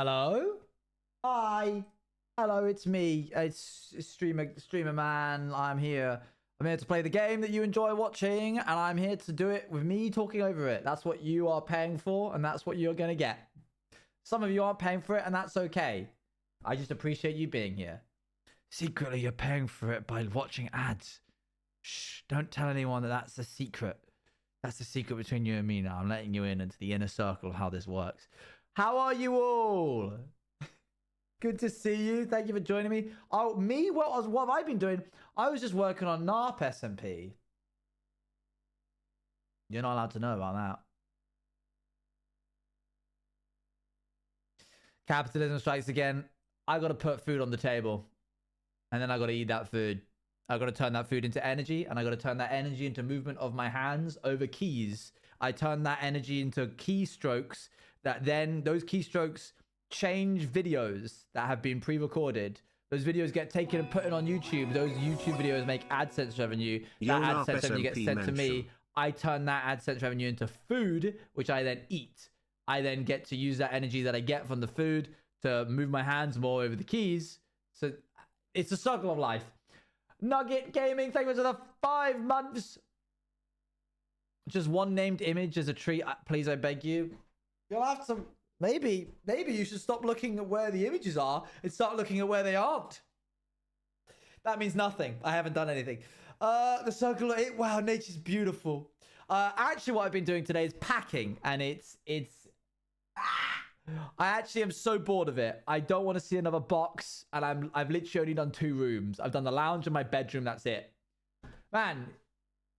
Hello? Hi. Hello, it's me. It's streamer man. I'm here. I'm here to play the game that you enjoy watching, and I'm here to do it with me talking over it. That's what you are paying for, and that's what you're gonna get. Some of you aren't paying for it, and that's okay. I just appreciate you being here. Secretly, you're paying for it by watching ads. Shh, don't tell anyone that that's a secret. That's the secret between you and me now. I'm letting you in into the inner circle of how this works. How are you all? Good to see you. Thank you for joining me. Oh, me? What have I been doing? I was just working on NARP SMP. You're not allowed to know about that. Capitalism strikes again. I got to put food on the table. And then I got to eat that food. I got to turn that food into energy. And I got to turn that energy into movement of my hands over keys. I turn that energy into keystrokes. That then those keystrokes change videos that have been pre-recorded. Those videos get taken and put on YouTube. Those YouTube videos make AdSense revenue. That AdSense revenue gets sent to me. I turn that AdSense revenue into food, which I then eat. I then get to use that energy that I get from the food to move my hands more over the keys. So it's a circle of life. Nugget Gaming, thank you for the 5 months. Just one named image as a treat. Please, I beg you. You'll have to... Maybe you should stop looking at where the images are and start looking at where they aren't. That means nothing. I haven't done anything. The circle of it. Wow, nature's beautiful. Actually, what I've been doing today is packing, and I actually am so bored of it. I don't want to see another box, and I've literally only done 2 rooms. I've done the lounge and my bedroom. That's it. Man,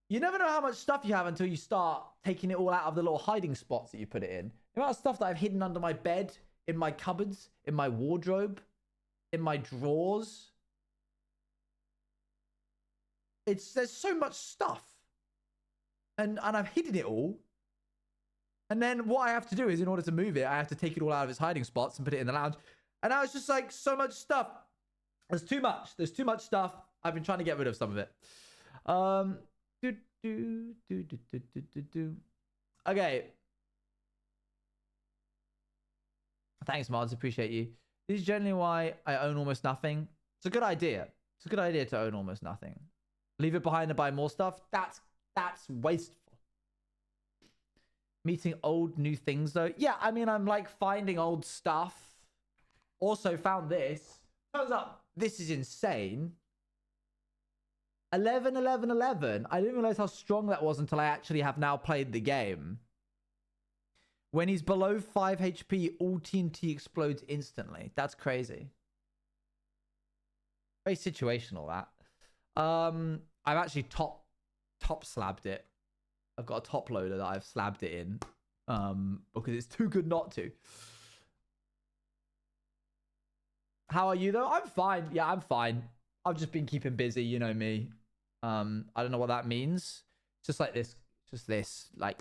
you never know how much stuff you have until you start taking it all out of the little hiding spots that you put it in. The amount of stuff that I've hidden under my bed, in my cupboards, in my wardrobe, in my drawers. There's so much stuff. And I've hidden it all. And then what I have to do is, in order to move it, I have to take it all out of its hiding spots and put it in the lounge. And now it's just like so much stuff. There's too much. There's too much stuff. I've been trying to get rid of some of it. Okay. Thanks, Mods. Appreciate you. This is generally why I own almost nothing. It's a good idea. It's a good idea to own almost nothing. Leave it behind and buy more stuff. That's wasteful. Meeting old new things though. Yeah, I mean, I'm like finding old stuff. Also found this. Turns out this is insane. 11, 11, 11. I didn't realize how strong that was until I actually have now played the game. When he's below 5 HP, all TNT explodes instantly. That's crazy. Very situational, that. I've actually top slabbed it. I've got a top loader that I've slabbed it in. Because it's too good not to. How are you though? I'm fine. Yeah, I'm fine. I've just been keeping busy, you know me. I don't know what that means. It's just like this. Just this. Like,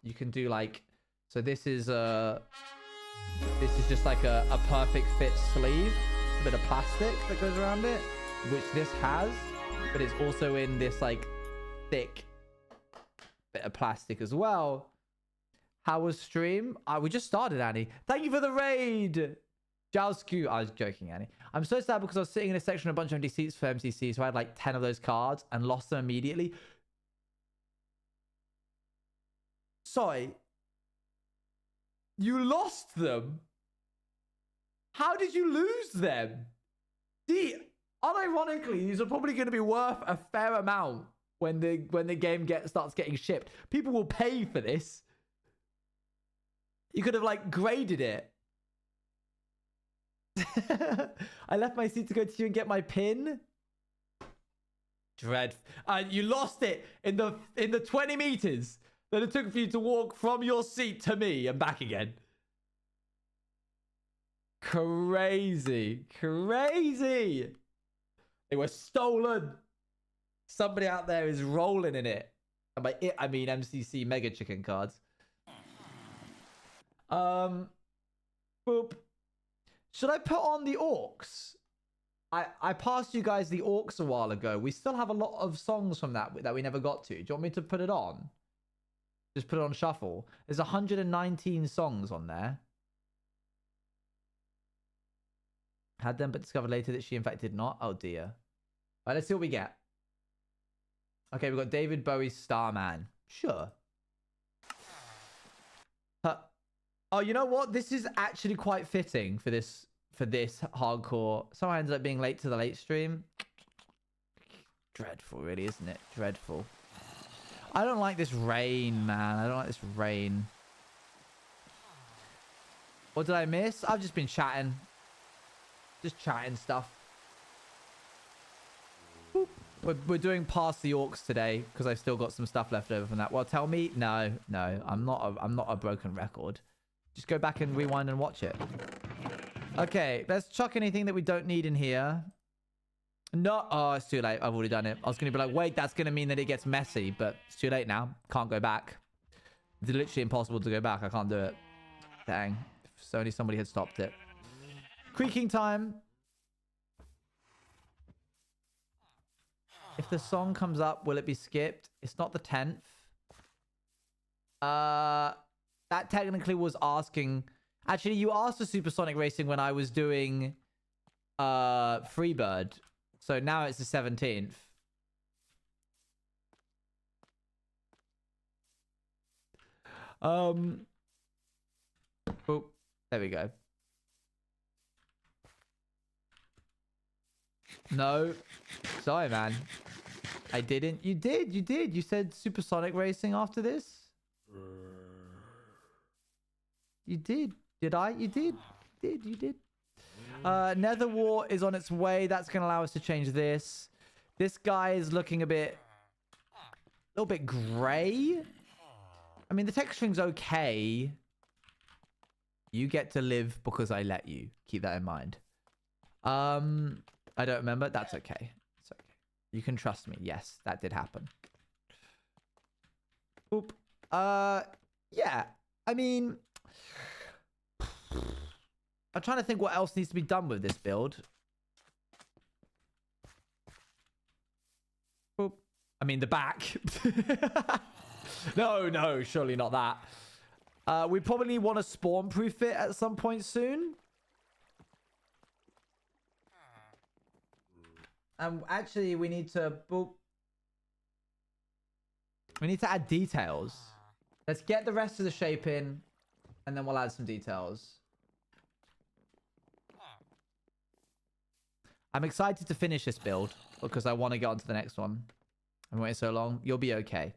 you can do like... So this is just like a perfect fit sleeve. It's a bit of plastic that goes around it, which this has, but it's also in this like thick bit of plastic as well. How was stream? We just started, Annie. Thank you for the raid. Jowsku. I was joking, Annie. I'm so sad because I was sitting in a section of a bunch of empty seats for MCC, so I had like 10 of those cards and lost them immediately. Sorry. You lost them? How did you lose them? See, unironically, these are probably going to be worth a fair amount when the game starts getting shipped. People will pay for this. You could have like graded it. I left my seat to go to you and get my pin. Dread. You lost it in the 20 meters that it took for you to walk from your seat to me and back again. Crazy. Crazy. They were stolen. Somebody out there is rolling in it. And by it, I mean MCC Mega Chicken cards. Boop. Should I put on the orcs? I passed you guys the orcs a while ago. We still have a lot of songs from that we never got to. Do you want me to put it on? Just put it on shuffle. There's 119 songs on there. Had them, but discovered later that she in fact did not. Oh dear. All right, let's see what we get. Okay, we've got David Bowie's Starman. Sure. Oh, you know what? This is actually quite fitting for this hardcore. Someone ends up being late to the late stream. Dreadful, really, isn't it? Dreadful. I don't like this rain, man. I don't like this rain. What did I miss? I've just been chatting. Just chatting stuff. Boop. We're doing past the orcs today because I've still got some stuff left over from that. Well, tell me, no, I'm not a broken record. Just go back and rewind and watch it. Okay, let's chuck anything that we don't need in here. No, oh, it's too late. I've already done it. I was gonna be like, wait, that's gonna mean that it gets messy, but it's too late now. Can't go back. It's literally impossible to go back. I can't do it. Dang. If only somebody had stopped it. Creaking time. If the song comes up, will it be skipped? It's not the 10th. That technically was asking... Actually, you asked for Supersonic Racing when I was doing Freebird. So now it's the 17th. Oh, there we go. No. Sorry, man. I didn't. You did. You did. You said Supersonic Racing after this? You did. Did I? You did. You did. Nether War is on its way. That's going to allow us to change this. This guy is looking a little bit gray. I mean, the texturing's okay. You get to live because I let you. Keep that in mind. I don't remember. That's okay. It's okay. You can trust me. Yes, that did happen. Oop. Yeah. I mean... I'm trying to think what else needs to be done with this build. Oop. I mean, the back. No, surely not that. We probably want to spawn-proof it at some point soon. Actually, we need to... Boop. We need to add details. Let's get the rest of the shape in, and then we'll add some details. I'm excited to finish this build because I want to get on to the next one. I've waited so long. You'll be okay.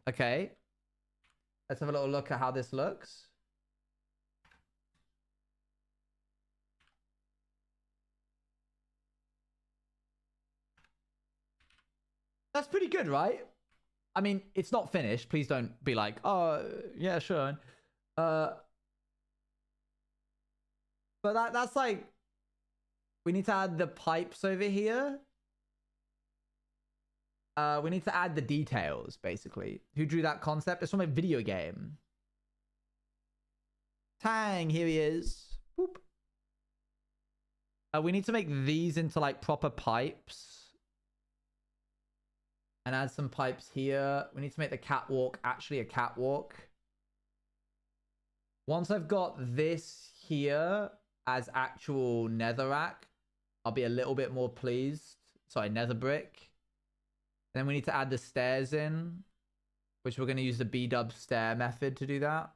Okay. Let's have a little look at how this looks. That's pretty good, right? I mean, it's not finished. Please don't be like, oh, yeah, sure. But that's like... We need to add the pipes over here. We need to add the details, basically. Who drew that concept? It's from a video game. Tang, here he is. Boop. We need to make these into like proper pipes. And add some pipes here. We need to make the catwalk actually a catwalk. Once I've got this here as actual netherrack, I'll be a little bit more pleased. Sorry, nether brick. And then we need to add the stairs in, which we're going to use the B-dub stair method to do that.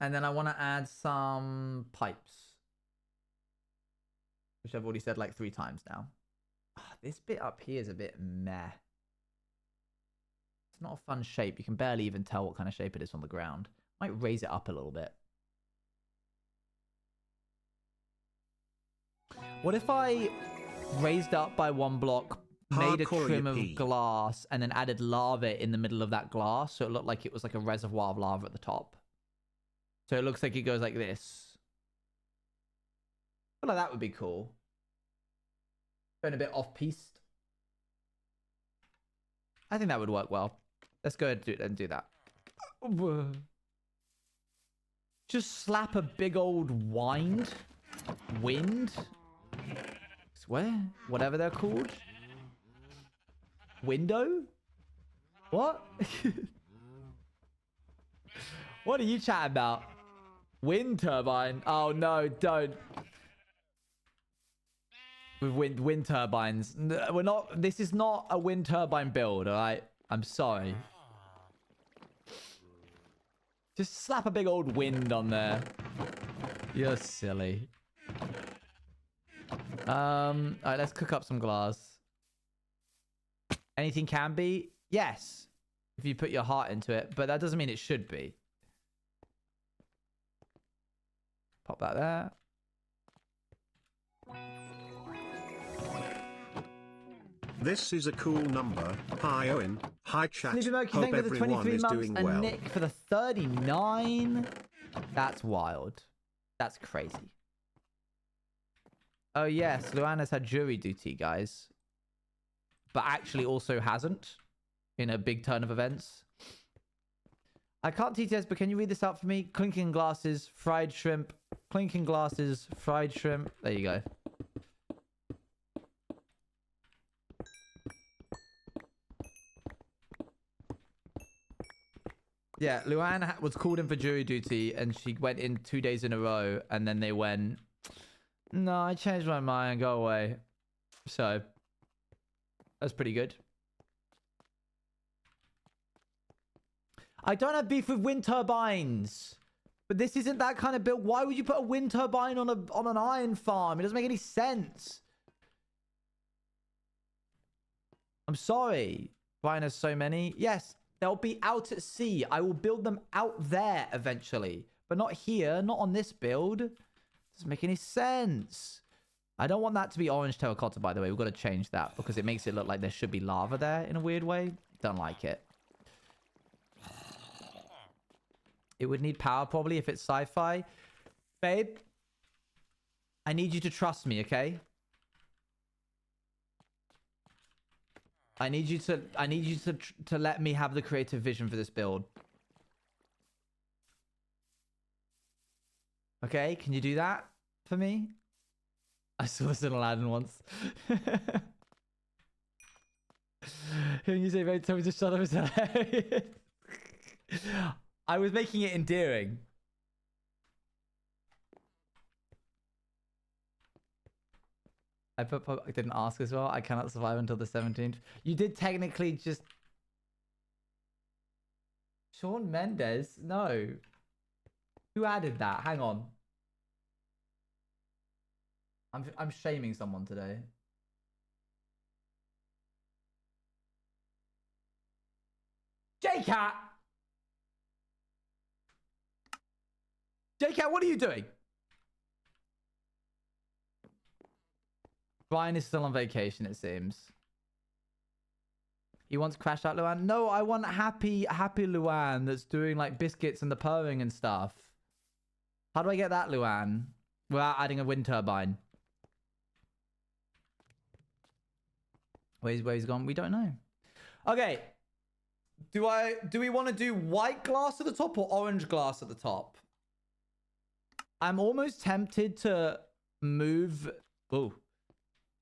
And then I want to add some pipes, which I've already said like 3 times now. This bit up here is a bit meh. It's not a fun shape. You can barely even tell what kind of shape it is on the ground. Might raise it up a little bit. What if I raised up by 1 block, made a trim of glass, and then added lava in the middle of that glass so it looked like it was like a reservoir of lava at the top? So it looks like it goes like this. I feel like that would be cool. Going a bit off-piste. I think that would work well. Let's go ahead and do that. Just slap a big old wind. Where? Whatever they're called. Window? What? What are you chatting about? Wind turbine? Oh no, don't. With wind turbines. We're not. This is not a wind turbine build, all right? I'm sorry. Just slap a big old wind on there. You're silly. All right, let's cook up some glass. Anything can be? Yes. If you put your heart into it, but that doesn't mean it should be. Pop that there. This is a cool number. Hi Owen. Hi chat. Sleepy Mercury, Hope thank you for the everyone 23 is months doing and well. Nick for the 39. That's wild. That's crazy. Oh yes, Luana's had jury duty, guys. But actually also hasn't in a big turn of events. I can't TTS, but can you read this out for me? Clinking glasses, fried shrimp. Clinking glasses, fried shrimp. There you go. Yeah, Luan was called in for jury duty and she went in 2 days in a row and then they went, no, I changed my mind, go away. So, that's pretty good. I don't have beef with wind turbines, but this isn't that kind of build. Why would you put a wind turbine on an iron farm? It doesn't make any sense. I'm sorry. Brian has so many. Yes, they'll be out at sea. I will build them out there eventually, but not here, not on this build. Doesn't make any sense. I don't want that to be orange terracotta, by the way. We've got to change that because it makes it look like there should be lava there in a weird way. Don't like it. It would need power probably if it's sci-fi. Babe, I need you to trust me, okay? I need you to let me have the creative vision for this build. Okay, can you do that for me? I saw this in Aladdin once. Hearing you say very told me to shut up is hilarious. I was making it endearing. I didn't ask as well. I cannot survive until the 17th. You did technically just... Shawn Mendes? No. Who added that? Hang on. I'm shaming someone today. J-Cat! J-Cat, what are you doing? Brian is still on vacation, it seems. He wants Crash Out Luan? No, I want happy Luan that's doing like biscuits and the purring and stuff. How do I get that Luan without adding a wind turbine? Where he's gone? We don't know. Okay. Do we want to do white glass at the top or orange glass at the top? I'm almost tempted to move. Oh,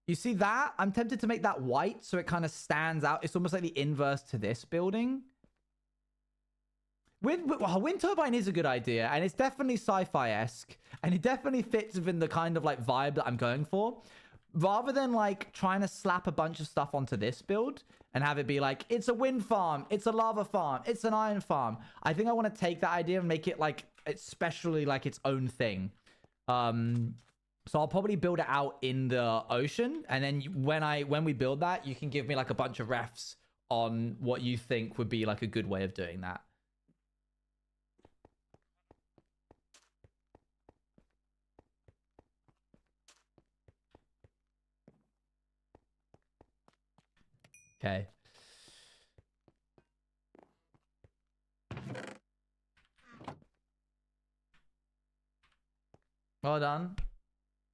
you see that? I'm tempted to make that white so it kind of stands out. It's almost like the inverse to this building. Wind turbine is a good idea, and it's definitely sci-fi-esque, and it definitely fits within the kind of like vibe that I'm going for. Rather than like trying to slap a bunch of stuff onto this build and have it be like, it's a wind farm, it's a lava farm, it's an iron farm. I think I want to take that idea and make it like, especially like its own thing. So I'll probably build it out in the ocean. And then when we build that, you can give me like a bunch of refs on what you think would be like a good way of doing that. Okay. Well done.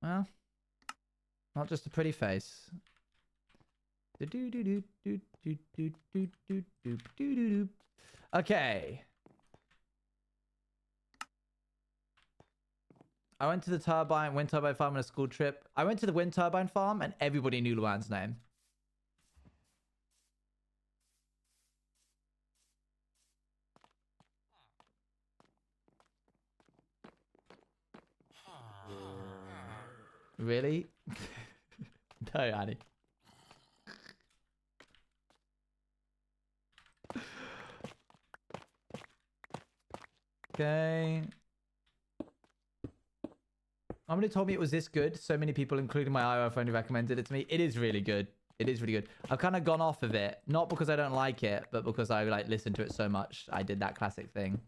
Well, not just a pretty face. Okay. I went to the wind turbine farm on a school trip. I went to the wind turbine farm and everybody knew Luan's name. Really? No, Annie. Okay. Somebody told me it was this good. So many people, including my iOS phone, recommended it to me. It is really good. It is really good. I've kind of gone off of it, not because I don't like it, but because I like listened to it so much. I did that classic thing.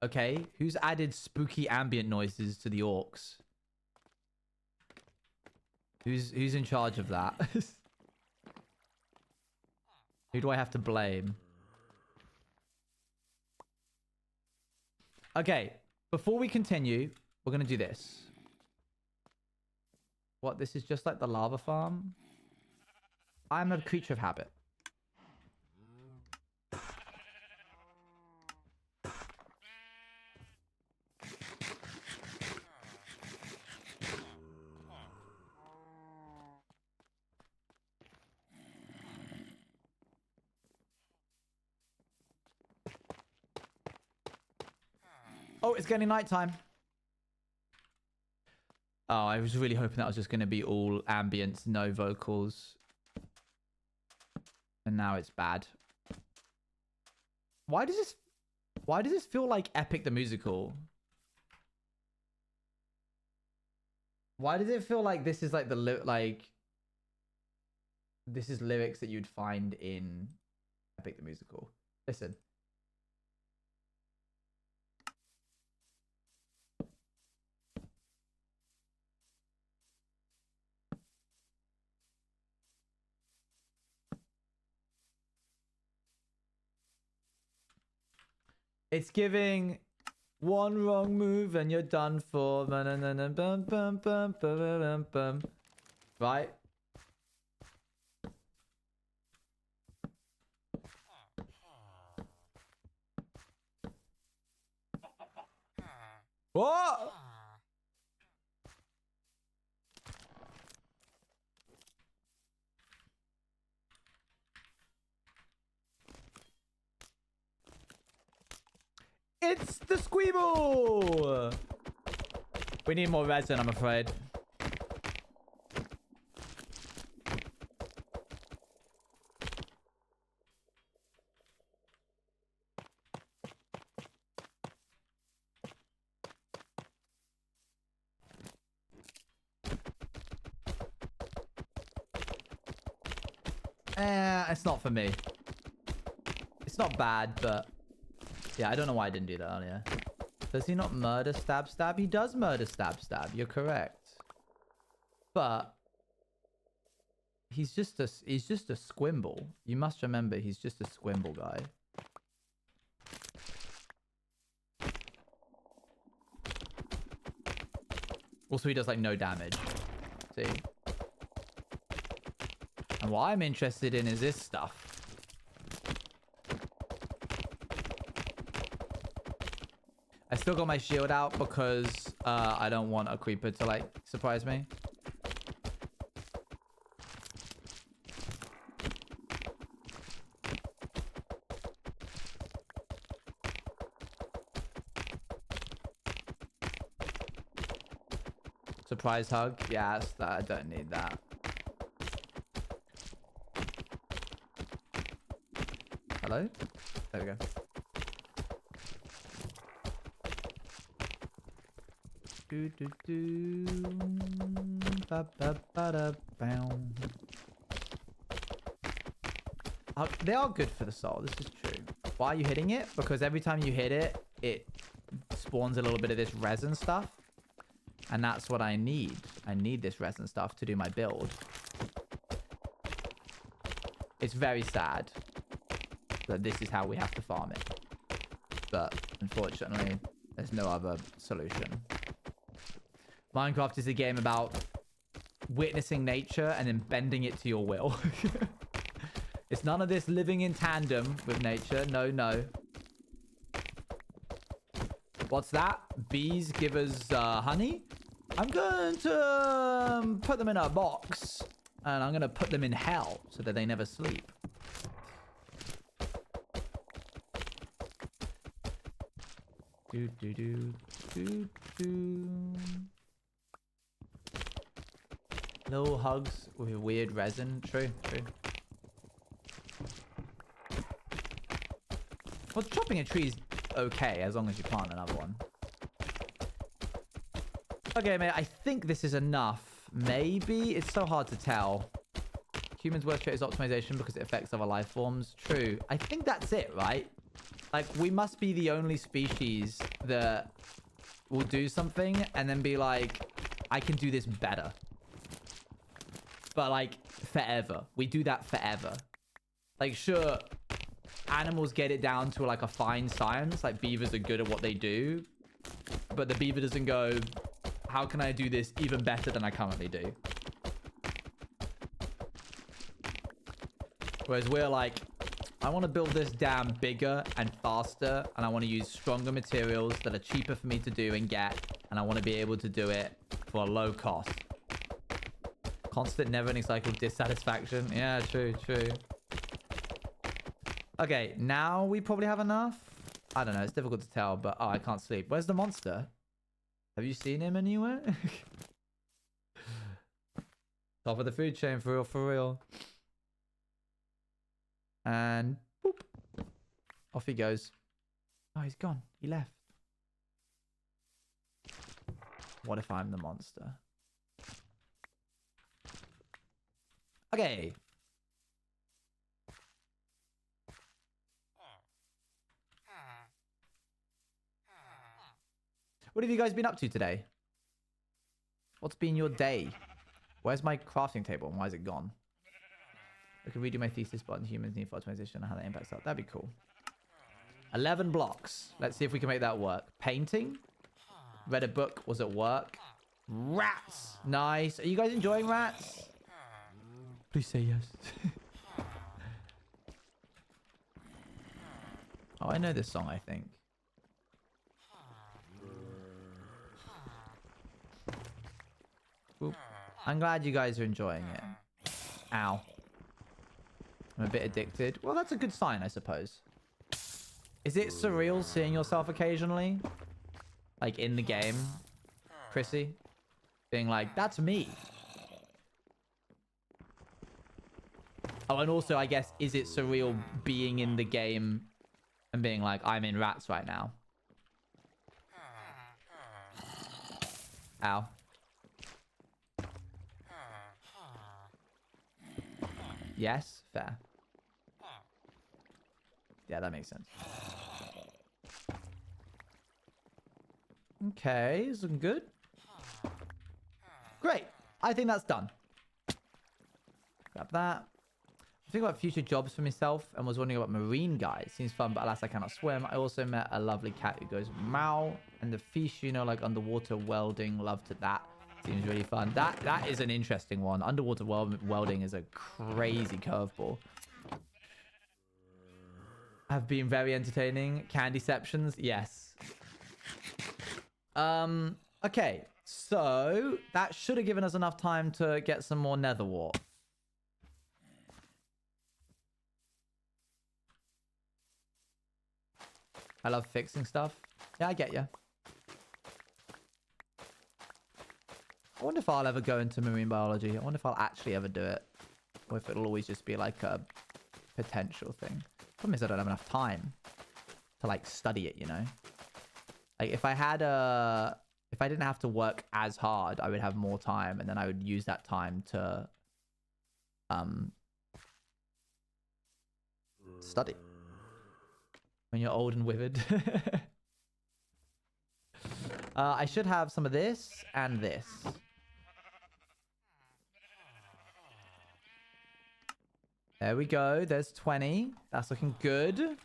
Okay, who's added spooky ambient noises to the orcs? Who's in charge of that? Who do I have to blame? Okay, before we continue, we're going to do this. What, this is just like the lava farm? I'm a creature of habit. Oh, it's getting nighttime. Oh, I was really hoping that was just going to be all ambience, no vocals. And now it's bad. Why does this feel like Epic the Musical? Why does it feel like this is like this is lyrics that you'd find in Epic the Musical? Listen. It's giving one wrong move and you're done for. Right? What? It's the Squeeble! We need more resin, I'm afraid. It's not for me. It's not bad, but... yeah, I don't know why I didn't do that earlier. Does he not murder stab stab? He does murder stab stab. You're correct. But he's just a squimble. You must remember he's just a squimble guy. Also, he does like no damage. See? And what I'm interested in is this stuff. I still got my shield out because I don't want a creeper to like surprise me. Surprise hug? Yes, I don't need that. Hello? There we go. Do, do, do. Ba, ba, ba, da, bow. They are good for the soul, this is true. Why are you hitting it? Because every time you hit it, it spawns a little bit of this resin stuff. And that's what I need. I need this resin stuff to do my build. It's very sad that this is how we have to farm it. But unfortunately, there's no other solution. Minecraft is a game about witnessing nature and then bending it to your will. It's none of this living in tandem with nature. No, no. What's that? Bees give us honey? I'm going to put them in a box. And I'm going to put them in hell so that they never sleep. Do do do do do. Little hugs with weird resin. True, true. Well, chopping a tree's okay as long as you plant another one. Okay, mate, I think this is enough. Maybe? It's so hard to tell. Humans' worst trait is optimization because it affects other life forms. True. I think that's it, right? Like, we must be the only species that will do something and then be like, I can do this better. But, like, forever. We do that forever. Like, sure, animals get it down to, like, a fine science. Like, beavers are good at what they do. But the beaver doesn't go, how can I do this even better than I currently do? Whereas we're like, I want to build this dam bigger and faster, and I want to use stronger materials that are cheaper for me to do and get, and I want to be able to do it for a low cost. Constant never-ending cycle dissatisfaction. Yeah, true, true. Okay, now we probably have enough. I don't know, it's difficult to tell, but oh, I can't sleep. Where's the monster? Have you seen him anywhere? Top of the food chain, for real, for real. And boop. Off he goes. Oh, he's gone. He left. What if I'm the monster? Okay. What have you guys been up to today? What's been your day? Where's my crafting table and why is it gone? I can redo my thesis, but humans need for optimization and how that impacts that. That'd be cool. 11 blocks. Let's see if we can make that work. Painting. Read a book. Was at work. Rats. Nice. Are you guys enjoying rats? Please say yes. Oh, I know this song, I think. Oop. I'm glad you guys are enjoying it. Ow. I'm a bit addicted. Well, that's a good sign, I suppose. Is it surreal seeing yourself occasionally? Like in the game? Chrissy? Being like, that's me. Oh, and also, I guess, is it surreal being in the game and being like, I'm in rats right now? Ow. Yes? Fair. Yeah, that makes sense. Okay, is looking good. Great. I think that's done. Grab that. I think about future jobs for myself and was wondering about marine guys. Seems fun, but alas, I cannot swim. I also met a lovely cat who goes meow. And the fish, you know, like underwater welding. Loved that. Seems really fun. That is an interesting one. Underwater welding is a crazy curveball. Have been very entertaining. Candyceptions, yes. Okay, so that should have given us enough time to get some more nether wart. I love fixing stuff. Yeah, I get you. I wonder if I'll ever go into marine biology. I wonder if I'll actually ever do it. Or if it'll always just be like a potential thing. Problem is I don't have enough time to like study it, you know? Like if I didn't have to work as hard, I would have more time and then I would use that time to study. When you're old and withered. I should have some of this and this. There we go. There's 20. That's looking good.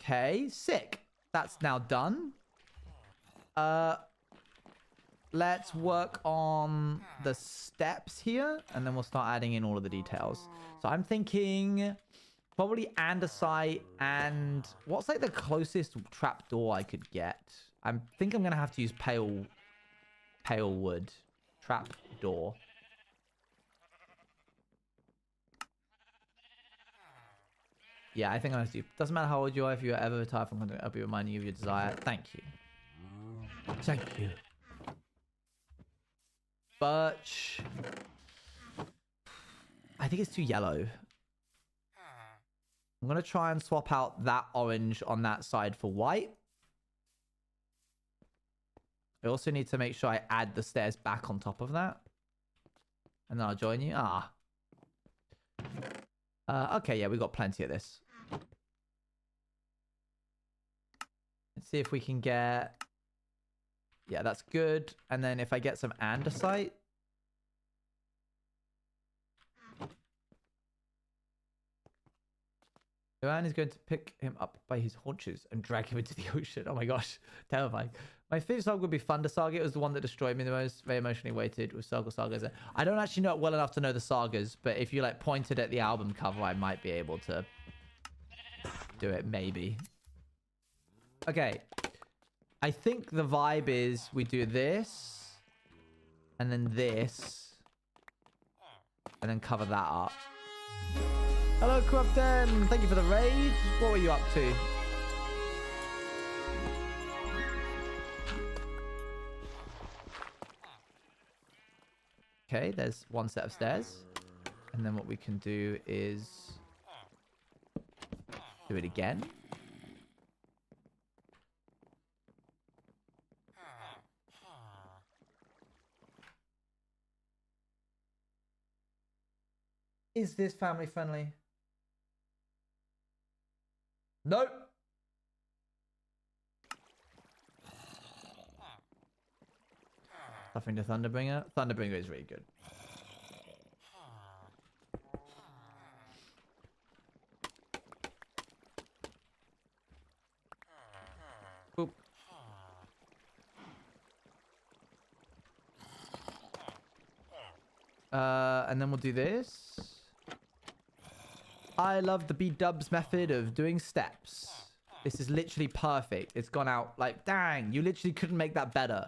Okay, sick. That's now done. Let's work on the steps here, and then we'll start adding in all of the details. So I'm thinking probably andesite and what's like the closest trapdoor I could get? I think I'm gonna have to use pale wood trapdoor. Yeah, I think I do. Doesn't matter how old you are. If you are ever retired from content, I'll be reminding you of your desire. Thank you. Thank you. Birch. I think it's too yellow. I'm going to try and swap out that orange on that side for white. I also need to make sure I add the stairs back on top of that. And then I'll join you. Ah. Okay, yeah, we got plenty of this. Let's see if we can get... Yeah, that's good. And then if I get some andesite... Joanne is going to pick him up by his haunches and drag him into the ocean. Oh my gosh, terrifying. My favorite song would be Thunder Saga. It was the one that destroyed me the most. Very emotionally weighted with Circle Sagas. I don't actually know it well enough to know the sagas, but if you like pointed at the album cover, I might be able to do it, maybe. Okay. I think the vibe is we do this, and then this, and then cover that up. Hello, Corrupten. Thank you for the raid. What were you up to? Okay, there's one set of stairs. And then what we can do is do it again. Is this family friendly? Nope. Nothing to Thunderbringer. Thunderbringer is really good. Boop. And then we'll do this. I love the B-dubs method of doing steps. This is literally perfect. It's gone out like, dang, you literally couldn't make that better.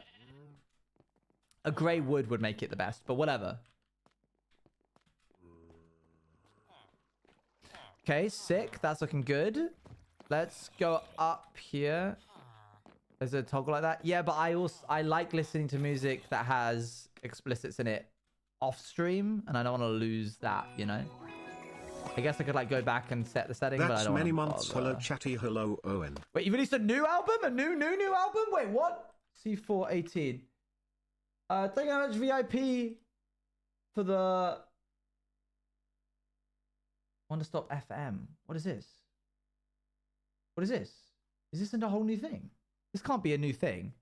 A grey wood would make it the best, but whatever. Okay, sick. That's looking good. Let's go up here. There's a toggle like that. Yeah, but I like listening to music that has explicits in it off stream, and I don't want to lose that, you know? I guess I could like go back and set the setting, but I don't many want to months. bother. Hello, chatty. Hello, Owen. Wait, you released a new album? A new album? Wait, what? C418. Thank you very much, VIP, for the Wonderstop FM. What is this? What is this? Is this a whole new thing? This can't be a new thing.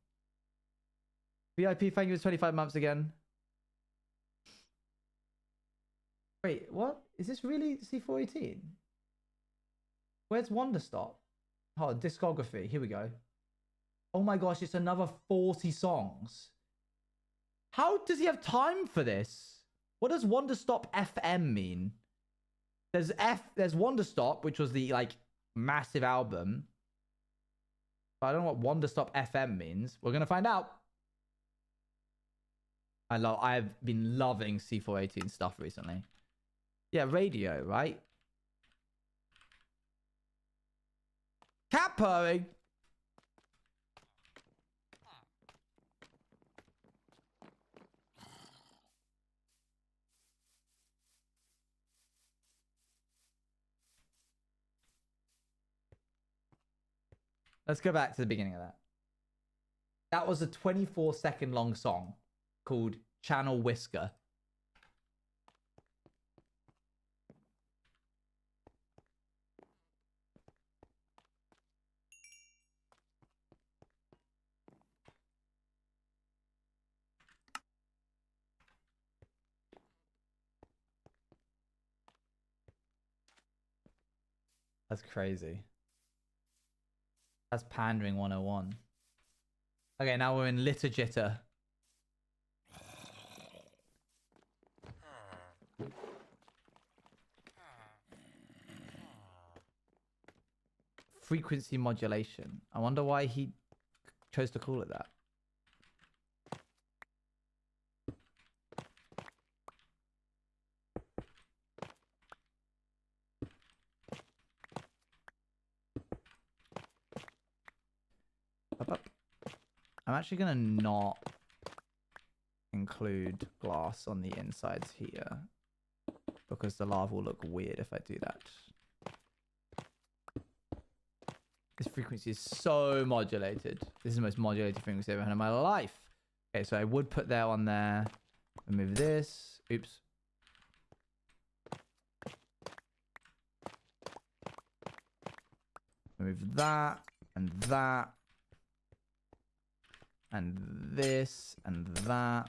VIP, thank you for 25 months again. Wait, what? Is this really C418? Where's Wonderstop? Oh, discography. Here we go. Oh my gosh, it's another 40 songs. How does he have time for this? What does Wonderstop FM mean? There's Wonderstop, which was the like massive album. But I don't know what Wonderstop FM means. We're gonna find out. I've been loving C418 stuff recently. Yeah, radio, right? Cat purring. Let's go back to the beginning of that. That was a 24-second long song called Channel Whisker. That's crazy. That's pandering 101. Okay, now we're in Litter Jitter. Frequency modulation. I wonder why he chose to call it that. Up, up. I'm actually gonna not include glass on the insides here because the lava will look weird if I do that. This frequency is so modulated. This is the most modulated frequency I've ever had in my life. Okay, so I would put that on there. Remove this. Oops. Remove that and that. And this and that.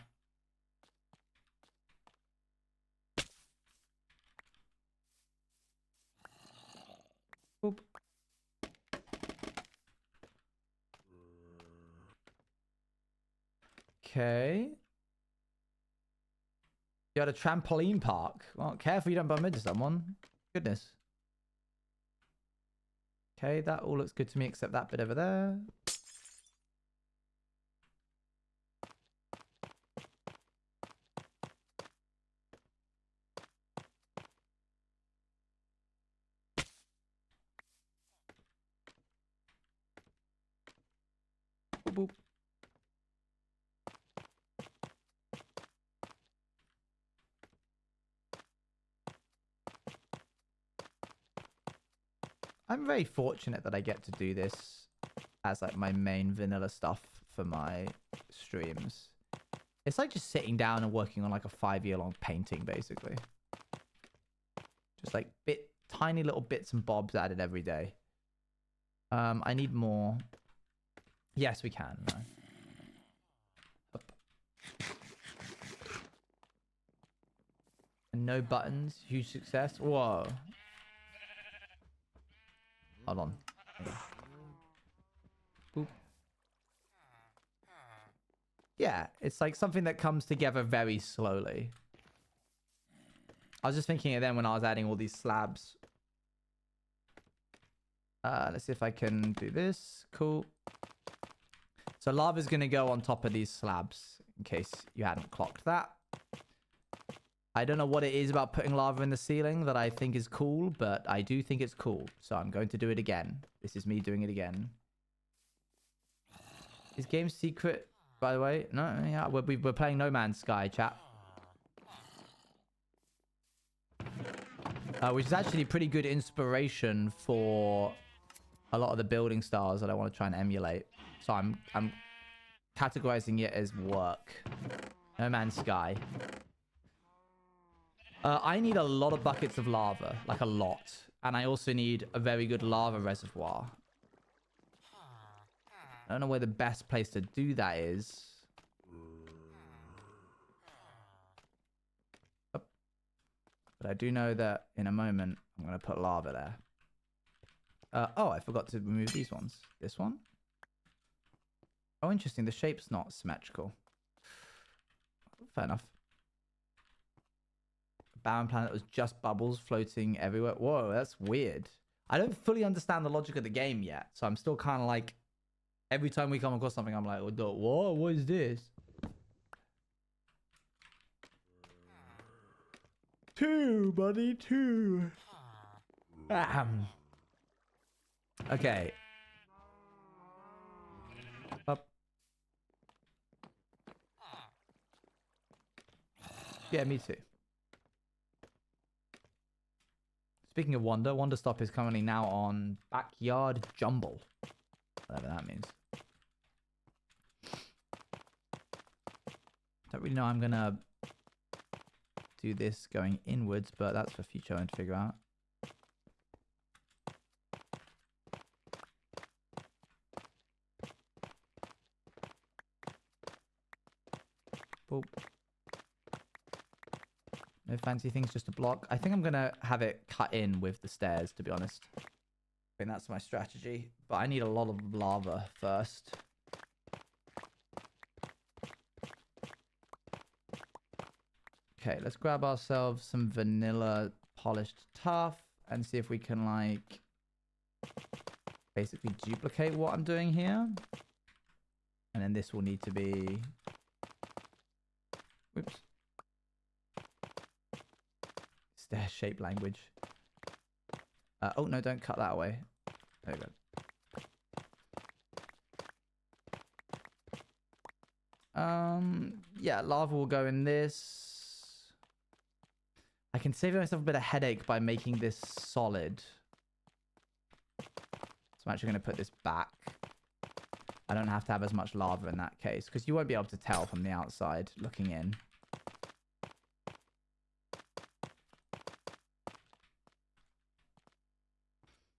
Boop. Okay. You had a trampoline park. Well, careful you don't bump into someone. Goodness. Okay, that all looks good to me except that bit over there. Boop, boop. I'm very fortunate that I get to do this as like my main vanilla stuff for my streams. It's like just sitting down and working on like a 5-year-long painting, basically. Just like tiny little bits and bobs added every day. I need more. Yes, we can. No. Up. And no buttons. Huge success. Whoa. Hold on. Boop. Yeah, it's like something that comes together very slowly. I was just thinking it then when I was adding all these slabs. Let's see if I can do this. Cool. So lava's going to go on top of these slabs, in case you hadn't clocked that. I don't know what it is about putting lava in the ceiling that I think is cool, but I do think it's cool. So I'm going to do it again. This is me doing it again. Is game secret, by the way? No, yeah, we're playing No Man's Sky, chat. Which is actually pretty good inspiration for a lot of the building styles that I want to try and emulate. So I'm categorizing it as work. No Man's Sky. I need a lot of buckets of lava, like a lot. And I also need a very good lava reservoir. I don't know where the best place to do that is. Oh. But I do know that in a moment, I'm going to put lava there. Oh, I forgot to remove these ones. This one? Oh, interesting. The shape's not symmetrical. Fair enough. Barren planet was just bubbles floating everywhere. Whoa, that's weird. I don't fully understand the logic of the game yet. So I'm still kind of like, every time we come across something, I'm like, whoa, what is this? 2, buddy, 2. Okay. Up. Yeah, me too. Speaking of Wonder Stop is currently now on Backyard Jumble. Whatever that means. Don't really know how I'm gonna do this going inwards, but that's for future to figure out. Boop. No fancy things, just a block. I think I'm gonna have it cut in with the stairs, to be honest. I think that's my strategy. But I need a lot of lava first. Okay, let's grab ourselves some vanilla polished tuff and see if we can, like, basically duplicate what I'm doing here. And then this will need to be... Whoops. Stair shape language. Oh, no, don't cut that away. There we go. Yeah, lava will go in this. I can save myself a bit of headache by making this solid. So I'm actually going to put this back. I don't have to have as much lava in that case, because you won't be able to tell from the outside looking in.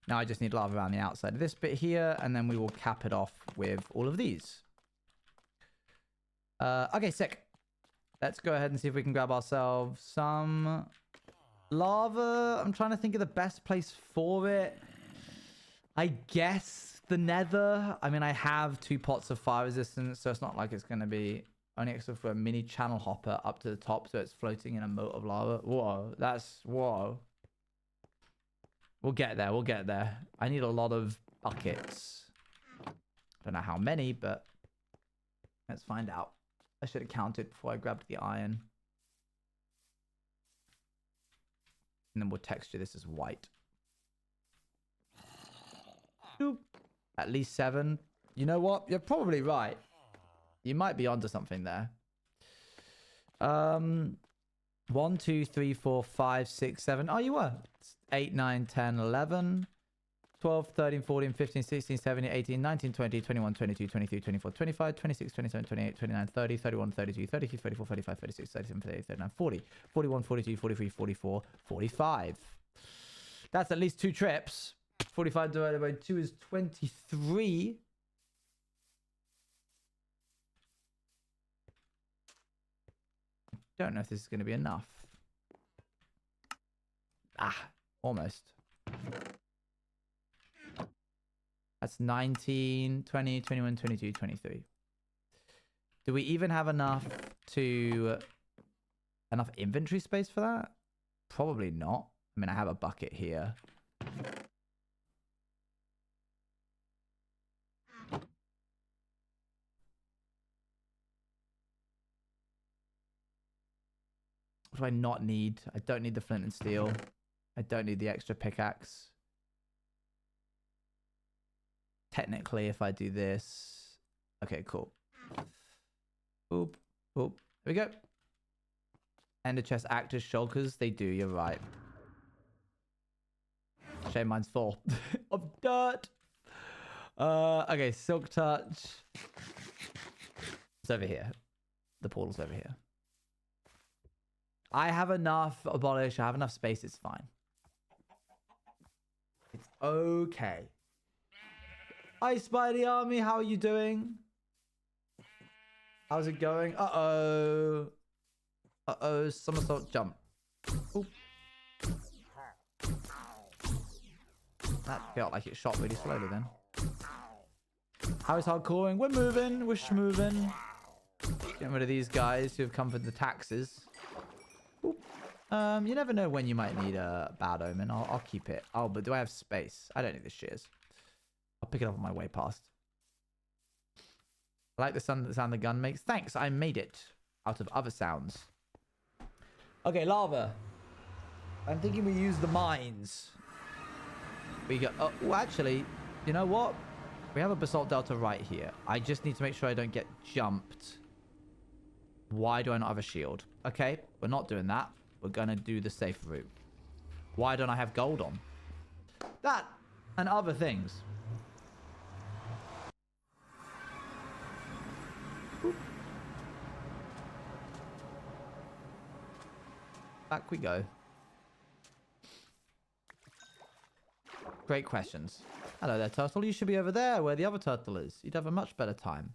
Now I just need lava around the outside of this bit here, and then we will cap it off with all of these. Okay, sick. Let's go ahead and see if we can grab ourselves some lava. I'm trying to think of the best place for it. I guess the nether. I mean, I have 2 pots of fire resistance, so it's not like it's going to be only except for a mini channel hopper up to the top, so it's floating in a moat of lava. Whoa, that's... Whoa. We'll get there. We'll get there. I need a lot of buckets. Don't know how many, but let's find out. I should have counted before I grabbed the iron. And then we'll texture this as white. Boop. At least 7. You know what? You're probably right. You might be onto something there. 1, 2, 3, 4, 5, 6, 7. Oh, you were. 8, 9, 10, 11, 12, 13, 14, 15, 16, 17, 18, 19, 20, 21, 22, 23, 24, 25, 26, 27, 28, 29, 30, 31, 32, 33, 34, 35, 36, 37, 38, 39, 40, 41, 42, 43, 44, 45. That's at least 2 trips. 45 divided by 2 is 23. Don't know if this is going to be enough. Almost. That's 19, 20, 21, 22, 23. Do we even have enough inventory space for that? Probably not. I mean, I have a bucket here. What do I not need? I don't need the flint and steel. I don't need the extra pickaxe. Technically, if I do this... Okay, cool. Boop, boop. There we go. Ender chest act as shulkers. They do, you're right. Shame mine's full of dirt. Okay, silk touch. It's over here. The portal's over here. I have enough abolish. I have enough space. It's fine. It's okay. Hi, Spidey Army. How are you doing? How's it going? Uh-oh. Uh-oh. Somersault jump. Oop. That felt like it shot really slowly then. How is hardcoring? We're moving. We're schmoving. Getting rid of these guys who have come for the taxes. Oop. You never know when you might need a bad omen. I'll keep it. Oh, but do I have space? I don't need the shears. I'll pick it up on my way past. I like the sound the gun makes. Thanks, I made it out of other sounds. Okay, lava. I'm thinking we use the mines. We go. Oh, well, actually, you know what? We have a basalt delta right here. I just need to make sure I don't get jumped. Why do I not have a shield? Okay, we're not doing that. We're gonna do the safe route. Why don't I have gold on? That and other things. Boop. Back we go. Great questions. Hello there, turtle. You should be over there where the other turtle is. You'd have a much better time.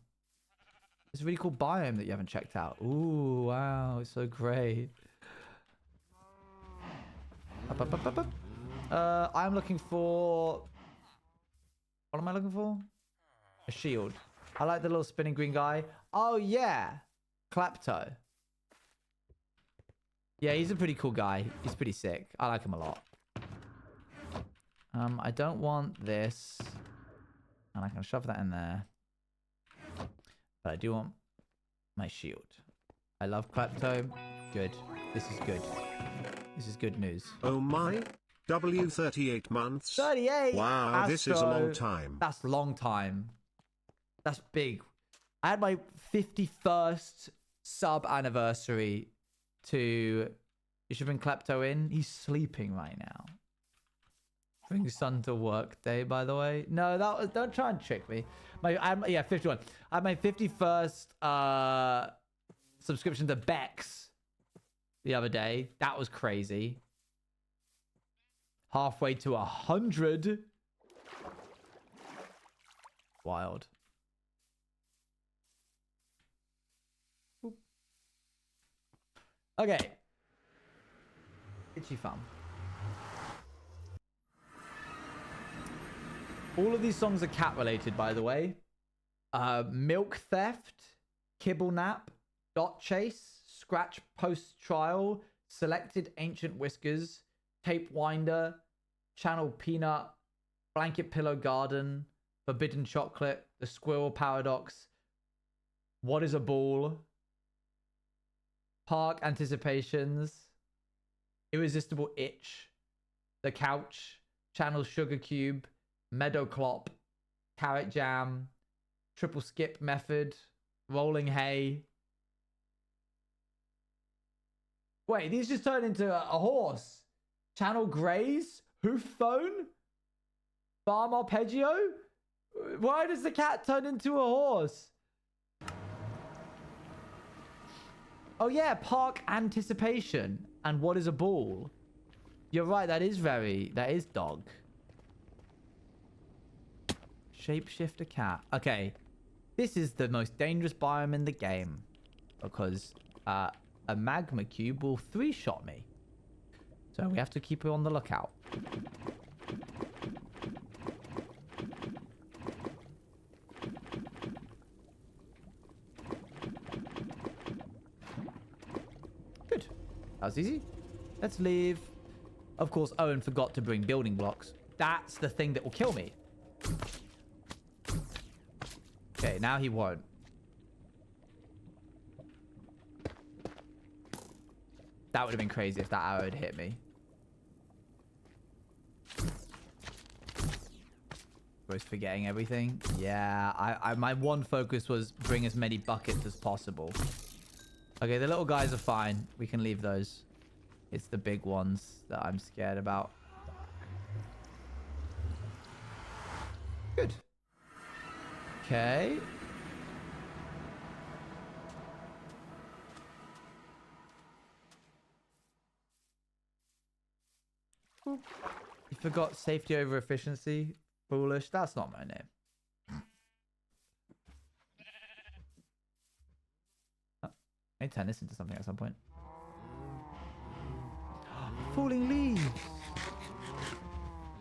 It's a really cool biome that you haven't checked out. Ooh, wow. It's so great. Up. I'm looking for... What am I looking for? A shield. I like the little spinning green guy. Oh, yeah. Klepto. Yeah, he's a pretty cool guy. He's pretty sick. I like him a lot. I don't want this. And I can shove that in there. But I do want my shield. I love Klepto. Good. This is good. This is good news. Oh my. W38 months. 38! Wow, Astro. this is a long time. That's a long time. That's big. I had my 51st sub anniversary to... You should bring Klepto in. He's sleeping right now. Bring son to work day, by the way. No, that was... Don't try and trick me. Yeah, 51. I had my 51st subscription to Bex the other day. That was crazy. Halfway to 100. Wild. Oop. Okay. Itchy Farm. All of these songs are cat related, by the way. Milk Theft, Kibble Nap, Dot Chase, Scratch Post Trial, Selected Ancient Whiskers, Tape Winder, Channel Peanut, Blanket Pillow Garden, Forbidden Chocolate, The Squirrel Paradox, What is a Ball, Park Anticipations, Irresistible Itch, The Couch, Channel Sugar Cube, Meadow Clop, Carrot Jam, Triple Skip Method, Rolling Hay. Wait, these just turned into a horse. Channel Graze, Hoof Phone, Farm Arpeggio. Why does the cat turn into a horse? Oh yeah, Park Anticipation and What is a Ball. You're right, that is dog. Shapeshifter cat. Okay, this is the most dangerous biome in the game because a magma cube will 3-shot me. So we have to keep on the lookout. Good. That was easy. Let's leave. Of course, Owen forgot to bring building blocks. That's the thing that will kill me. Okay, now he won't. That would have been crazy if that arrow had hit me. Was forgetting everything. Yeah, my one focus was bring as many buckets as possible. Okay, the little guys are fine. We can leave those. It's the big ones that I'm scared about. Good. Okay. You forgot safety over efficiency. Foolish. That's not my name. Oh, I need to turn this into something at some point. Falling leaves.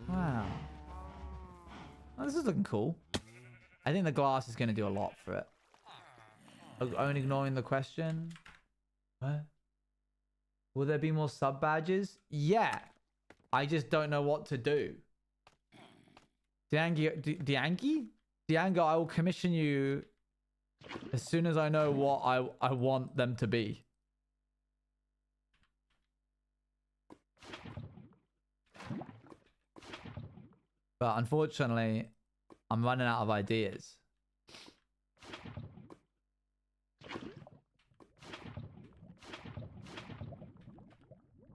Wow. Oh, this is looking cool. I think the glass is going to do a lot for it. Only ignoring the question. What? Will there be more sub badges? Yeah. I just don't know what to do. Diango, I will commission you as soon as I know what I want them to be. But unfortunately, I'm running out of ideas.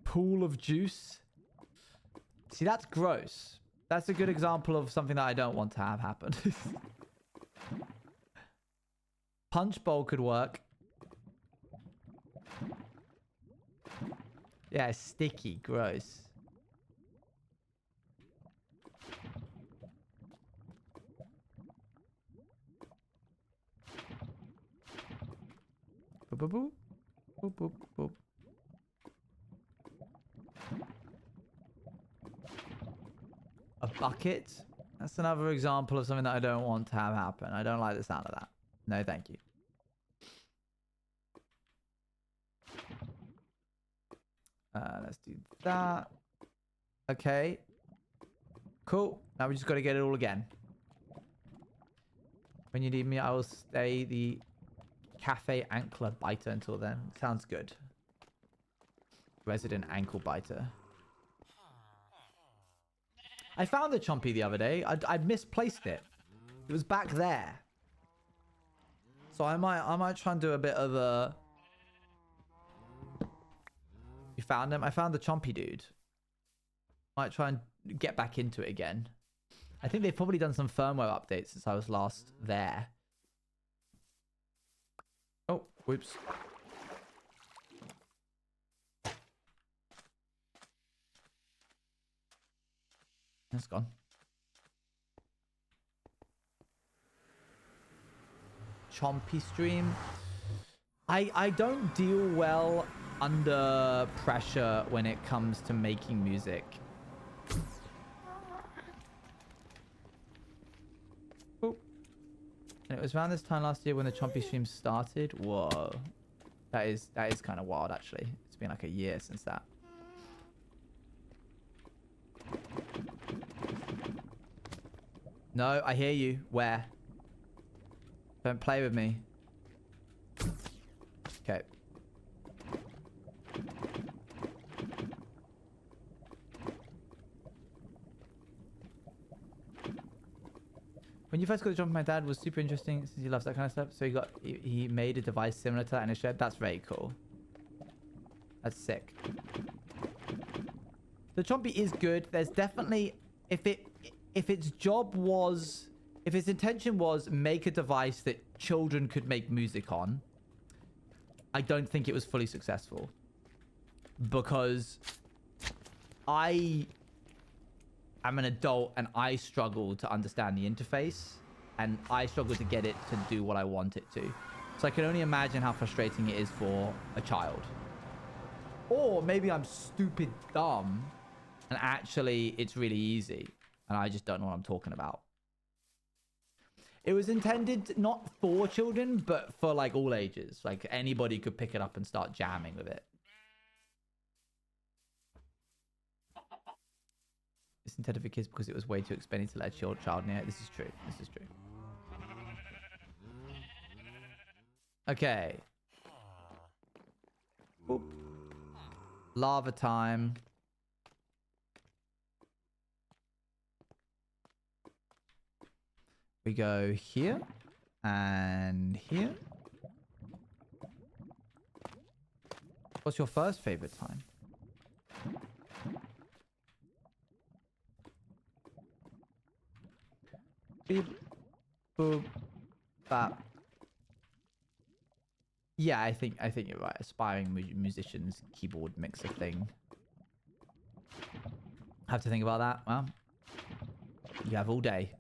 Pool of juice. See, that's gross. That's a good example of something that I don't want to have happen. Punch bowl could work. Yeah, sticky. Gross. Boop, boop, boop. Boop, boop, boop. A bucket? That's another example of something that I don't want to have happen. I don't like the sound of that. No, thank you. Let's do that. Okay. Cool. Now we just got to get it all again. When you need me, I will stay the Cafe Ankler Biter until then. Sounds good. Resident ankle biter. I found the Chompy the other day. I misplaced it. It was back there. So I might try and do a bit of a... You found him? I found the chompy dude. Might try and get back into it again. I think they've probably done some firmware updates since I was last there. Oh, whoops. It's gone. Chompy stream. I don't deal well under pressure when it comes to making music. Oh. And it was around this time last year when the Chompy stream started. Whoa. That is kind of wild, actually. It's been like a year since that. No, I hear you. Where? Don't play with me. Okay. When you first got the job, my dad was super interesting since he loves that kind of stuff. So he made a device similar to that in his shed. That's very cool. That's sick. The Chompy is good. There's definitely, if its intention was make a device that children could make music on, I don't think it was fully successful. Because I am an adult and I struggle to understand the interface and I struggle to get it to do what I want it to. So I can only imagine how frustrating it is for a child. Or maybe I'm stupid dumb and actually it's really easy and I just don't know what I'm talking about. It was intended not for children, but for like all ages. Like anybody could pick it up and start jamming with it. It's intended for kids because it was way too expensive to let a child near it. This is true. This is true. Okay. Oop. Lava time. We go here and here. What's your first favorite time? Beep, boop, bap. Yeah, I think you're right. Aspiring musicians keyboard mixer thing. Have to think about that. Well, you have all day.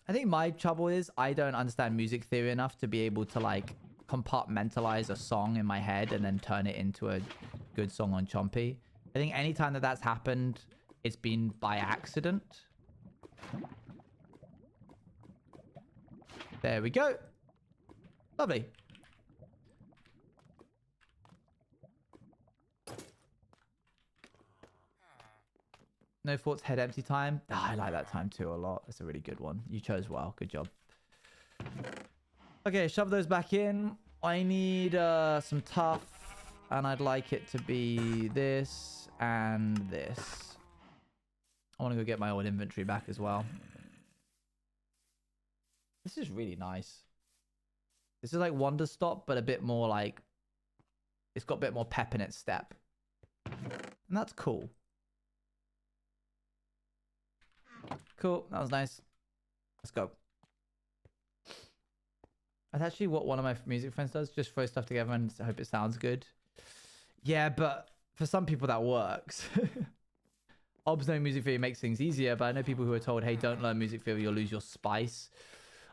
I think my trouble is I don't understand music theory enough to be able to like compartmentalize a song in my head and then turn it into a good song on Chompy. I think anytime that that's happened, it's been by accident. There we go. Lovely. No thoughts, head empty time. Ah, I like that time too a lot. That's a really good one. You chose well. Good job. Okay, shove those back in. I need some tough. And I'd like it to be this and this. I want to go get my old inventory back as well. This is really nice. This is like Wonder Stop, but a bit more like... It's got a bit more pep in its step. And that's cool. Cool. That was nice. Let's go. That's actually what one of my music friends does. Just throw stuff together and hope it sounds good. Yeah, but for some people that works. Obs knowing music theory makes things easier, but I know people who are told, hey, don't learn music theory, you'll lose your spice.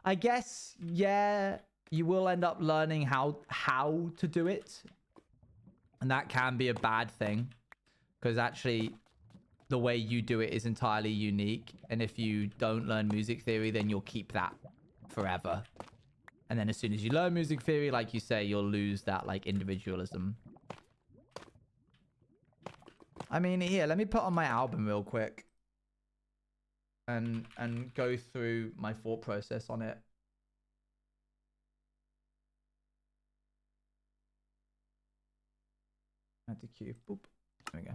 I guess, yeah, you will end up learning how to do it. And that can be a bad thing. Because actually, the way you do it is entirely unique. And if you don't learn music theory, then you'll keep that forever. And then as soon as you learn music theory, like you say, you'll lose that like individualism. I mean, here, let me put on my album real quick. And go through my thought process on it. Add to queue. Boop. There we go.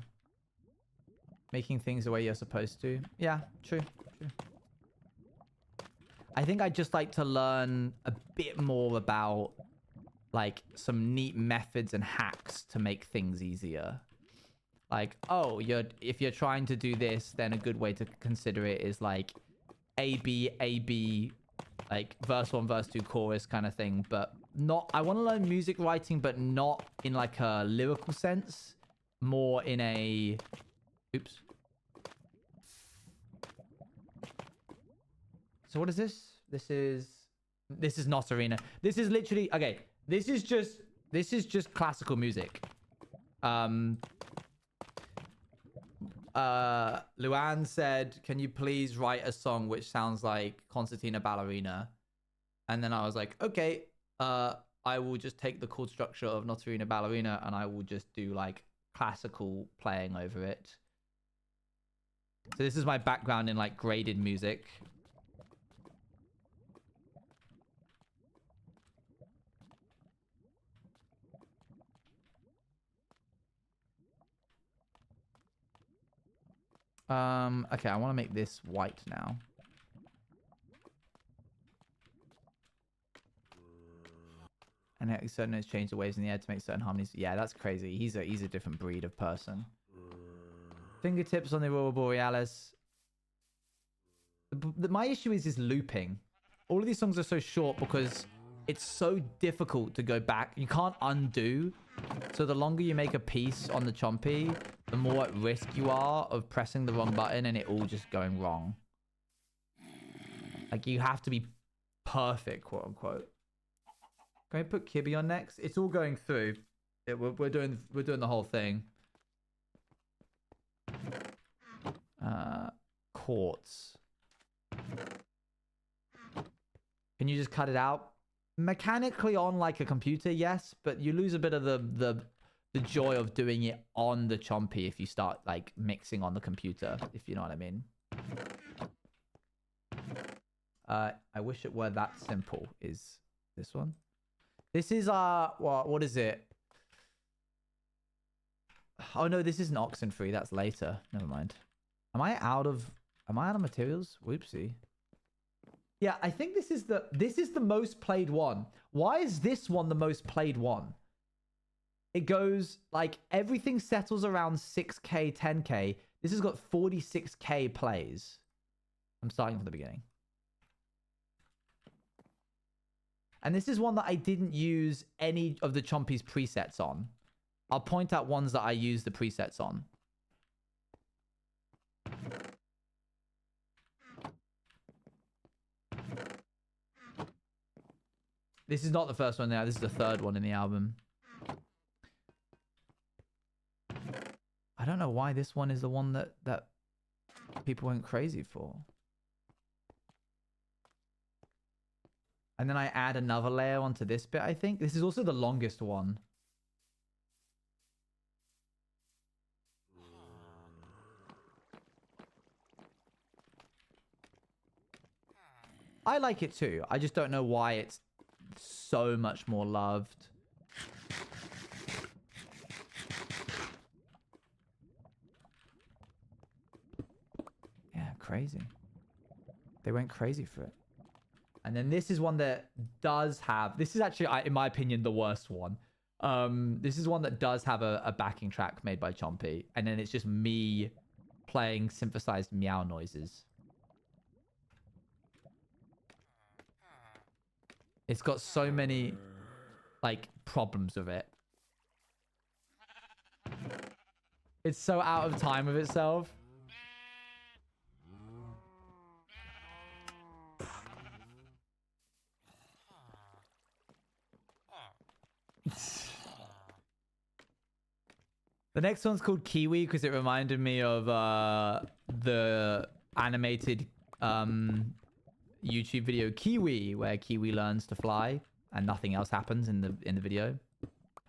Making things the way you're supposed to. Yeah, true. True. I think I'd just like to learn a bit more about like some neat methods and hacks to make things easier. Like, oh, if you're trying to do this, then a good way to consider it is like A B, like verse 1, verse 2, chorus kind of thing. But not, I want to learn music writing, but not in like a lyrical sense, more in a, oops. So what is this? This is not Arena. This is literally, okay, this is just classical music. Luan said, can you please write a song which sounds like Concertina Ballerina? And then I was like, okay, I will just take the chord structure of Notarina Ballerina and I will just do like classical playing over it. So this is my background in like graded music. Okay, I want to make this white now. And certain has changed the waves in the air to make certain harmonies. Yeah, that's crazy. He's a different breed of person. Fingertips on the Aurora Borealis. My issue is looping. All of these songs are so short because it's so difficult to go back. You can't undo. So the longer you make a piece on the Chompy, the more at risk you are of pressing the wrong button and it all just going wrong. Like, you have to be perfect, quote unquote. Can I put Kibby on next? It's all going through. We're doing the whole thing. Quartz. Can you just cut it out? Mechanically on like a computer, yes, but you lose a bit of the joy of doing it on the Chompy if you start like mixing on the computer, if you know what I mean. I wish it were that simple. Is this one? This is what is it? Oh no, this isn't Oxenfree. That's later. Never mind. Am I out of materials? Whoopsie. Yeah, I think this is the most played one. Why is this one the most played one? It goes like everything settles around 6K, 10K. This has got 46K plays. I'm starting from the beginning. And this is one that I didn't use any of the Chompy's presets on. I'll point out ones that I use the presets on. This is not the first one now. This is the third one in the album. I don't know why this one is the one that people went crazy for. And then I add another layer onto this bit, I think. This is also the longest one. I like it too. I just don't know why it's so much more loved. Yeah, crazy. They went crazy for it. And then this is one that does have... This is actually, in my opinion, the worst one. This is one that does have a backing track made by Chompy. And then it's just me playing synthesized meow noises. It's got so many, like, problems with it. It's so out of time with itself. The next one's called Kiwi because it reminded me of the animated YouTube video Kiwi, where Kiwi learns to fly and nothing else happens in the video.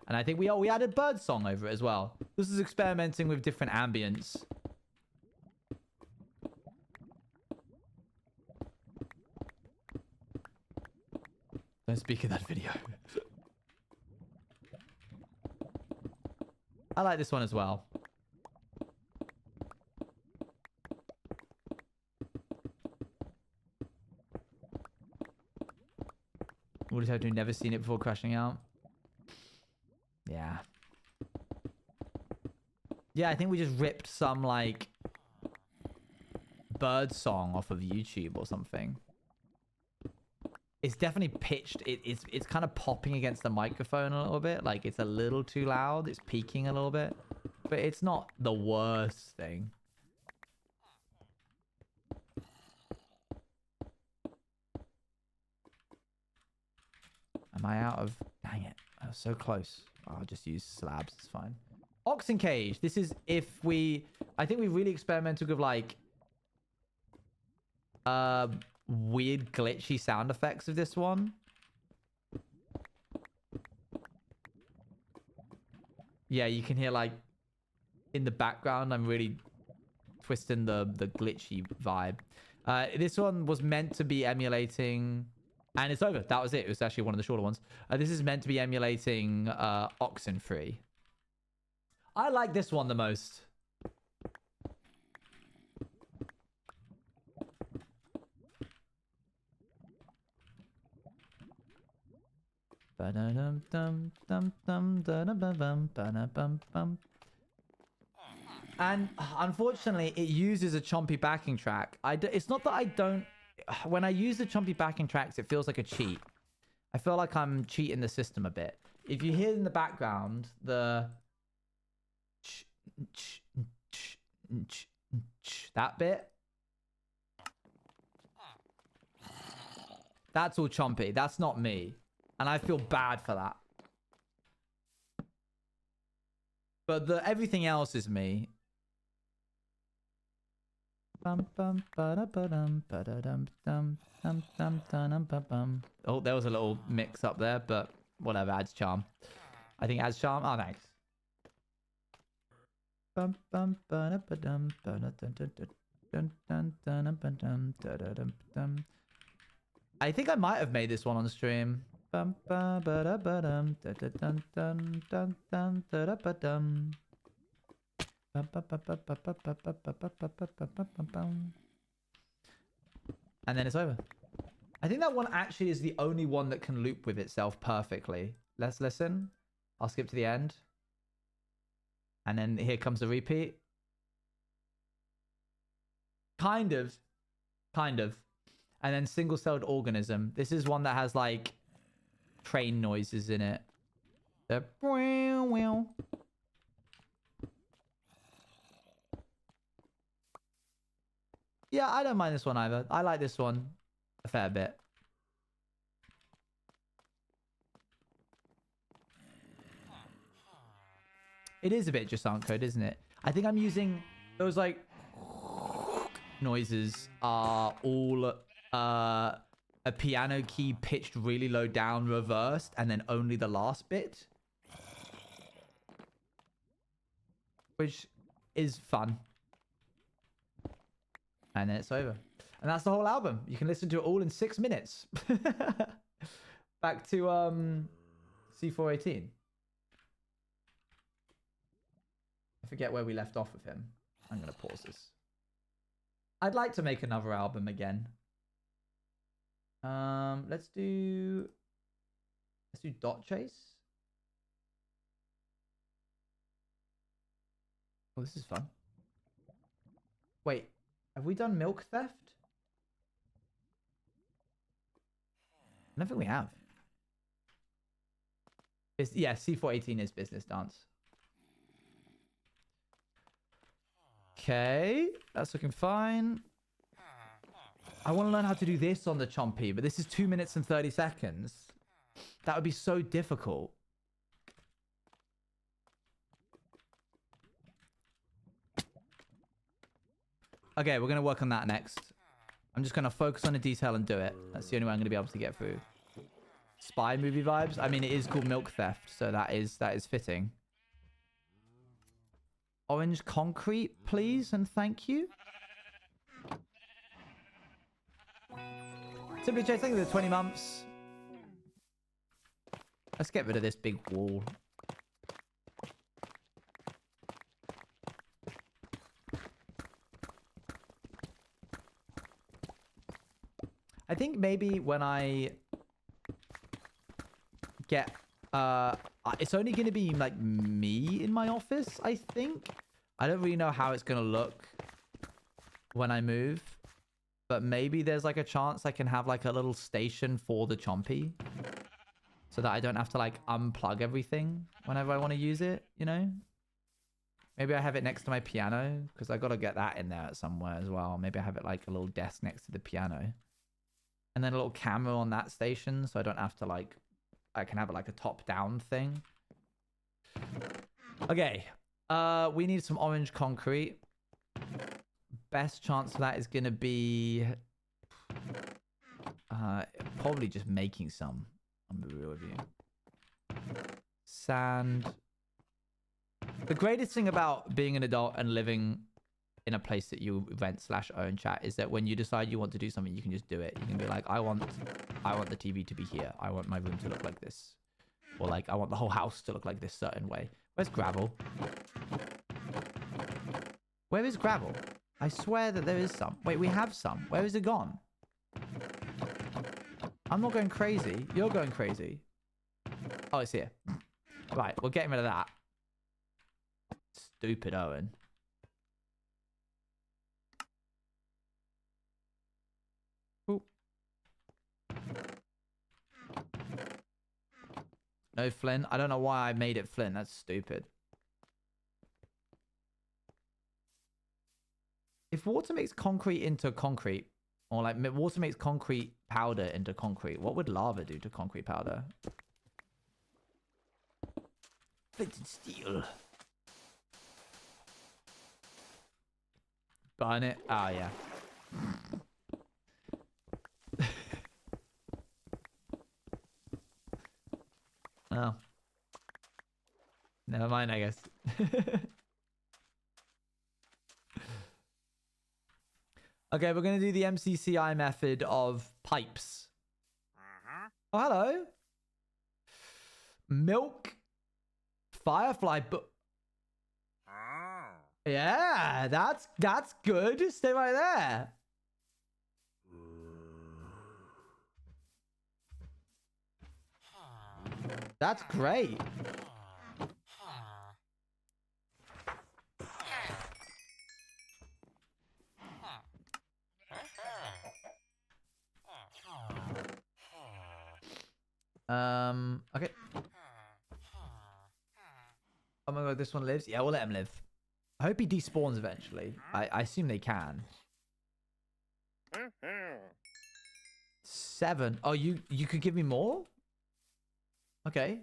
And I think we added bird song over it as well. This is experimenting with different ambience. Don't speak in that video. I like this one as well. Would have to never seen it before crashing out. Yeah. Yeah, I think we just ripped some like bird song off of YouTube or something. It's definitely pitched. It's kind of popping against the microphone a little bit. Like it's a little too loud. It's peaking a little bit. But it's not the worst thing. Am I out of... Dang it. I was so close. I'll just use slabs. It's fine. Oxen cage. This is if we... I think we really experimented with like... weird glitchy sound effects of this one. Yeah, you can hear like... In the background, I'm really twisting the glitchy vibe. This one was meant to be emulating... And it's over. That was it. It was actually one of the shorter ones. This is meant to be emulating Oxenfree. I like this one the most. And unfortunately, it uses a chompy backing track. It's not that I don't... When I use the chompy backing tracks, it feels like a cheat. I feel like I'm cheating the system a bit. If you hear in the background, the... That bit. That's all chompy. That's not me. And I feel bad for that. But everything else is me. Oh, there was a little mix up there, but whatever, adds charm. I think it adds charm. Oh, thanks. I think I might have made this one on the stream. And then it's over. I think that one actually is the only one that can loop with itself perfectly. Let's listen. I'll skip to the end. And then here comes the repeat. Kind of. Kind of. And then single-celled organism. This is one that has like train noises in it. The yeah, I don't mind this one either. I like this one a fair bit. It is a bit Jusant code, isn't it? I think I'm using those like noises are all a piano key pitched really low down, reversed, and then only the last bit. Which is fun. And then it's over. And that's the whole album. You can listen to it all in 6 minutes. Back to C418. I forget where we left off with him. I'm going to pause this. I'd like to make another album again. Let's do Dot Chase. Oh, this is fun. Wait. Have we done Milk Theft? I don't think we have. Yeah, C418 is Business Dance. Okay, that's looking fine. I want to learn how to do this on the Chompy, but this is 2 minutes and 30 seconds. That would be so difficult. Okay, we're going to work on that next. I'm just going to focus on the detail and do it. That's the only way I'm going to be able to get through. Spy movie vibes. I mean, it is called Milk Theft, so that is fitting. Orange concrete, please, and thank you. Simply Chase, thank you for the 20 months. Let's get rid of this big wall. I think maybe when I get it's only going to be like me in my office, I think. I don't really know how it's going to look when I move, but maybe there's like a chance I can have like a little station for the Chompy so that I don't have to like unplug everything whenever I want to use it, you know? Maybe I have it next to my piano because I got to get that in there somewhere as well. Maybe I have it like a little desk next to the piano and then a little camera on that station so I don't have to like, I can have it like a top down thing. Okay. We need some orange concrete. Best chance for that is going to be probably just making some. I'm going to be real with you. Sand. The greatest thing about being an adult and living in a place that you rent/own, chat, is that when you decide you want to do something, you can just do it. You can be like, I want the TV to be here. I want my room to look like this. Or like, I want the whole house to look like this certain way. Where's gravel? Where is gravel? I swear that there is some. Wait, we have some. Where is it gone? I'm not going crazy. You're going crazy. Oh, it's here. Right, we're getting rid of that. Stupid Owen. Ooh. No flint. I don't know why I made it flint. That's stupid. If water makes concrete into concrete, or like water makes concrete powder into concrete, what would lava do to concrete powder? Flint and steel. Burn it. Oh, yeah. Oh. Never mind, I guess. Okay, we're going to do the MCCI method of pipes. Oh, hello. Milk. Firefly. Yeah, that's good. Stay right there. That's great. Okay. Oh my god, this one lives? Yeah, we'll let him live. I hope he despawns eventually. I assume they can. 7. Oh, you could give me more? Okay.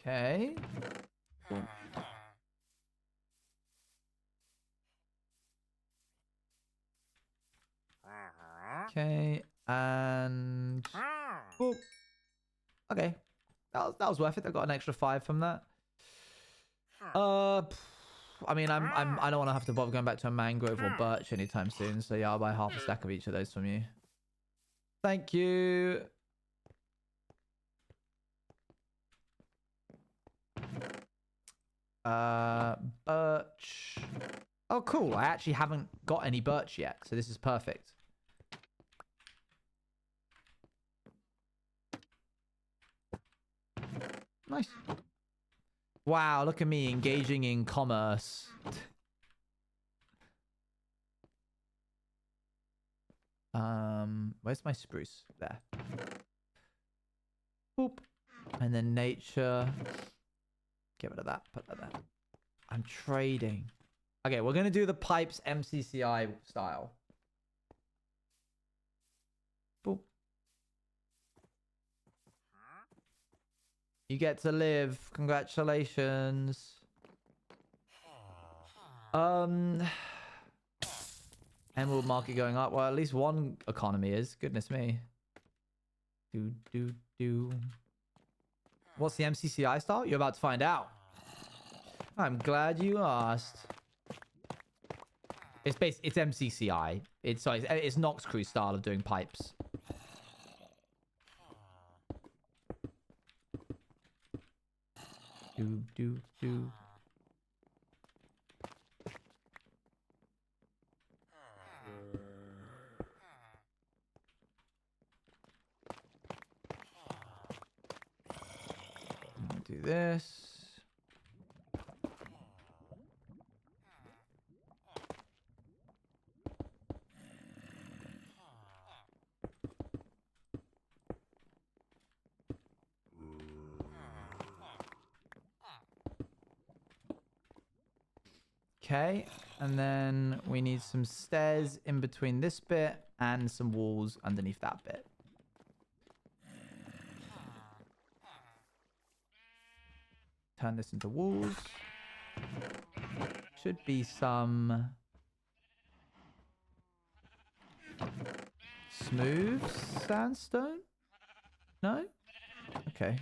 Okay. Cool. Okay, and oh, okay, that was worth it. I got an extra 5 from that. I mean, I don't want to have to bother going back to a mangrove or birch anytime soon. So yeah, I'll buy half a stack of each of those from you. Thank you. Birch. Oh, cool. I actually haven't got any birch yet, so this is perfect. Nice. Wow, look at me engaging in commerce. Where's my spruce? There. Boop. And then nature. Get rid of that. Put that there. I'm trading. Okay, we're going to do the pipes MCCI style. Boop. You get to live. Congratulations. Emerald market going up. Well, at least one economy is. Goodness me. What's the MCCI style? You're about to find out. I'm glad you asked. It's MCCI. It's Noxcrew style of doing pipes. Do. Do this. Okay, and then we need some stairs in between this bit and some walls underneath that bit. Turn this into walls. Should be some smooth sandstone? No? Okay,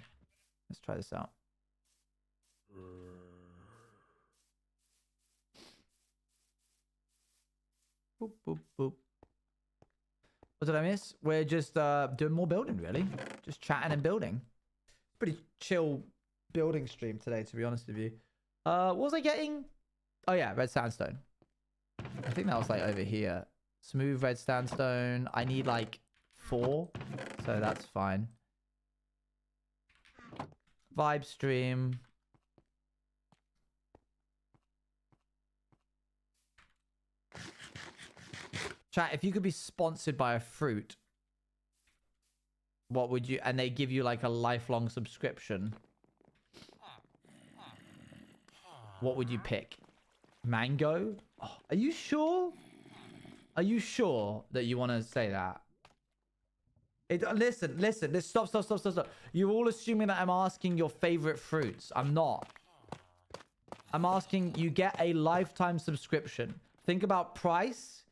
let's try this out. Boop, boop, boop. What did I miss? We're just doing more building, really. Just chatting and building. Pretty chill building stream today, to be honest with you. What was I getting? Oh yeah, red sandstone. I think that was like over here. Smooth red sandstone. I need like 4, so that's fine. Vibe stream. Chat, if you could be sponsored by a fruit, what would you... And they give you like a lifelong subscription. What would you pick? Mango? Oh, are you sure? Are you sure that you want to say that? Listen. Stop. You're all assuming that I'm asking your favorite fruits. I'm not. I'm asking you get a lifetime subscription. Think about price.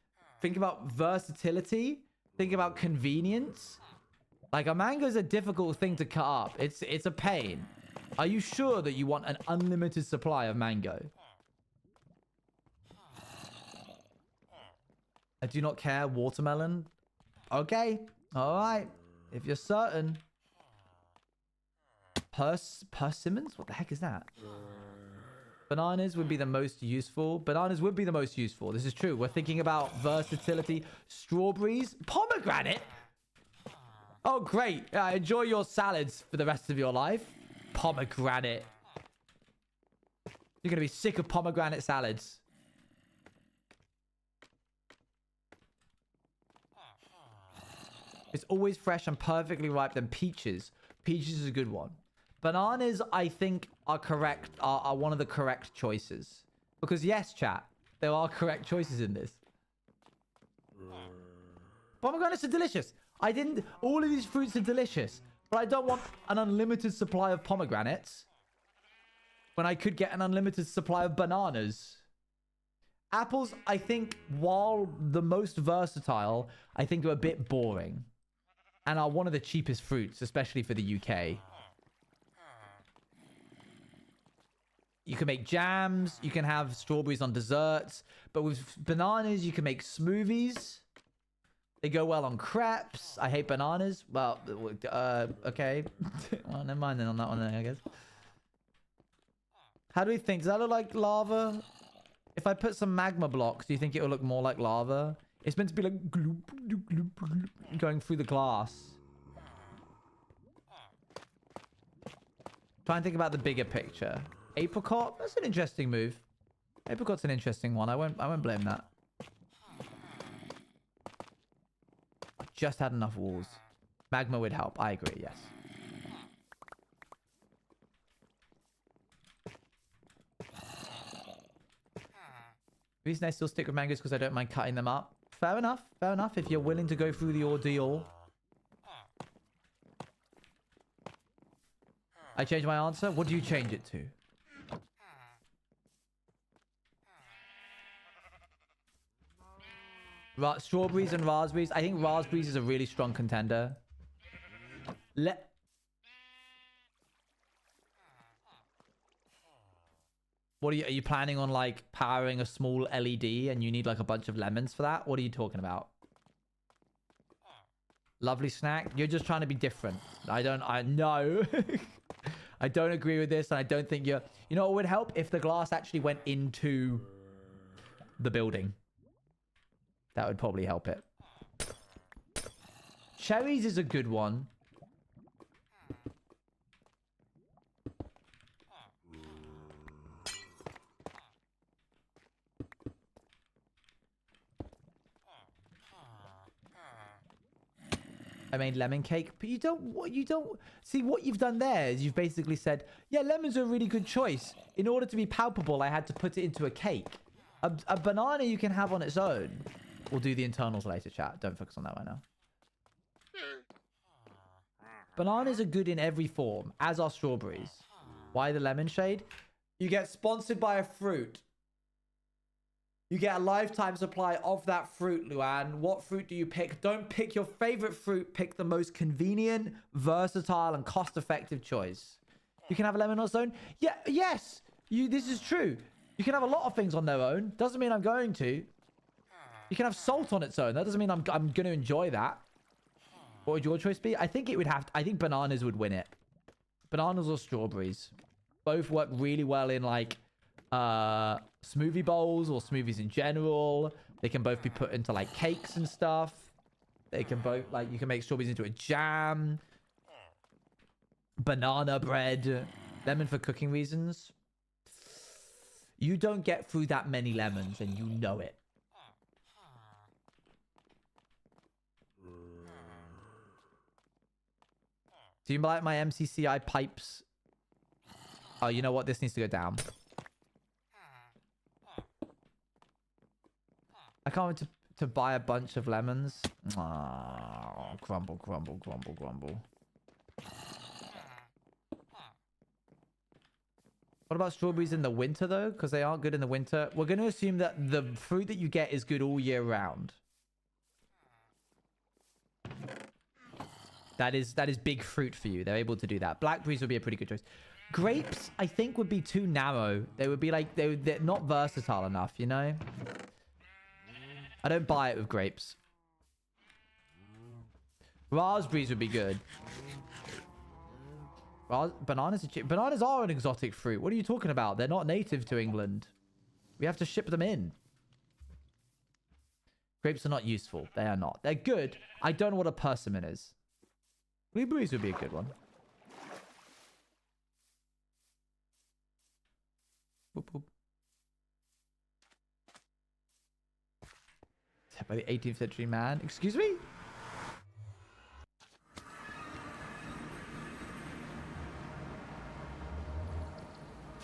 Think about versatility. Think about convenience. Like, a mango is a difficult thing to cut up. It's a pain. Are you sure that you want an unlimited supply of mango? I do not care. Watermelon? Okay. All right. If you're certain. Persimmons? What the heck is that? Bananas would be the most useful. Bananas would be the most useful. This is true. We're thinking about versatility. Strawberries? Pomegranate? Oh, great. Enjoy your salads for the rest of your life. Pomegranate. You're going to be sick of pomegranate salads. It's always fresh and perfectly ripe than peaches. Peaches is a good one. Bananas, I think, are correct. Are one of the correct choices. Because yes, chat, there are correct choices in this. Pomegranates are delicious. All of these fruits are delicious. But I don't want an unlimited supply of pomegranates when I could get an unlimited supply of bananas. Apples, I think, while the most versatile, I think are a bit boring. And are one of the cheapest fruits, especially for the UK. You can make jams. You can have strawberries on desserts. But with bananas, you can make smoothies. They go well on crepes. I hate bananas. Well, okay. Well, never mind then on that one, I guess. How do we think? Does that look like lava? If I put some magma blocks, do you think it will look more like lava? It's meant to be like gloop, gloop, gloop, gloop, going through the glass. Try and think about the bigger picture. Apricot? That's an interesting move. Apricot's an interesting one. I won't blame that. I just had enough walls. Magma would help. I agree, yes. The reason I still stick with mangoes because I don't mind cutting them up. Fair enough. Fair enough. If you're willing to go through the ordeal. I changed my answer. What do you change it to? Strawberries and raspberries. I think raspberries is a really strong contender. What are you planning on, like, powering a small LED and you need like a bunch of lemons for that? What are you talking about? Lovely snack. You're just trying to be different. I know. I don't agree with this, and I don't think you're... You know what would help? If the glass actually went into the building. That would probably help it. Cherries is a good one. I made lemon cake, but you don't see what you've done there is you've basically said, yeah, lemons are a really good choice. In order to be palpable, I had to put it into a cake. A banana you can have on its own. We'll do the internals later, chat. Don't focus on that right now. Bananas are good in every form, as are strawberries. Why the lemon shade? You get sponsored by a fruit. You get a lifetime supply of that fruit, Luan. What fruit do you pick? Don't pick your favorite fruit. Pick the most convenient, versatile, and cost-effective choice. You can have a lemon on its own. Yeah, yes. This is true. You can have a lot of things on their own. Doesn't mean I'm going to. You can have salt on its own. That doesn't mean I'm going to enjoy that. What would your choice be? I think it would have... I think bananas would win it. Bananas or strawberries. Both work really well in, like... smoothie bowls or smoothies in general. They can both be put into like cakes and stuff. They can both, like, you can make strawberries into a jam, banana bread, lemon for cooking reasons. You don't get through that many lemons and you know it. Do you like my MCCI pipes? Oh, you know what? This needs to go down. I can't wait to buy a bunch of lemons. Oh, grumble, grumble, grumble, grumble. What about strawberries in the winter, though? Because they aren't good in the winter. We're going to assume that the fruit that you get is good all year round. That is big fruit for you. They're able to do that. Blackberries would be a pretty good choice. Grapes, I think, would be too narrow. They would be like... They're not versatile enough, you know? I don't buy it with grapes. Raspberries would be good. Bananas are an exotic fruit. What are you talking about? They're not native to England. We have to ship them in. Grapes are not useful. They are not. They're good. I don't know what a persimmon is. Blueberries would be a good one. Boop, boop. By the 18th century man. Excuse me?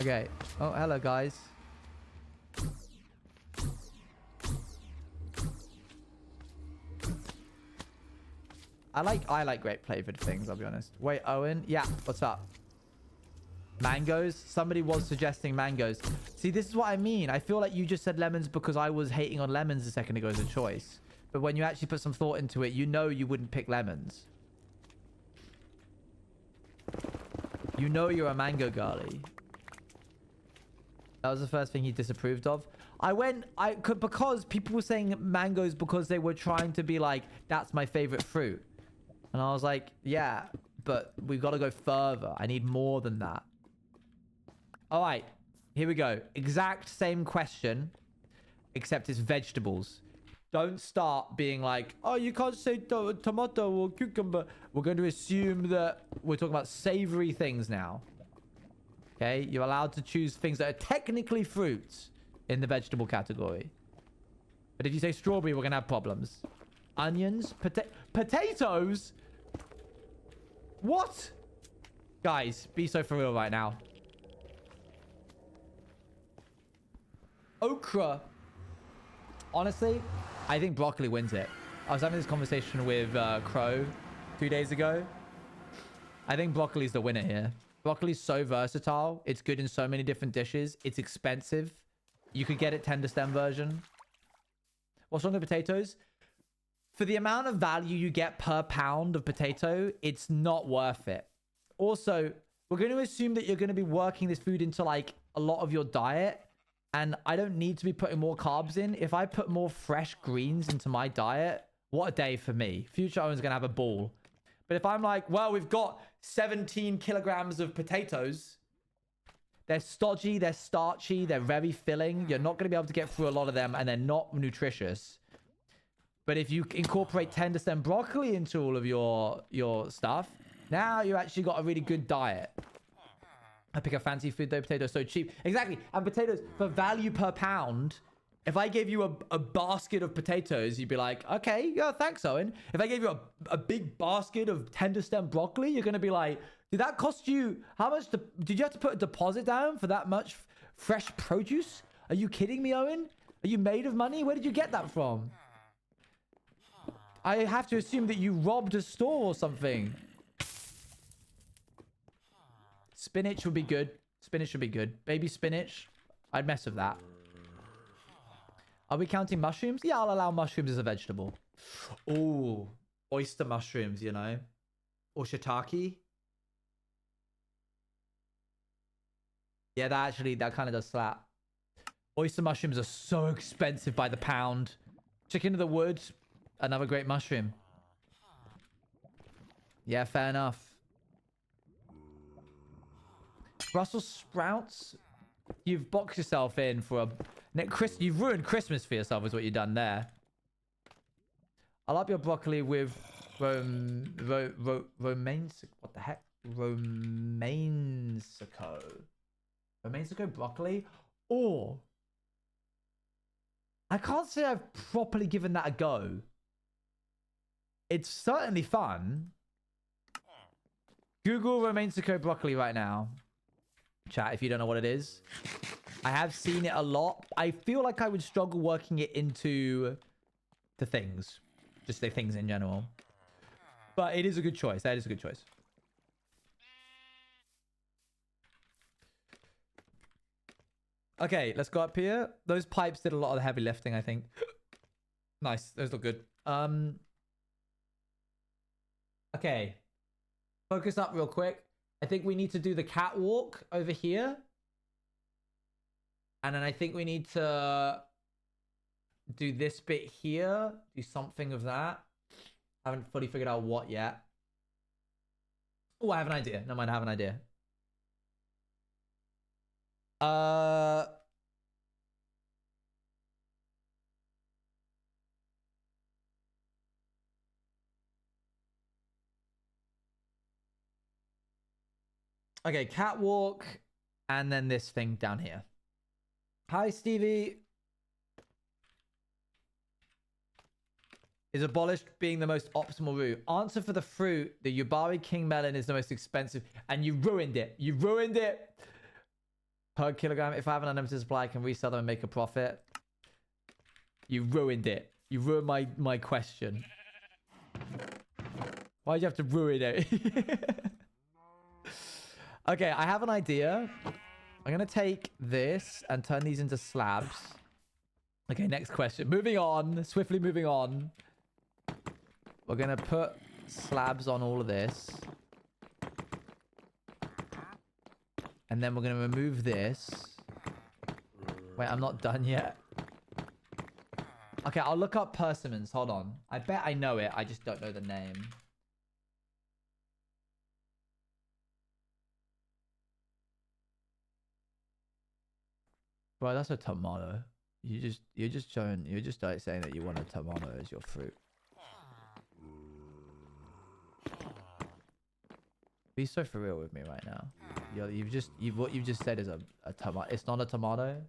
Okay. Oh, hello, guys. I like grape flavored things, I'll be honest. Wait, Owen? Yeah, what's up? Mangoes? Somebody was suggesting mangoes. See, this is what I mean. I feel like you just said lemons because I was hating on lemons a second ago as a choice. But when you actually put some thought into it, you know you wouldn't pick lemons. You know you're a mango girly. That was the first thing he disapproved of. Because people were saying mangoes because they were trying to be like, that's my favorite fruit. And I was like, yeah, but we've got to go further. I need more than that. All right, here we go. Exact same question, except it's vegetables. Don't start being like, oh, you can't say tomato or cucumber. We're going to assume that we're talking about savory things now. Okay, you're allowed to choose things that are technically fruits in the vegetable category. But if you say strawberry, we're going to have problems. Onions, potatoes? What? Guys, be so for real right now. Okra. Honestly, I think broccoli wins it. I was having this conversation with Crow 2 days ago. I think broccoli's the winner here. Broccoli's so versatile. It's good in so many different dishes. It's expensive. You could get it tender stem version. What's wrong with potatoes? For the amount of value you get per pound of potato, it's not worth it. Also, we're going to assume that you're going to be working this food into like a lot of your diet. And I don't need to be putting more carbs in. If I put more fresh greens into my diet, what a day for me. Future Owen's going to have a ball. But if I'm like, well, we've got 17 kilograms of potatoes. They're stodgy, they're starchy, they're very filling. You're not going to be able to get through a lot of them, and they're not nutritious. But if you incorporate tender stem broccoli into all of your stuff, now you actually got a really good diet. I pick a fancy food though. Potatoes so cheap. Exactly. And potatoes for value per pound. If I gave you a basket of potatoes, you'd be like, okay, yeah, thanks, Owen. If I gave you a big basket of tender stem broccoli, you're going to be like, did that cost you, how much, did you have to put a deposit down for that much fresh produce? Are you kidding me, Owen? Are you made of money? Where did you get that from? I have to assume that you robbed a store or something. Spinach would be good. Spinach would be good. Baby spinach. I'd mess with that. Are we counting mushrooms? Yeah, I'll allow mushrooms as a vegetable. Oh, oyster mushrooms, you know. Or shiitake. Yeah, that kind of does slap. Oyster mushrooms are so expensive by the pound. Chicken of the wood. Another great mushroom. Yeah, fair enough. Brussels sprouts. You've boxed yourself in for a... You've ruined Christmas for yourself is what you've done there. I'll up your broccoli with romaine... What the heck? Romainsico. Romainsico broccoli? Or... I can't say I've properly given that a go. It's certainly fun. Google Romainsico broccoli right now. Chat, if you don't know what it is. I have seen it a lot. I feel like I would struggle working it into the things. Just the things in general. But it is a good choice. That is a good choice. Okay, let's go up here. Those pipes did a lot of the heavy lifting, I think. Nice. Those look good. Okay. Focus up real quick. I think we need to do the catwalk over here. And then I think we need to do this bit here. Do something of that. I haven't fully figured out what yet. Oh, I have an idea. No mind, I have an idea. Okay, catwalk, and then this thing down here. Hi, Stevie. Is abolished being the most optimal route? Answer for the fruit. The Yubari King Melon is the most expensive, and you ruined it. You ruined it. Per kilogram. If I have an unlimited supply, I can resell them and make a profit. You ruined it. You ruined my question. Why'd you have to ruin it? Okay, I have an idea. I'm going to take this and turn these into slabs. Okay, next question. Moving on. Swiftly moving on. We're going to put slabs on all of this. And then we're going to remove this. Wait, I'm not done yet. Okay, I'll look up persimmons. Hold on. I bet I know it. I just don't know the name. Bro, that's a tomato. You're just like saying that you want a tomato as your fruit. Be so for real with me right now. What you've just said is a tomato. It's not a tomato.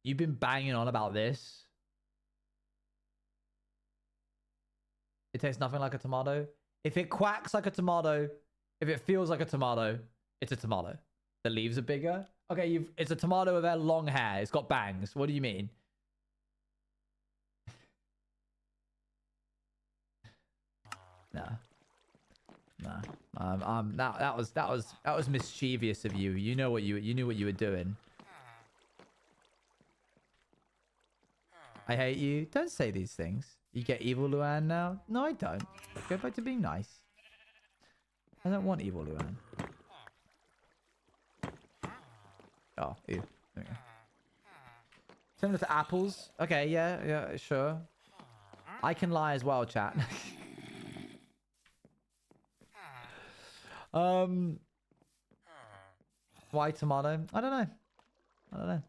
You've been banging on about this. It tastes nothing like a tomato. If it quacks like a tomato, if it feels like a tomato, it's a tomato. The leaves are bigger. Okay, it's a tomato with a long hair. It's got bangs. What do you mean? Nah. That was mischievous of you. You knew what you were doing. I hate you. Don't say these things. You get evil, Luan, now? No, I don't. Go back to being nice. I don't want evil Luan. Oh, ew. There we go. Similar to apples. Okay, yeah, sure. I can lie as well, chat. Why tomato? I don't know.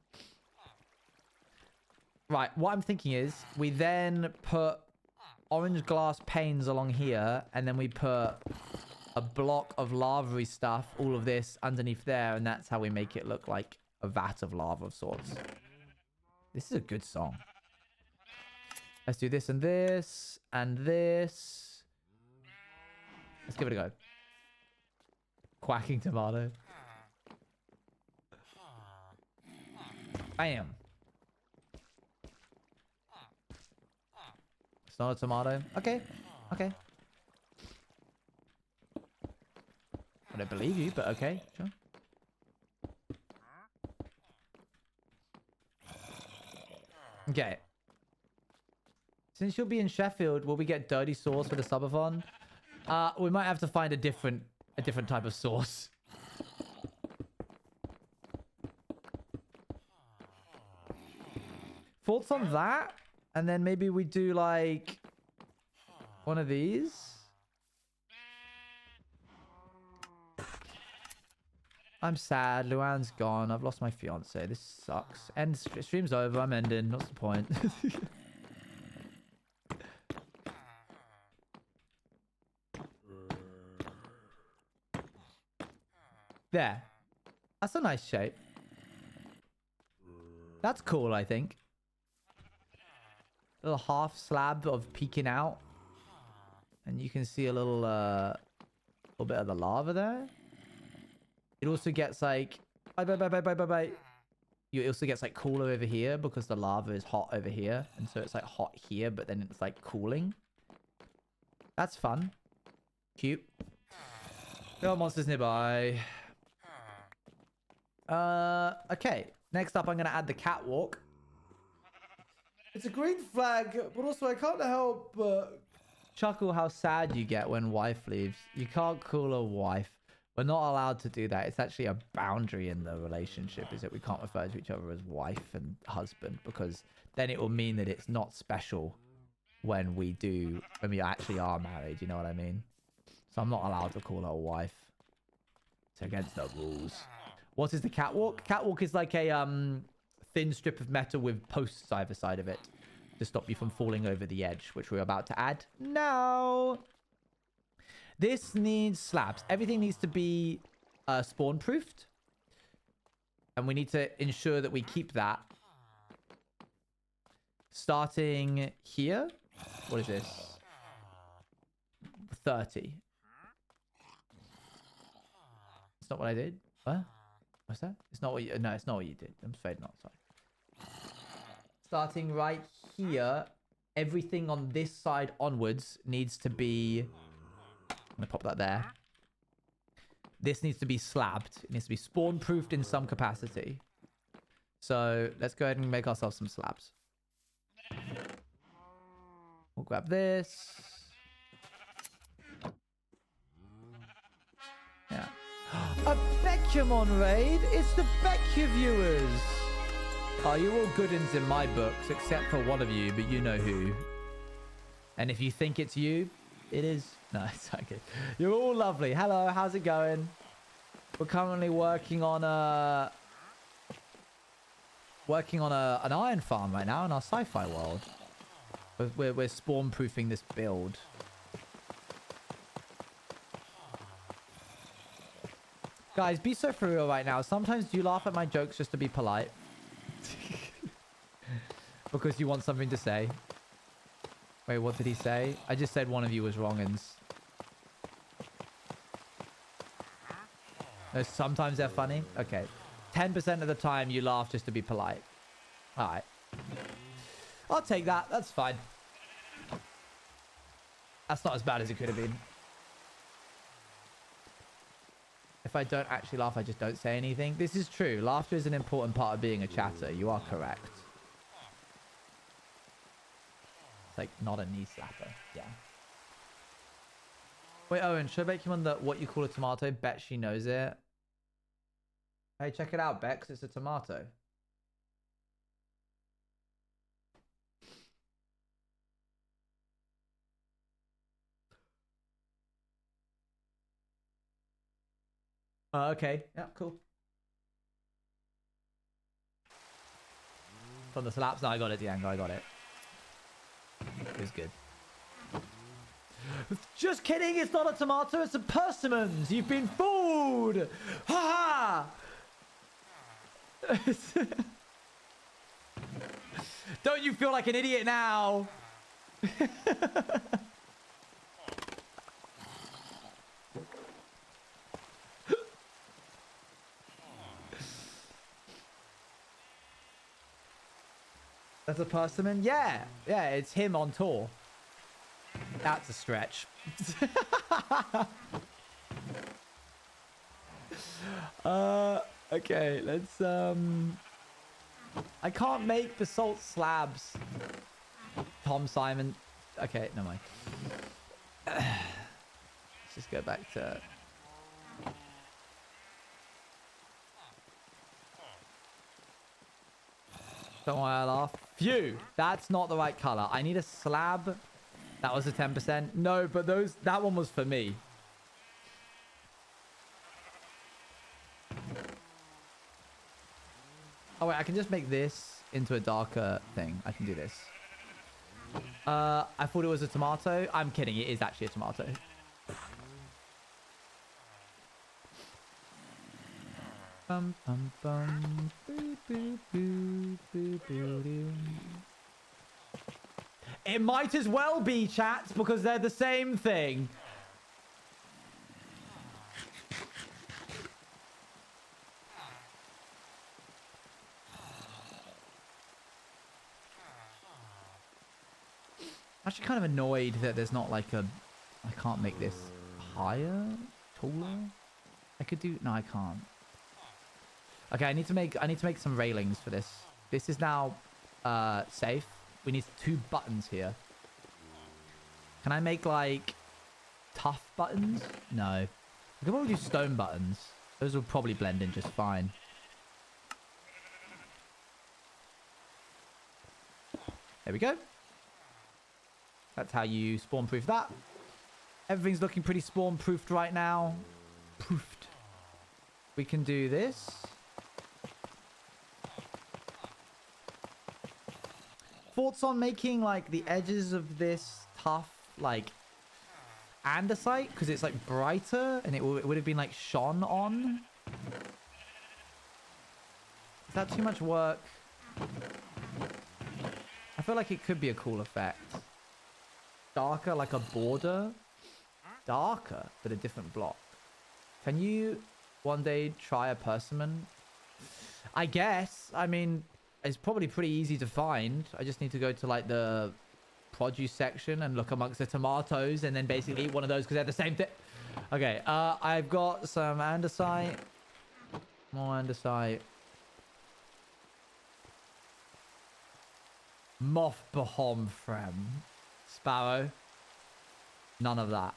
Right, what I'm thinking is we then put orange glass panes along here, and then we put a block of lava-y stuff, all of this underneath there, and that's how we make it look like a vat of lava of sorts. This is a good song. Let's do this and this and this. Let's give it a go. Quacking tomato. Bam. It's not a tomato. Okay. Okay. I don't believe you, but okay. Sure. Okay. Since you'll be in Sheffield, will we get dirty sauce for the subathon? We might have to find a different type of sauce. Thoughts on that? And then maybe we do like one of these. I'm sad. Luan's gone. I've lost my fiance. This sucks. End stream's over. I'm ending. What's the point? There. That's a nice shape. That's cool, I think. Little half slab of peeking out. And you can see a little bit of the lava there. It also gets like... Bye. It also gets like cooler over here because the lava is hot over here. And so it's like hot here, but then it's like cooling. That's fun. Cute. There are monsters nearby. Okay. Next up, I'm going to add the catwalk. It's a green flag, but also I can't help but chuckle how sad you get when wife leaves. You can't call a wife. We're not allowed to do that. It's actually a boundary in the relationship, is that we can't refer to each other as wife and husband, because then it will mean that it's not special when we actually are married. You know what I mean? So I'm not allowed to call her a wife. It's against the rules. What is the catwalk? Catwalk is like a thin strip of metal with posts either side of it to stop you from falling over the edge, which we're about to add now. This needs slabs. Everything needs to be spawn proofed, and we need to ensure that we keep that. Starting here. What is this? 30. It's not what I did. What? What's that? It's not what you... No, it's not what you did. I'm afraid not. Sorry. Starting right here, everything on this side onwards needs to be... I'm going to pop that there. This needs to be slabbed. It needs to be spawn-proofed in some capacity. So let's go ahead and make ourselves some slabs. We'll grab this. Yeah. A Beckhamon raid? It's the Beckia viewers. Oh, you're all good uns in my books, except for one of you, but you know who. And if you think it's you, it is. No, it's okay. You're all lovely. Hello, how's it going? We're currently working on an iron farm right now in our sci-fi world. We're spawn-proofing this build. Guys, be so for real right now. Sometimes do you laugh at my jokes just to be polite? Because you want something to say. Wait, what did he say? I just said one of you was wrong-uns. No, sometimes they're funny? Okay. 10% of the time you laugh just to be polite. Alright. I'll take that. That's fine. That's not as bad as it could have been. If I don't actually laugh, I just don't say anything. This is true. Laughter is an important part of being a chatter. You are correct. It's like not a knee slapper. Yeah. Wait, Owen, should I make him on the what you call a tomato? Bet she knows it. Hey, check it out, Bex. It's a tomato. Okay. Yeah, cool. From the slaps. No, I got it, Diango. I got it. It was good. Just kidding. It's not a tomato. It's a persimmons. You've been fooled. Ha ha. Don't you feel like an idiot now? That's a persimmon? Yeah. Yeah, it's him on tour. That's a stretch. Okay, let's I can't make the salt slabs. Tom Simon. Okay, no mind. Let's just go back to don't worry, I laugh. Phew, that's not the right color. I need a slab. That was a 10%. No, but that one was for me. Oh wait, I can just make this into a darker thing. I can do this. I thought it was a tomato. I'm kidding. It is actually a tomato. Bum, bum, bum. Boo, boo, boo, boo, boo, boo. It might as well be, chats, because they're the same thing. I'm actually kind of annoyed that there's not like a... I can't make this higher? Taller? I could do... No, I can't. Okay, I need to make some railings for this. This is now safe. We need 2 buttons here. Can I make like tough buttons? No. I can probably do stone buttons. Those will probably blend in just fine. There we go. That's how you spawn proof that. Everything's looking pretty spawn proofed right now. Proofed. We can do this. Thoughts on making like the edges of this tough like andesite because it's like brighter and it would have been like shone on. Is that too much work? I feel like it could be a cool effect. Darker, like a border. Darker, but a different block. Can you one day try a persimmon? I guess. I mean, it's probably pretty easy to find. I just need to go to like the produce section and look amongst the tomatoes and then basically eat one of those because they're the same thing. Okay, I've got some andesite. More andesite. Moth Bahom Frem. Sparrow. None of that.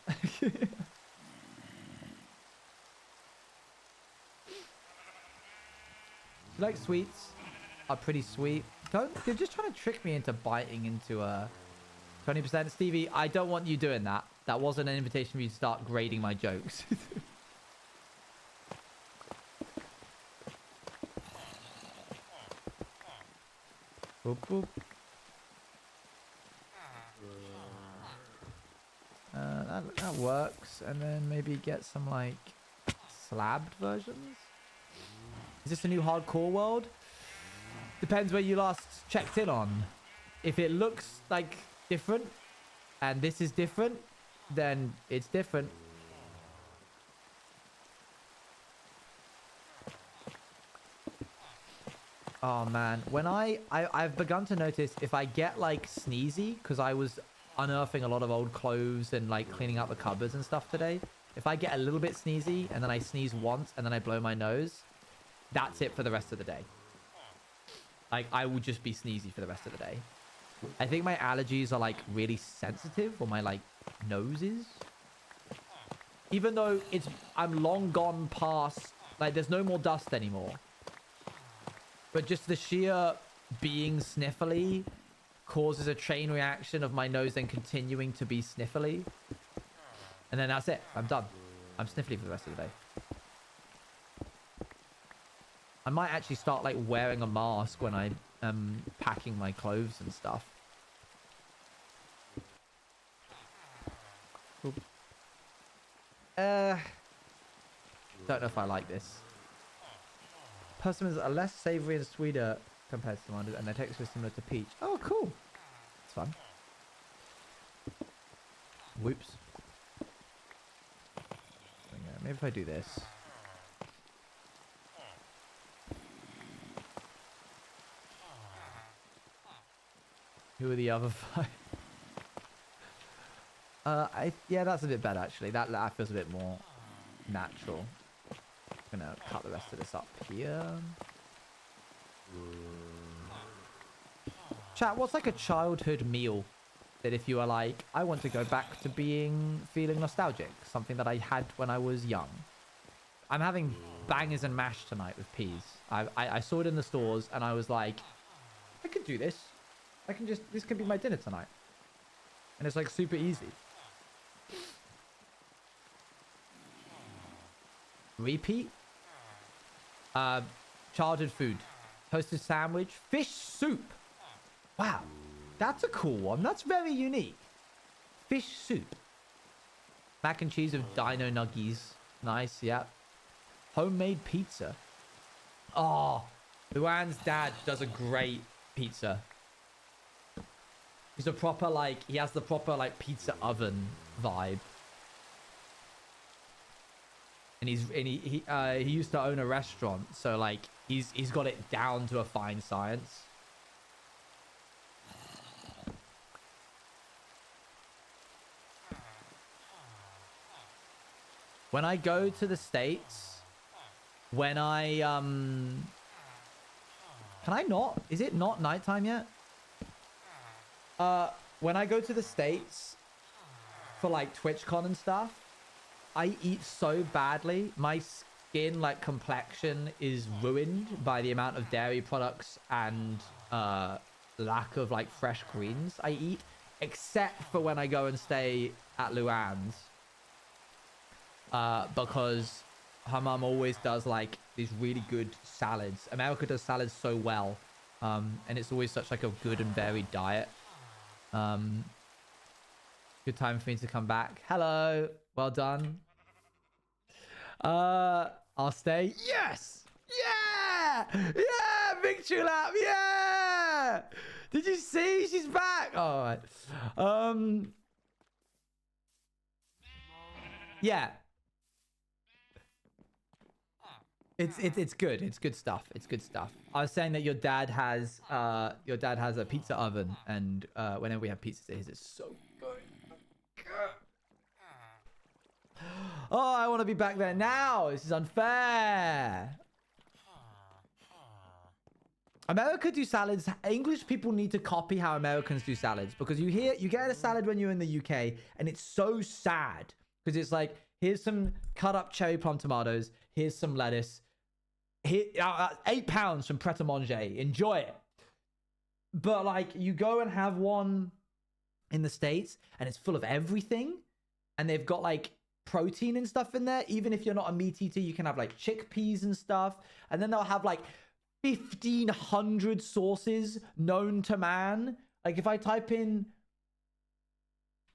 Like sweets are pretty sweet. You're just trying to trick me into biting into a 20%. Stevie, I don't want you doing that. That wasn't an invitation for you to start grading my jokes. Boop, boop. That works. And then maybe get some like slabbed versions. Is this a new hardcore world? Depends where you last checked in on. If it looks like different and this is different, then it's different. Oh man, when I've begun to notice if I get like sneezy, because I was unearthing a lot of old clothes and like cleaning out the cupboards and stuff today. If I get a little bit sneezy and then I sneeze once and then I blow my nose, that's it for the rest of the day. Like I will just be sneezy for the rest of the day. I think my allergies are like really sensitive, or my like nose is. Even though I'm long gone past, like, there's no more dust anymore. But just the sheer being sniffly causes a chain reaction of my nose then continuing to be sniffly. And then that's it. I'm done. I'm sniffly for the rest of the day. I might actually start, like, wearing a mask when I am packing my clothes and stuff. Oop. Don't know if I like this. Persimmons are less savory and sweeter compared to tomatoes, and their texture is similar to peach. Oh, cool. It's fun. Whoops. Maybe if I do this. Who are the other 5? Yeah, that's a bit better actually. That feels a bit more natural. I'm gonna cut the rest of this up here. Chat, what's like a childhood meal that if you are like, I want to go back to feeling nostalgic, something that I had when I was young? I'm having bangers and mash tonight with peas. I saw it in the stores and I was like, I could do this. This could be my dinner tonight. And it's like super easy. Repeat. Childhood food. Toasted sandwich. Fish soup. Wow. That's a cool one. That's very unique. Fish soup. Mac and cheese with dino nuggies. Nice, yeah. Homemade pizza. Oh, Luann's dad does a great pizza. He's a proper, like, he has the proper, like, pizza oven vibe. And he used to own a restaurant, so, like, he's got it down to a fine science. When I go to the States, when I, can I not? Is it not nighttime yet? When I go to the States for, like, TwitchCon and stuff, I eat so badly. My skin, like, complexion is ruined by the amount of dairy products and lack of, like, fresh greens I eat, except for when I go and stay at Luann's. Because her mum always does, like, these really good salads. America does salads so well. And it's always such, like, a good and varied diet. Good time for me to come back. Hello. Well done. I'll stay. Yes. Yeah. Yeah. Victory lap. Yeah. Did you see? She's back. All right. Yeah. It's good. It's good stuff. It's good stuff. I was saying that your dad has a pizza oven, and whenever we have pizzas at his, it's so good. Oh, I want to be back there now. This is unfair. America do salads. English people need to copy how Americans do salads, because you get a salad when you're in the UK, and it's so sad because it's like, here's some cut up cherry plum tomatoes, here's some lettuce, here, 8 pounds from Pret a Manger, enjoy it. But like, you go and have one in the States, and it's full of everything, and they've got like protein and stuff in there. Even if you're not a meat eater, you can have like chickpeas and stuff, and then they'll have like 1,500 sauces known to man. Like, if I type in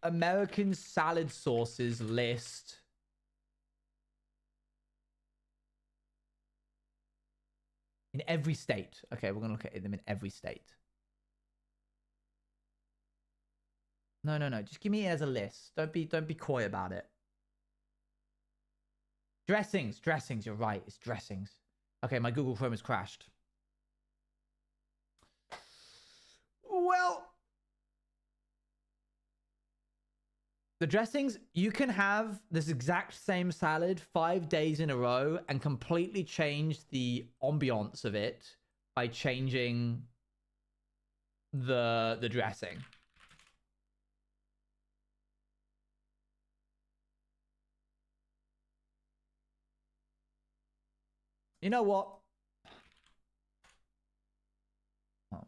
American salad sauces list, in every state. Okay, we're gonna look at them in every state. No. Just give me it as a list. Don't be coy about it. Dressings. You're right. It's dressings. Okay, my Google Chrome has crashed. Well, the dressings, you can have this exact same salad 5 days in a row and completely change the ambiance of it by changing the dressing. You know what? Oh.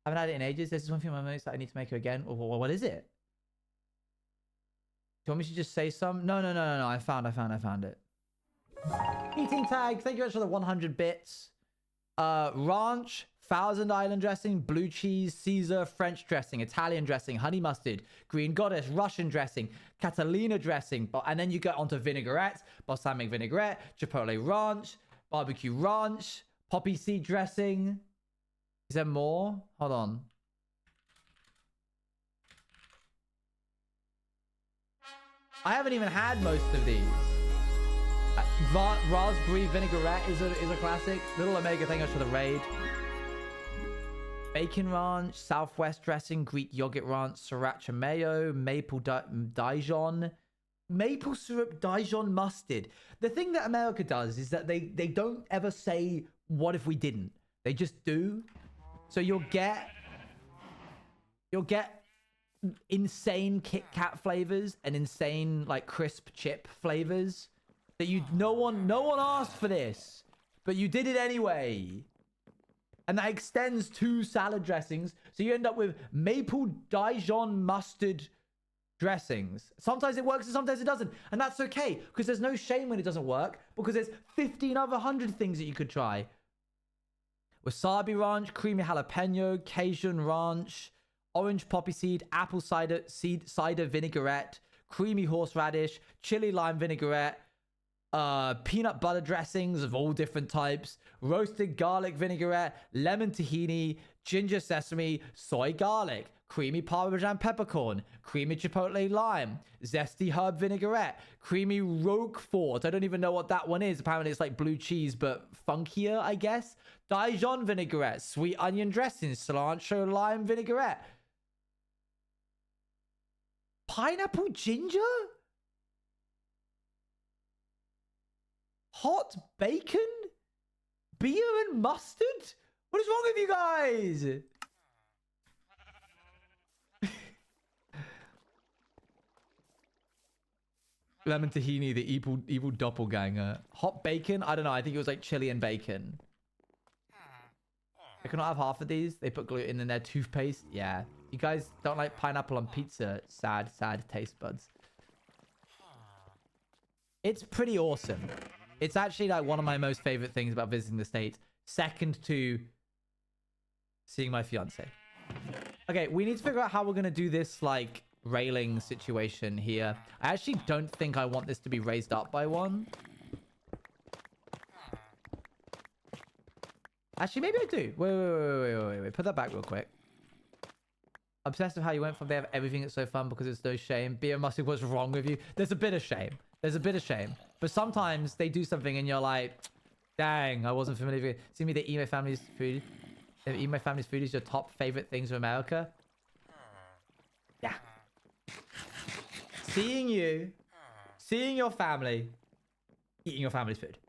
I haven't had it in ages. This is one thing my most that I need to make her again. What is it? Do you want me to just say some? No. I found it. Eating tag. Thank you very much for the 100 bits. Ranch, Thousand Island dressing, blue cheese, Caesar, French dressing, Italian dressing, honey mustard, green goddess, Russian dressing, Catalina dressing, and then you get onto vinaigrettes, balsamic vinaigrette, chipotle ranch, barbecue ranch, poppy seed dressing. Is there more? Hold on. I haven't even had most of these. Raspberry vinaigrette is a classic. Little Omega, thank you for the raid. Bacon ranch, Southwest dressing, Greek yogurt ranch, sriracha mayo, maple Dijon, maple syrup Dijon mustard. The thing that America does is that they don't ever say, what if we didn't? They just do. So you'll get insane Kit Kat flavors and insane like crisp chip flavors that no one asked for this, but you did it anyway. And that extends to salad dressings. So you end up with maple Dijon mustard dressings. Sometimes it works and sometimes it doesn't. And that's okay, because there's no shame when it doesn't work, because there's 15 other 100 things that you could try. Wasabi ranch, creamy jalapeno, Cajun ranch, orange poppy seed, apple cider vinaigrette, creamy horseradish, chili lime vinaigrette, peanut butter dressings of all different types, roasted garlic vinaigrette, lemon tahini, ginger sesame, soy garlic, creamy Parmesan peppercorn, creamy chipotle lime, zesty herb vinaigrette, creamy Roquefort. I don't even know what that one is. Apparently it's like blue cheese, but funkier, I guess. Dijon vinaigrette, sweet onion dressing, cilantro lime vinaigrette. Pineapple ginger? Hot bacon? Beer and mustard? What is wrong with you guys? Lemon tahini, the evil doppelganger. Hot bacon? I don't know. I think it was like chili and bacon. I cannot have half of these. They put gluten in their toothpaste. Yeah. You guys don't like pineapple on pizza. Sad taste buds. It's pretty awesome. It's actually like one of my most favorite things about visiting the States. Second to seeing my fiance. Okay, we need to figure out how we're going to do this like railing situation here. I actually don't think I want this to be raised up by one. Actually, maybe I do. Wait. Put that back real quick. Obsessed with how you went from they have everything that's so fun because it's no shame. Beer mustard, what's wrong with you? There's a bit of shame. But sometimes they do something and you're like, dang, I wasn't familiar with it. See me, they eat my family's food. Eat my family's food is your top favorite things in America. Yeah. Seeing your family, eating your family's food.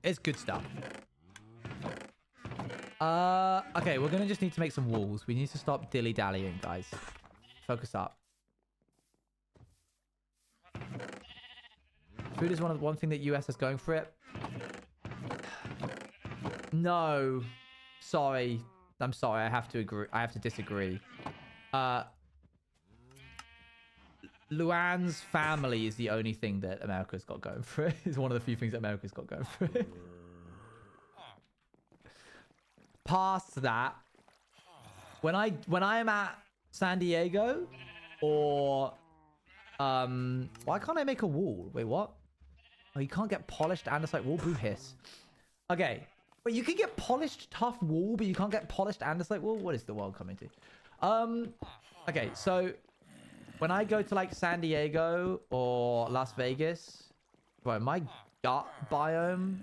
It's good stuff. Okay, we're gonna just need to make some walls. We need to stop dilly-dallying, guys. Focus up. Food is one thing that US is going for it. No. Sorry. I'm sorry. I have to agree. I have to disagree. Luann's family is the only thing that America's got going for it. It's one of the few things that America's got going for it. Past that, when I am at San Diego or why can't I make a wall? Wait, what? Oh, you can't get polished andesite wall? Boo hiss. Okay. Wait, you can get polished tough wall, but you can't get polished andesite wall? What is the world coming to? Okay, so when I go to like San Diego or Las Vegas, bro, my gut biome,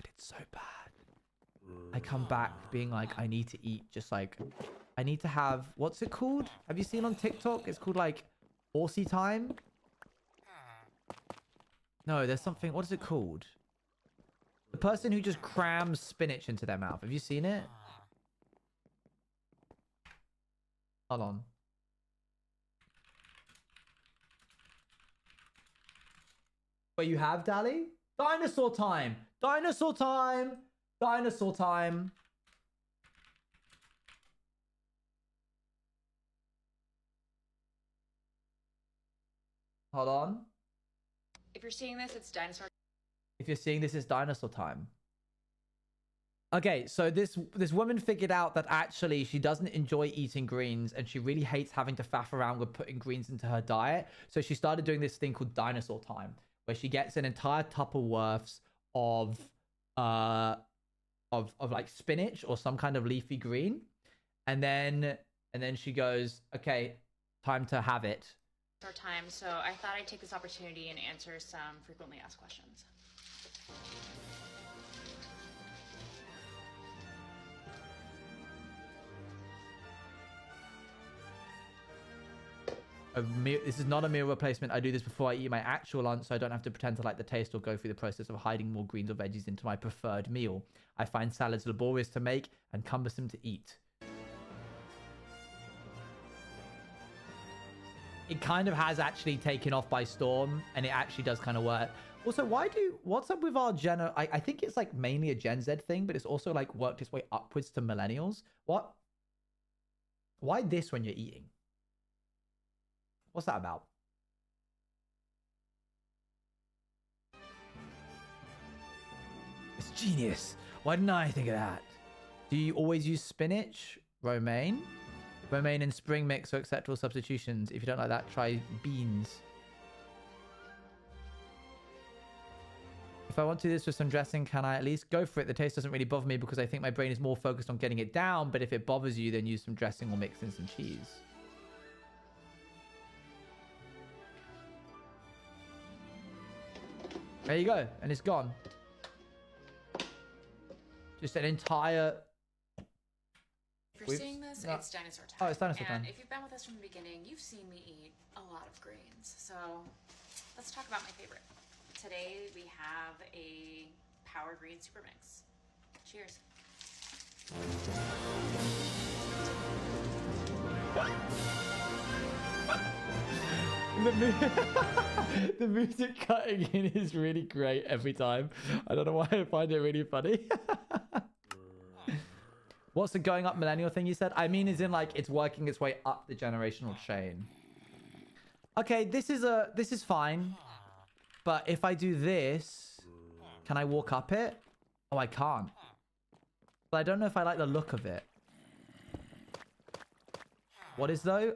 it's so bad. I come back being like, I need to eat just like, I need to have, what's it called? Have you seen on TikTok? It's called like Aussie time. No, there's something. What is it called? The person who just crams spinach into their mouth. Have you seen it? Hold on. But you have, Dally? Dinosaur time! Dinosaur time! Dinosaur time! Hold on. If you're seeing this, it's dinosaur. If you're seeing this, it's dinosaur time. Okay, so this woman figured out that actually she doesn't enjoy eating greens and she really hates having to faff around with putting greens into her diet. So she started doing this thing called dinosaur time, where she gets an entire Tupperworths of like spinach or some kind of leafy green, and then she goes, okay, time to have it. Our time, so I thought I'd take this opportunity and answer some frequently asked questions. This is not a meal replacement. I do this before I eat my actual lunch, so I don't have to pretend to like the taste or go through the process of hiding more greens or veggies into my preferred meal. I find salads laborious to make and cumbersome to eat. It kind of has actually taken off by storm, and it actually does kind of work. Also, what's up with our I think it's like mainly a Gen Z thing, but it's also like worked its way upwards to millennials. What? Why this when you're eating? What's that about? It's genius. Why didn't I think of that? Do you always use spinach, romaine? Romaine and spring mix are acceptable substitutions. If you don't like that, try beans. If I want to do this with some dressing, can I at least go for it? The taste doesn't really bother me because I think my brain is more focused on getting it down, but if it bothers you, then use some dressing or mix in some cheese. There you go, and it's gone. Just an entire... If you're seeing this, no. it's dinosaur time. Oh, it's dinosaur time. And if you've been with us from the beginning, you've seen me eat a lot of greens. So let's talk about my favorite. Today we have a Power Green Super Mix. Cheers. The music cutting in is really great every time. I don't know why I find it really funny. What's the going up millennial thing you said? I mean, is in like it's working its way up the generational chain. Okay, this is fine. But if I do this, can I walk up it? Oh, I can't. But I don't know if I like the look of it. What is though?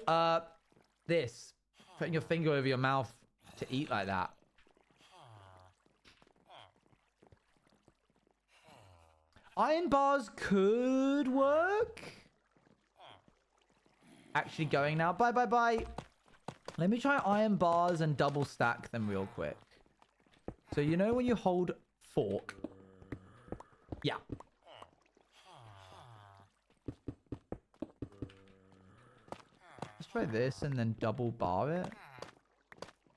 This. Putting your finger over your mouth to eat like that. Iron bars could work. Actually going now. Bye, bye, bye. Let me try iron bars and double stack them real quick. So you know when you hold fork? Yeah. Let's try this and then double bar it.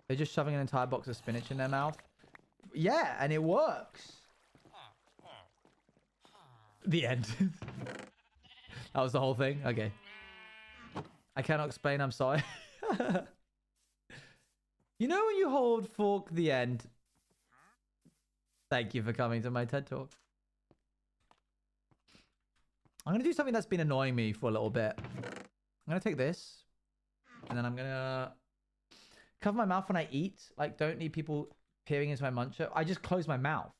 They're just shoving an entire box of spinach in their mouth. Yeah, and it works. The end. That was the whole thing? Okay. I cannot explain, I'm sorry. You know when you hold fork the end? Thank you for coming to my TED Talk. I'm going to do something that's been annoying me for a little bit. I'm going to take this. And then I'm going to cover my mouth when I eat. Like, don't need people peering into my muncher. I just close my mouth.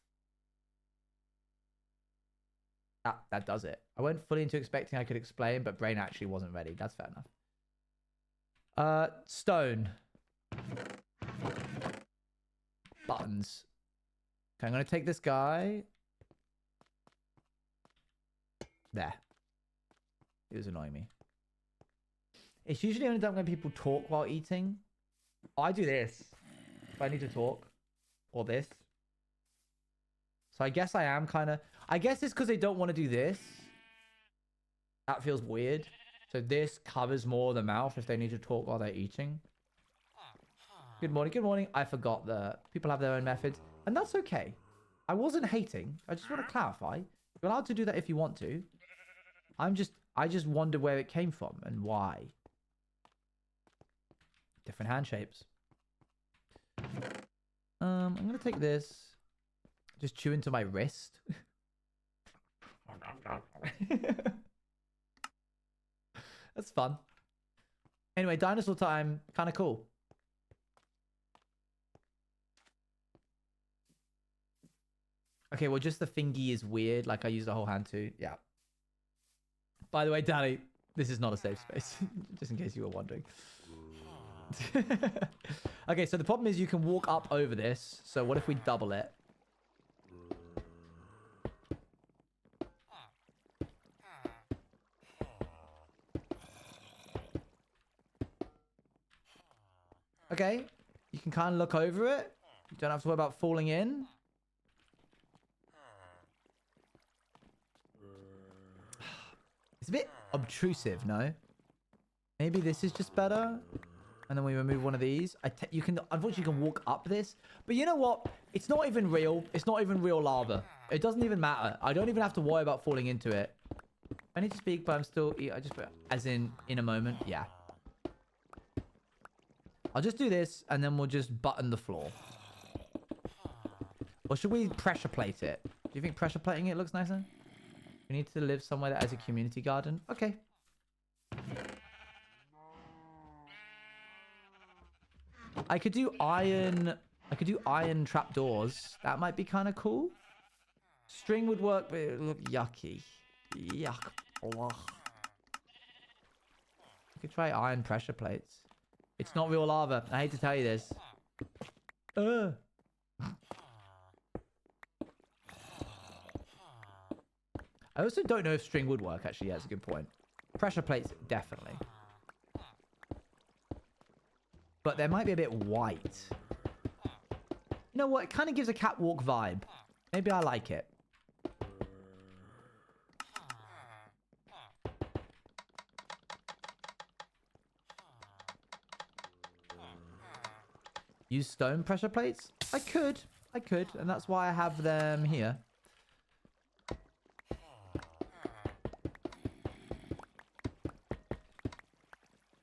That does it. I went fully into expecting I could explain, but brain actually wasn't ready. That's fair enough. Stone. Buttons. Okay, I'm going to take this guy. There. It was annoying me. It's usually only done when people talk while eating. Oh, I do this if I need to talk. Or this. So I guess I am kind of... I guess it's because they don't want to do this. That feels weird. So this covers more of the mouth if they need to talk while they're eating. Good morning. Good morning. I forgot that people have their own methods, and that's okay. I wasn't hating. I just want to clarify. You're allowed to do that if you want to. I just wonder where it came from and why. Different hand shapes. I'm gonna take this. Just chew into my wrist. That's fun. Anyway, dinosaur time. Kind of cool. Okay, well, just the thingy is weird. Like, I used the whole hand too. Yeah. By the way, Danny, this is not a safe space. Just in case you were wondering. Okay, so the problem is you can walk up over this. So what if we double it? Okay, you can kind of look over it. You don't have to worry about falling in. It's a bit obtrusive, no? Maybe this is just better. And then we remove one of these. You can, unfortunately, you can walk up this. But you know what? It's not even real. It's not even real lava. It doesn't even matter. I don't even have to worry about falling into it. I need to speak, but I'm still... I just put, as in a moment. Yeah. I'll just do this, and then we'll just button the floor. Or should we pressure plate it? Do you think pressure plating it looks nicer? We need to live somewhere that has a community garden. Okay. I could do iron trapdoors. That might be kind of cool. String would work, but it would look yucky. Yuck. Ugh. I could try iron pressure plates. It's not real lava. I hate to tell you this. I also don't know if string would work, actually. Yeah, that's a good point. Pressure plates, definitely. But they might be a bit white. You know what? It kind of gives a catwalk vibe. Maybe I like it. Use stone pressure plates? I could. And that's why I have them here.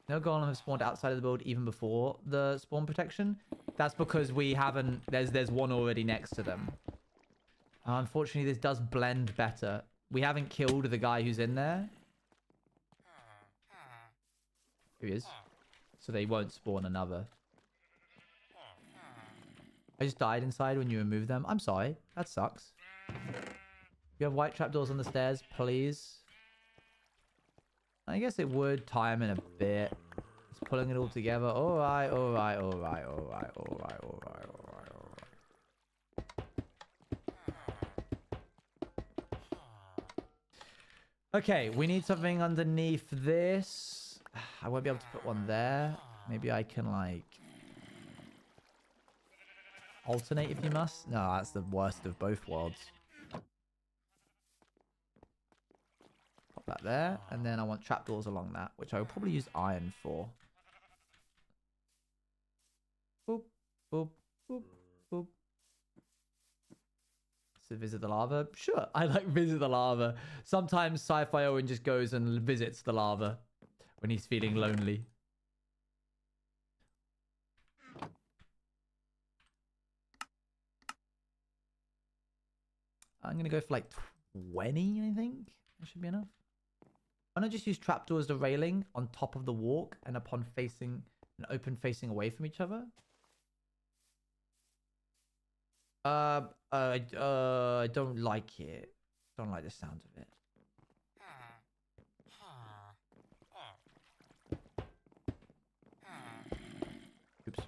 No golem have spawned outside of the build even before the spawn protection. That's because we haven't... There's one already next to them. Unfortunately, this does blend better. We haven't killed the guy who's in there. Here he is. So they won't spawn another. I just died inside when you removed them. I'm sorry. That sucks. You have white trapdoors on the stairs, please. I guess it would tie him in a bit. Just pulling it all together. Alright. Okay, we need something underneath this. I won't be able to put one there. Maybe I can, like... alternate if you must. No, that's the worst of both worlds. Pop that there. And then I want trapdoors along that, which I will probably use iron for. Boop, boop, boop, boop. So visit the lava? Sure, I like visit the lava. Sometimes Sci-Fi Owen just goes and visits the lava when he's feeling lonely. I'm going to go for like 20, I think. That should be enough. Why not just use trapdoors as the railing on top of the walk and upon facing an open facing away from each other? I don't like it. Don't like the sound of it. Oops.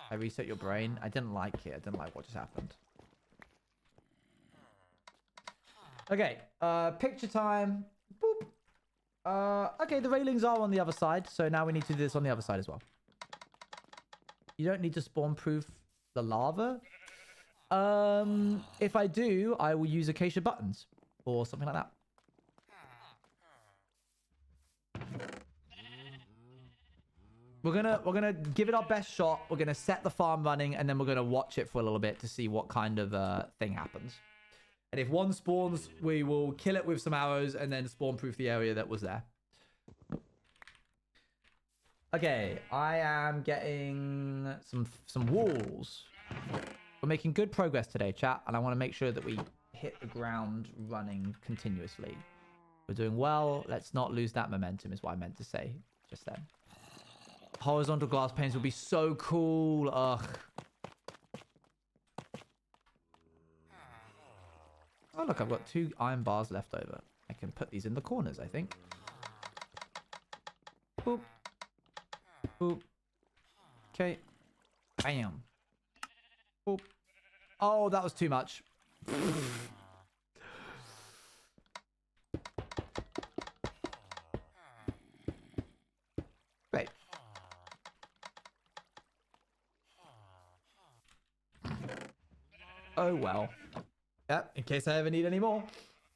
I reset your brain. I didn't like it. I didn't like what just happened. Okay, picture time. Boop. Okay, the railings are on the other side, so now we need to do this on the other side as well. You don't need to spawn-proof the lava. If I do, I will use acacia buttons or something like that. we're gonna give it our best shot. We're gonna set the farm running, and then we're gonna watch it for a little bit to see what kind of thing happens. And if one spawns, we will kill it with some arrows and then spawn proof the area that was there. Okay, I am getting some walls. We're making good progress today, chat, and I want to make sure that we hit the ground running continuously. We're doing well. Let's not lose that momentum is what I meant to say just then. Horizontal glass panes will be so cool. Ugh. Oh, look, I've got 2 iron bars left over. I can put these in the corners, I think. Boop. Boop. Okay. Bam. Boop. Oh, that was too much. Great. Oh, well. Yep, in case I ever need any more.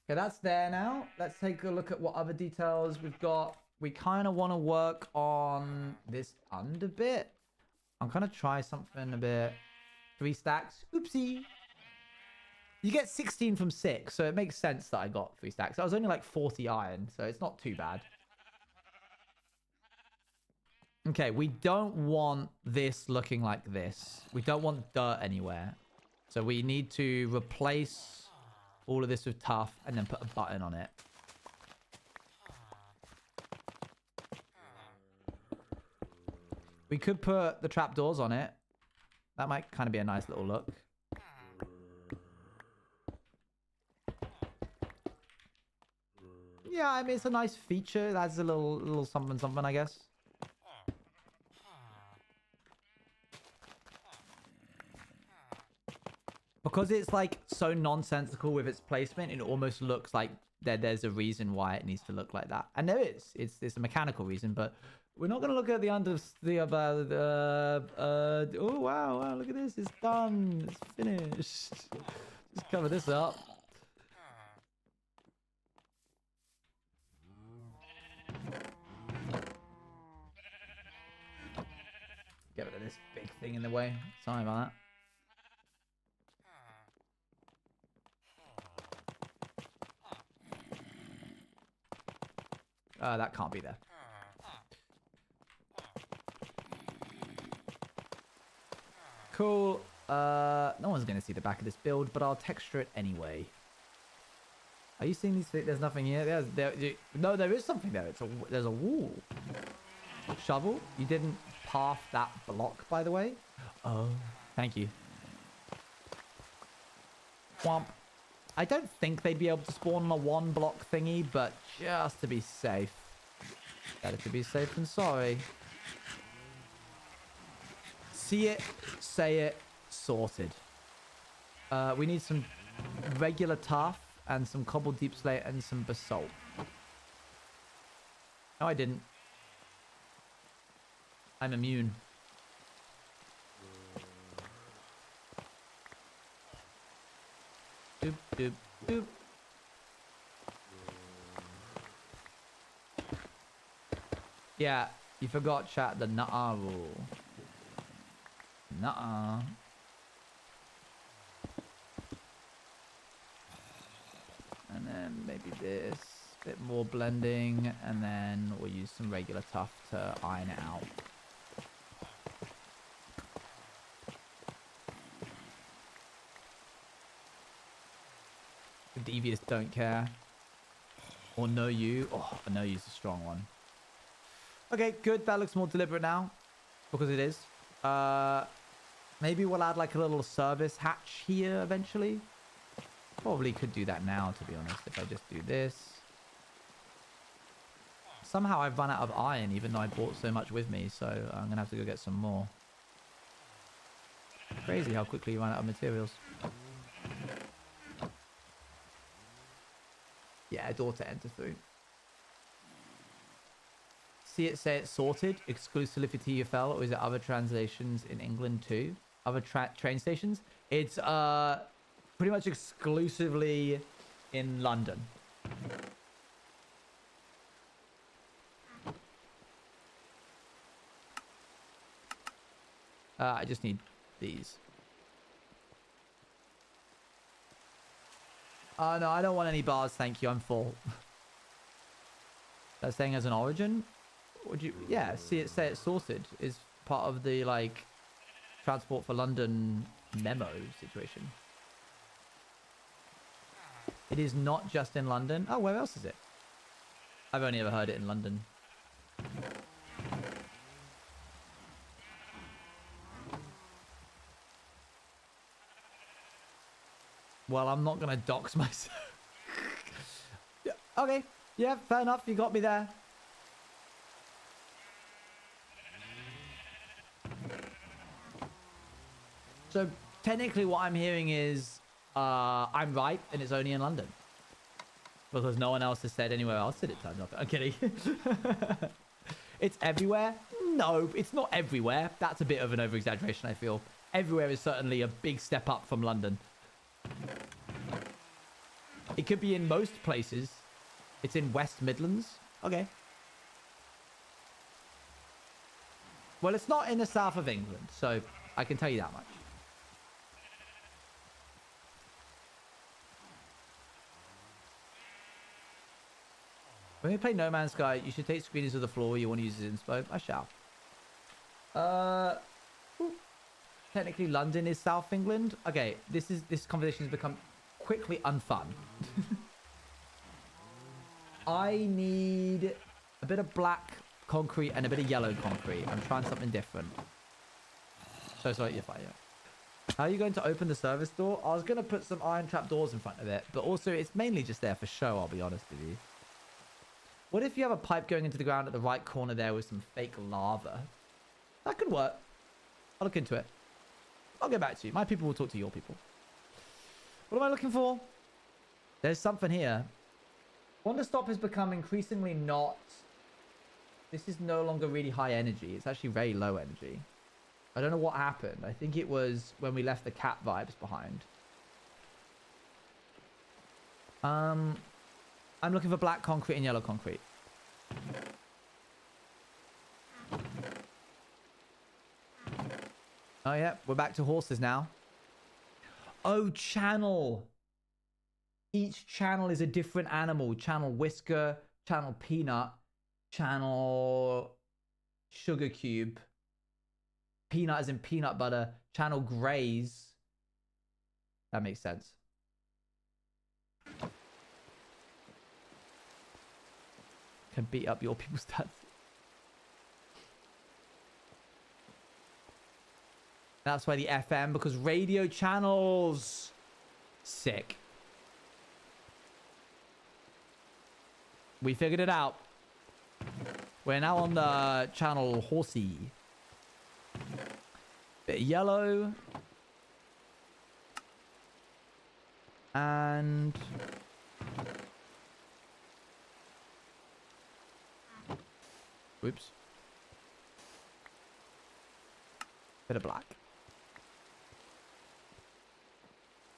Okay, that's there now. Let's take a look at what other details we've got. We kind of want to work on this under bit. I'm going to try something a bit. 3 stacks. Oopsie. You get 16 from 6, so it makes sense that I got 3 stacks. I was only like 40 iron, so it's not too bad. Okay, we don't want this looking like this. We don't want dirt anywhere. So we need to replace all of this with tough and then put a button on it. We could put the trapdoors on it. That might kind of be a nice little look. Yeah, I mean, it's a nice feature. It adds a little something, something, I guess. Because it's like so nonsensical with its placement, it almost looks like there's a reason why it needs to look like that. And there is. It's a mechanical reason, but we're not going to look at oh, wow, look at this. It's done. It's finished. Just cover this up. Get rid of this big thing in the way. Sorry about that. That can't be there. Cool. No one's going to see the back of this build, but I'll texture it anyway. Are you seeing these? There's nothing here. No, there is something there. There's a wall. Shovel. You didn't path that block, by the way. Oh, thank you. Womp. I don't think they'd be able to spawn on a 1-block thingy, but just to be safe. Better to be safe than sorry. See it, say it, sorted. We need some regular tuff and some cobbled deep slate and some basalt. No, I didn't. I'm immune. Doop, doop, doop. Yeah, you forgot, chat, the nuh-uh rule. Nuh-uh. And then maybe this. Bit more blending. And then we'll use some regular tuff to iron it out. The devious don't care. Or know you. Oh, I know you's a strong one. Okay, good. That looks more deliberate now. Because it is. Maybe we'll add like a little service hatch here eventually. Probably could do that now, to be honest. If I just do this. Somehow I've run out of iron, even though I bought so much with me. So I'm going to have to go get some more. Crazy how quickly you run out of materials. Yeah, a door to enter through. See it say it's sorted exclusively for TFL, or is it other translations in England too? Other train stations? It's pretty much exclusively in London. I just need these. Oh, no, I don't want any bars, thank you. I'm full. That's saying as an origin? Would you... Yeah, say it's sorted is part of the, like, Transport for London memo situation. It is not just in London. Oh, where else is it? I've only ever heard it in London. Well, I'm not going to dox myself. Yeah, okay. Yeah, fair enough. You got me there. So, technically what I'm hearing is I'm right and it's only in London. Because no one else has said anywhere else that it turns up. I'm kidding. It's everywhere? No, it's not everywhere. That's a bit of an over-exaggeration, I feel. Everywhere is certainly a big step up from London. It could be in most places. It's in West Midlands. Okay. Well, it's not in the south of England, so I can tell you that much. When you play No Man's Sky, you should take screenies of the floor you want to use as inspo. I shall. Technically, London is South England. Okay, this conversation has become quickly unfun. I need a bit of black concrete and a bit of yellow concrete. I'm trying something different. So sorry, you're fine. Yeah. How are you going to open the service door? I was going to put some iron trap doors in front of it, but also it's mainly just there for show, I'll be honest with you. What if you have a pipe going into the ground at the right corner there with some fake lava? That could work. I'll look into it. I'll get back to you. My people will talk to your people. What am I looking for? There's something here. Wonder Stop has become increasingly not... This is no longer really high energy. It's actually very low energy. I don't know what happened. I think it was when we left the cat vibes behind. I'm looking for black concrete and yellow concrete. Oh, yeah. We're back to horses now. Oh, channel. Each channel is a different animal. Channel Whisker, Channel Peanut, Channel Sugar Cube. Peanut as in peanut butter. Channel Graze. That makes sense. Can beat up your people's stats. That's why the FM, because radio channels. Sick. We figured it out. We're now on the channel Horsey. Bit of yellow. And... Whoops. Bit of black.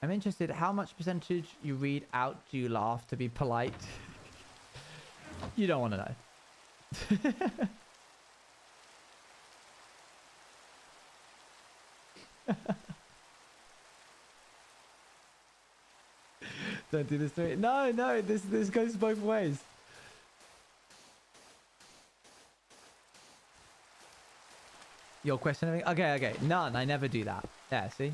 I'm interested, how much percentage you read out do you laugh to be polite? You don't want to know. Don't do this to me. No, no, this goes both ways. Your questioning? Okay, okay. None. I never do that. Yeah, see?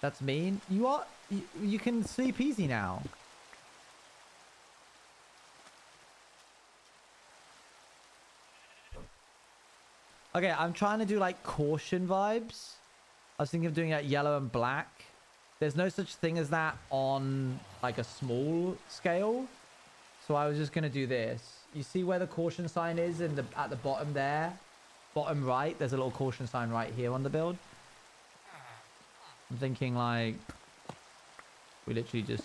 That's mean. You are... You can sleep easy now. Okay, I'm trying to do like caution vibes. I was thinking of doing like yellow and black. There's no such thing as that on like a small scale. So I was just going to do this. You see where the caution sign is in at the bottom there? Bottom right, there's a little caution sign right here on the build. I'm thinking like we literally just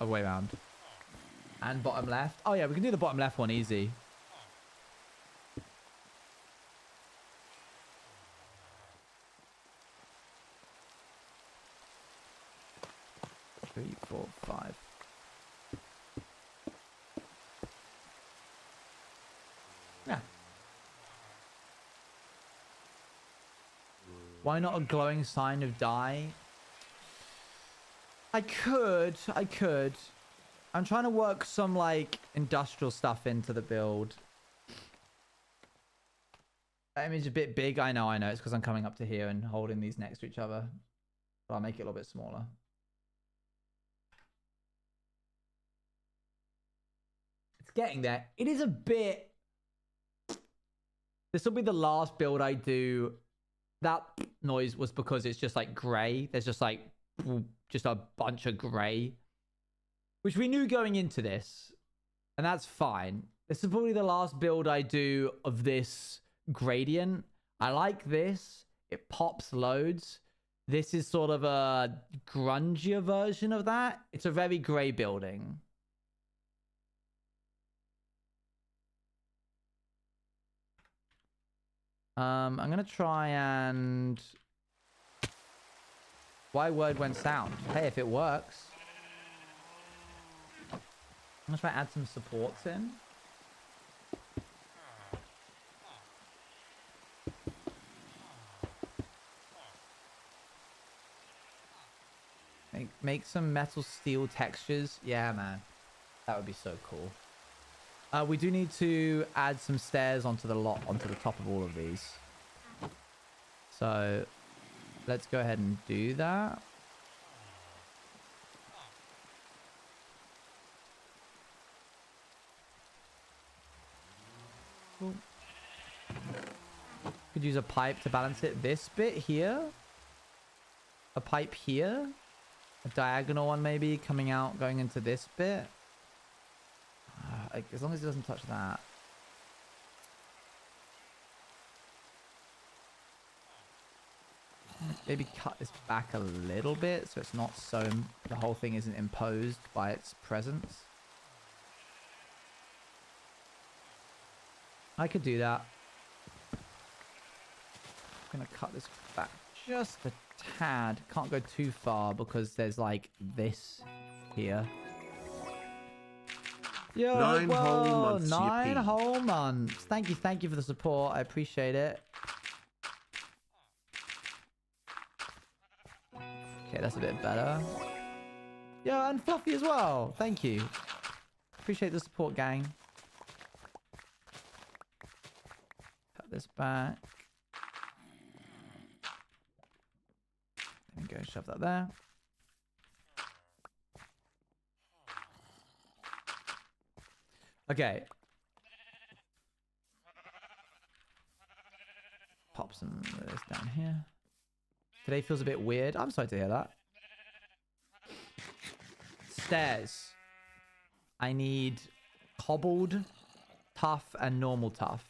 other way around. And bottom left. Oh yeah, we can do the bottom left one easy. 3, 4, Why not a glowing sign of dye? I could. I'm trying to work some like industrial stuff into the build. That image is a bit big. I know. It's because I'm coming up to here and holding these next to each other. But I'll make it a little bit smaller. It's getting there. It is a bit... This will be the last build I do. That noise was because it's just like grey. There's just like... just a bunch of grey. Which we knew going into this. And that's fine. This is probably the last build I do of this gradient. I like this. It pops loads. This is sort of a grungier version of that. It's a very grey building. I'm going to try and... Why word went sound? Hey, if it works. I'm going to try and add some supports in. Make some metal steel textures. Yeah, man. That would be so cool. We do need to add some stairs onto the top of all of these. So let's go ahead and do that. Cool. Could use a pipe to balance it. This bit here. A pipe here. A diagonal one maybe coming out, going into this bit. As long as it doesn't touch that. Maybe cut this back a little bit so it's not so... The whole thing isn't imposed by its presence. I could do that. I'm going to cut this back just a tad. Can't go too far because there's like this here. Yo, 9 whole months. 9 whole months. Thank you for the support. I appreciate it. Okay, that's a bit better. Yeah, and Fluffy as well. Thank you. Appreciate the support, gang. Cut this back. There we go, shove that there. Okay. Pop some of this down here. Today feels a bit weird. I'm sorry to hear that. Stairs. I need cobbled, tough, and normal tough.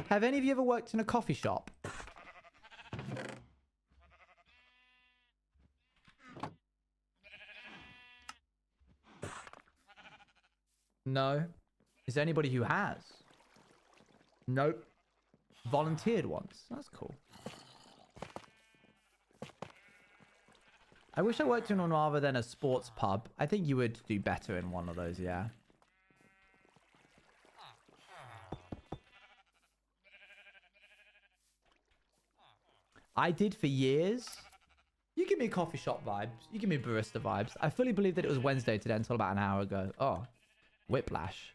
Have any of you ever worked in a coffee shop? No. Is there anybody who has? Nope. Volunteered once. That's cool. I wish I worked in one rather than a sports pub. I think you would do better in one of those, yeah. I did for years. You give me coffee shop vibes. You give me barista vibes. I fully believed that it was Wednesday today until about an hour ago. Oh, whiplash.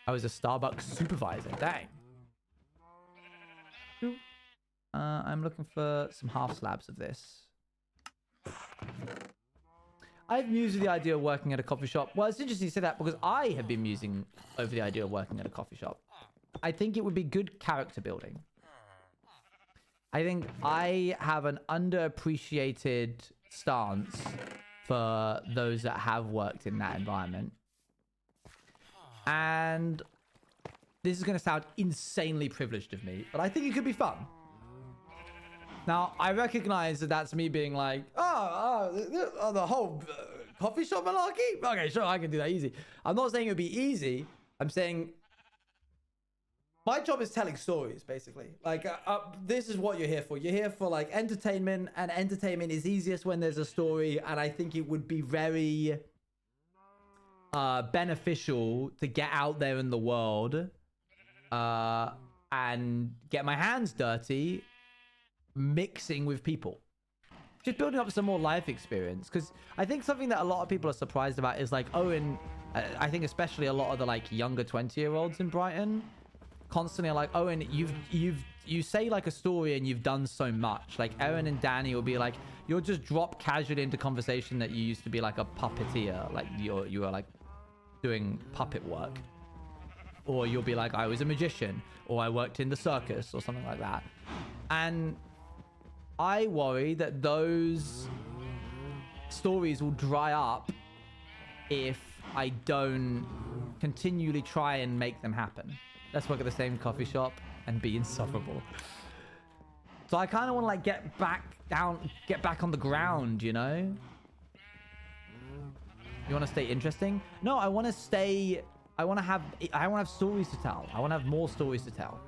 I was a Starbucks supervisor. Dang. I'm looking for some half slabs of this. I've mused with the idea of working at a coffee shop. Well, it's interesting you say that because I have been musing over the idea of working at a coffee shop. I think it would be good character building. I think I have an underappreciated stance for those that have worked in that environment. And this is going to sound insanely privileged of me, but I think it could be fun. Now, I recognize that that's me being like, the whole coffee shop malarkey? Okay, sure, I can do that easy. I'm not saying it would be easy. I'm saying my job is telling stories, basically. Like, this is what you're here for. You're here for, like, entertainment, and entertainment is easiest when there's a story, and I think it would be very beneficial to get out there in the world and get my hands dirty mixing with people. Just building up some more life experience. Because I think something that a lot of people are surprised about is like, Owen, I think especially a lot of the like younger 20-year-olds in Brighton constantly are like, Owen, you say like a story and you've done so much. Like Erin and Danny will be like, you'll just drop casually into conversation that you used to be like a puppeteer. Like you were like doing puppet work. Or you'll be like, I was a magician, or I worked in the circus or something like that. And I worry that those stories will dry up if I don't continually try and make them happen. Let's work at the same coffee shop and be insufferable. So I kind of want to like get back on the ground, you know? You want to stay interesting? No, I want to have stories to tell. I want to have more stories to tell.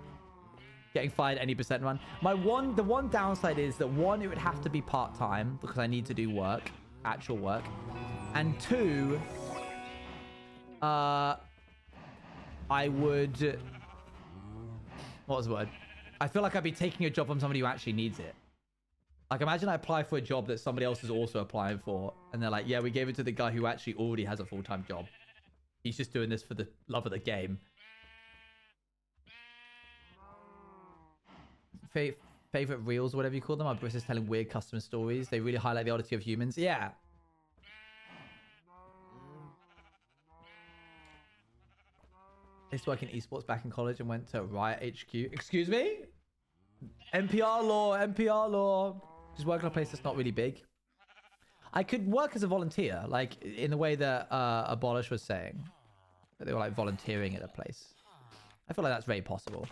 Getting fired any percent run. The one downside is that one, it would have to be part-time because I need to do work, actual work. And two, I would, what was the word? I feel like I'd be taking a job from somebody who actually needs it. Like imagine I apply for a job that somebody else is also applying for and they're like, yeah, we gave it to the guy who actually already has a full-time job. He's just doing this for the love of the game. Favorite reels, whatever you call them, are Briss telling weird customer stories. They really highlight the oddity of humans. Yeah. I used to work in esports back in college and went to Riot HQ. Excuse me? NPR law. Just work in a place that's not really big. I could work as a volunteer, like in the way that Abolish was saying. That they were like volunteering at a place. I feel like that's very possible.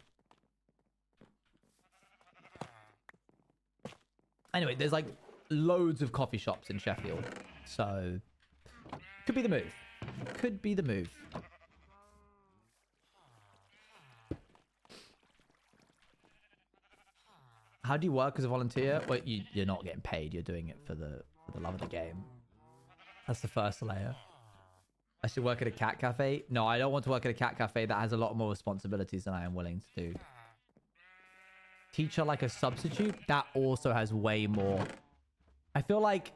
Anyway, there's like loads of coffee shops in Sheffield. So, could be the move. Could be the move. How do you work as a volunteer? Well, you're not getting paid. You're doing it for the love of the game. That's the first layer. I should work at a cat cafe. No, I don't want to work at a cat cafe that has a lot more responsibilities than I am willing to do. Teacher like a substitute, that also has way more. I feel like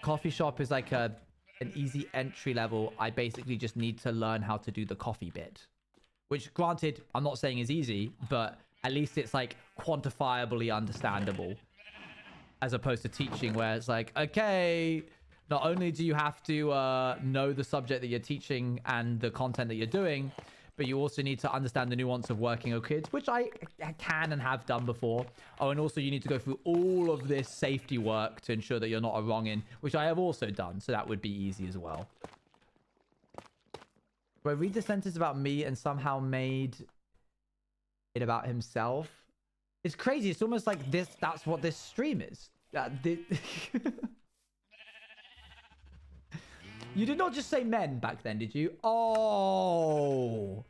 coffee shop is like an easy entry level. I basically just need to learn how to do the coffee bit, which granted, I'm not saying is easy, but at least it's like quantifiably understandable as opposed to teaching where it's like, okay, not only do you have to know the subject that you're teaching and the content that you're doing, but you also need to understand the nuance of working with kids, which I can and have done before. Oh, and also you need to go through all of this safety work to ensure that you're not a wrong'un, which I have also done, so that would be easy as well. But I read the sentence about me and somehow made it about himself. It's crazy. It's almost like this. That's what this stream is. You did not just say men back then, did you? Oh.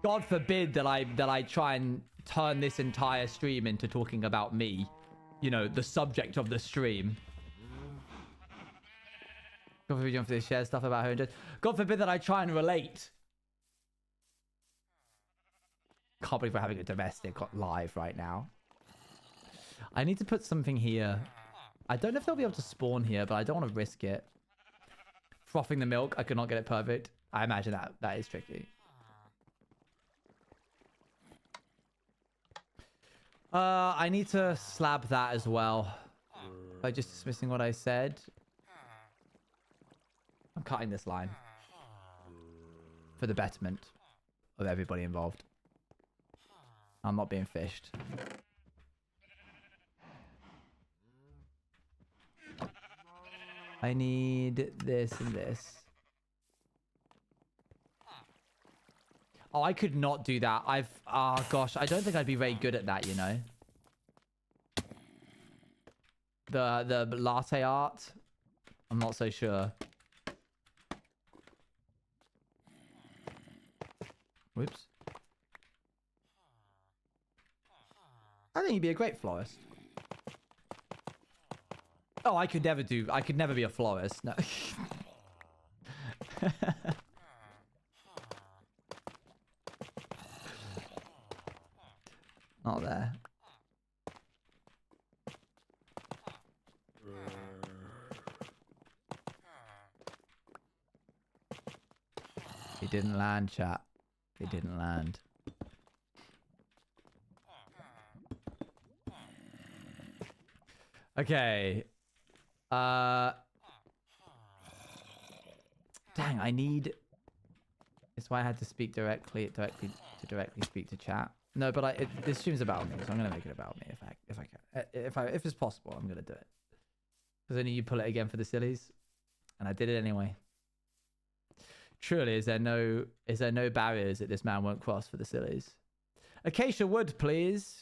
God forbid that I try and turn this entire stream into talking about me. You know, the subject of the stream. God forbid you have to share stuff about her and just... God forbid that I try and relate. Can't believe we're having a domestic live right now. I need to put something here. I don't know if they'll be able to spawn here, but I don't want to risk it. Frothing the milk. I could not get it perfect. I imagine that is tricky. I need to slab that as well. By just dismissing what I said. I'm cutting this line. For the betterment of everybody involved. I'm not being fished. I need this and this. Oh, I could not do that. Oh gosh, I don't think I'd be very good at that, you know. The latte art. I'm not so sure. Whoops. I think you'd be a great florist. Oh, I could never be a florist. No. Not there. He didn't land, chat. He didn't land. Okay. Dang, I need... That's why I had to speak directly speak to chat. No, but this stream's about me, so I'm gonna make it about me if I can. If it's possible, I'm gonna do it. Because only you pull it again for the sillies, and I did it anyway. Truly, is there no barriers that this man won't cross for the sillies? Acacia wood, please.